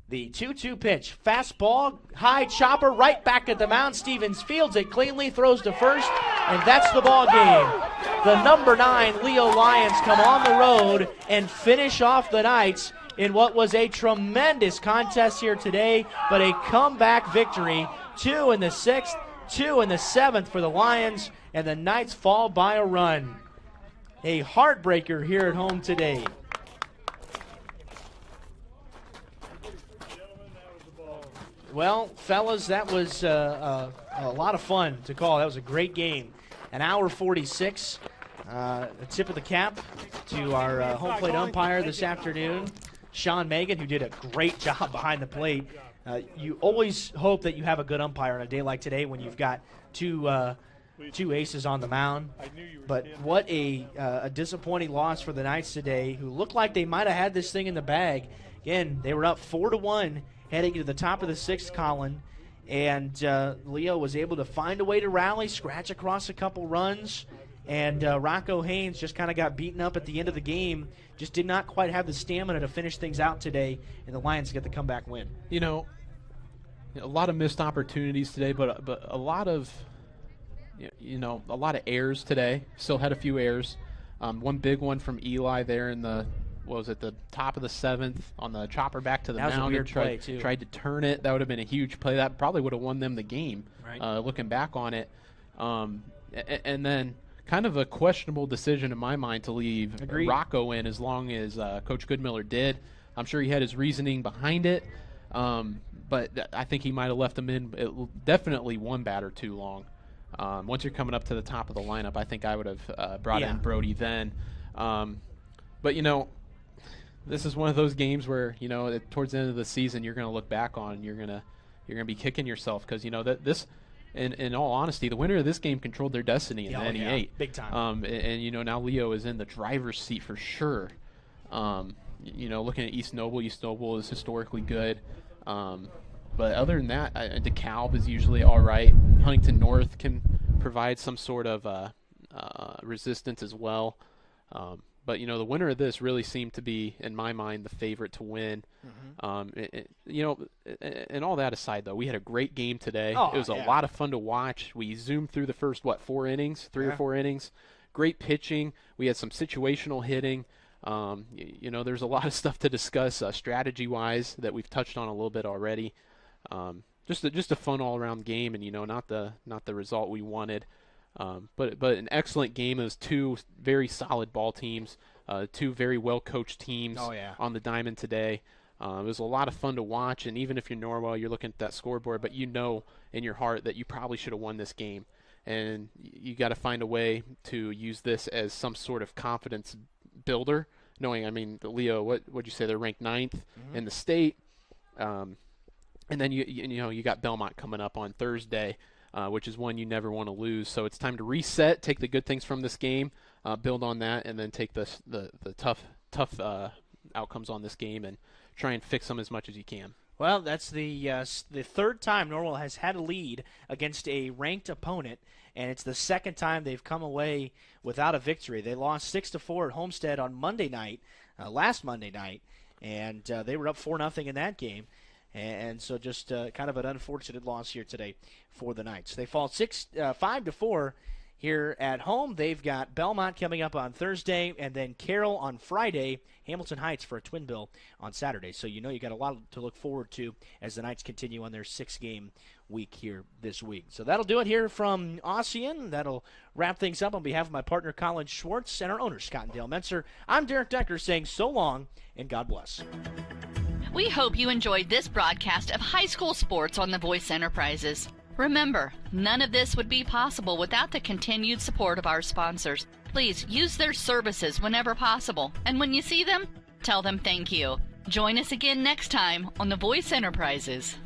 The 2-2 pitch. Fastball, high chopper, right back at the mound. Stevens fields it cleanly, throws to first, and that's the ball game. The number 9 Leo Lions come on the road and finish off the Knights in what was a tremendous contest here today, but a comeback victory. 2 in the 6th, 2 in the 7th for the Lions, and the Knights fall by a run. A heartbreaker here at home today. Well, fellas, that was a lot of fun to call. That was a great game. An hour 46. A tip of the cap to our home plate umpire this afternoon, Sean Megan, who did a great job behind the plate. You always hope that you have a good umpire on a day like today when you've got two aces on the mound. But what a disappointing loss for the Knights today, who looked like they might have had this thing in the bag. Again, they were up 4-1 heading to the top of the 6th, Colin. And Leo was able to find a way to rally, scratch across a couple runs. And Rocco Haynes just kind of got beaten up at the end of the game. Just did not quite have the stamina to finish things out today, and the Lions get the comeback win. A lot of missed opportunities today, but a lot of a lot of errors today. Still had a few errors. One big one from Eli there in the the top of the 7th on the chopper back to the mound. That was a weird play too. Tried to turn it. That would have been a huge play. That probably would have won them the game. Right. Looking back on it, and then kind of a questionable decision in my mind to leave Rocco in as long as Coach Goodmiller did. I'm sure he had his reasoning behind it, but I think he might have left him in definitely one batter too long. Once you're coming up to the top of the lineup, I think I would have brought in Brody then. But this is one of those games where towards the end of the season you're going to look back on and you're going to be kicking yourself because that this. In all honesty, the winner of this game controlled their destiny in the NE8. Big time. And now Leo is in the driver's seat for sure. Looking at East Noble is historically good. But other than that, DeKalb is usually all right. Huntington North can provide some sort of resistance as well. But the winner of this really seemed to be, in my mind, the favorite to win. Mm-hmm. And all that aside, though, we had a great game today. It was a lot of fun to watch. We zoomed through the first 4 innings, 3 or 4 innings. Great pitching. We had some situational hitting. There's a lot of stuff to discuss strategy-wise that we've touched on a little bit already. Just a fun all-around game, and not the result we wanted. But an excellent game. It was 2 very solid ball teams, 2 very well-coached teams on the diamond today. It was a lot of fun to watch, and even if you're Norwell, you're looking at that scoreboard, but in your heart that you probably should have won this game. And you got to find a way to use this as some sort of confidence builder, knowing, Leo, what'd you say, they're ranked 9th in the state. And then you got Belmont coming up on Thursday. Which is one you never want to lose. So it's time to reset, take the good things from this game, build on that, and then take the tough outcomes on this game and try and fix them as much as you can. Well, that's the third time Norwell has had a lead against a ranked opponent, and it's the second time they've come away without a victory. They lost 6-4 at Homestead on Monday night, last Monday night, and they were up 4-0 in that game. And so just kind of an unfortunate loss here today for the Knights. They fall 5-4 here at home. They've got Belmont coming up on Thursday, and then Carroll on Friday, Hamilton Heights for a twin bill on Saturday. So you know you got a lot to look forward to as the Knights continue on their 6-game week here this week. So that'll do it here from Ossian. That'll wrap things up on behalf of my partner Colin Schwartz and our owner Scott and Dale Menser. I'm Derek Decker saying so long and God bless. We hope you enjoyed this broadcast of high school sports on the Voice Enterprises. Remember, none of this would be possible without the continued support of our sponsors. Please use their services whenever possible, and when you see them, tell them thank you. Join us again next time on the Voice Enterprises.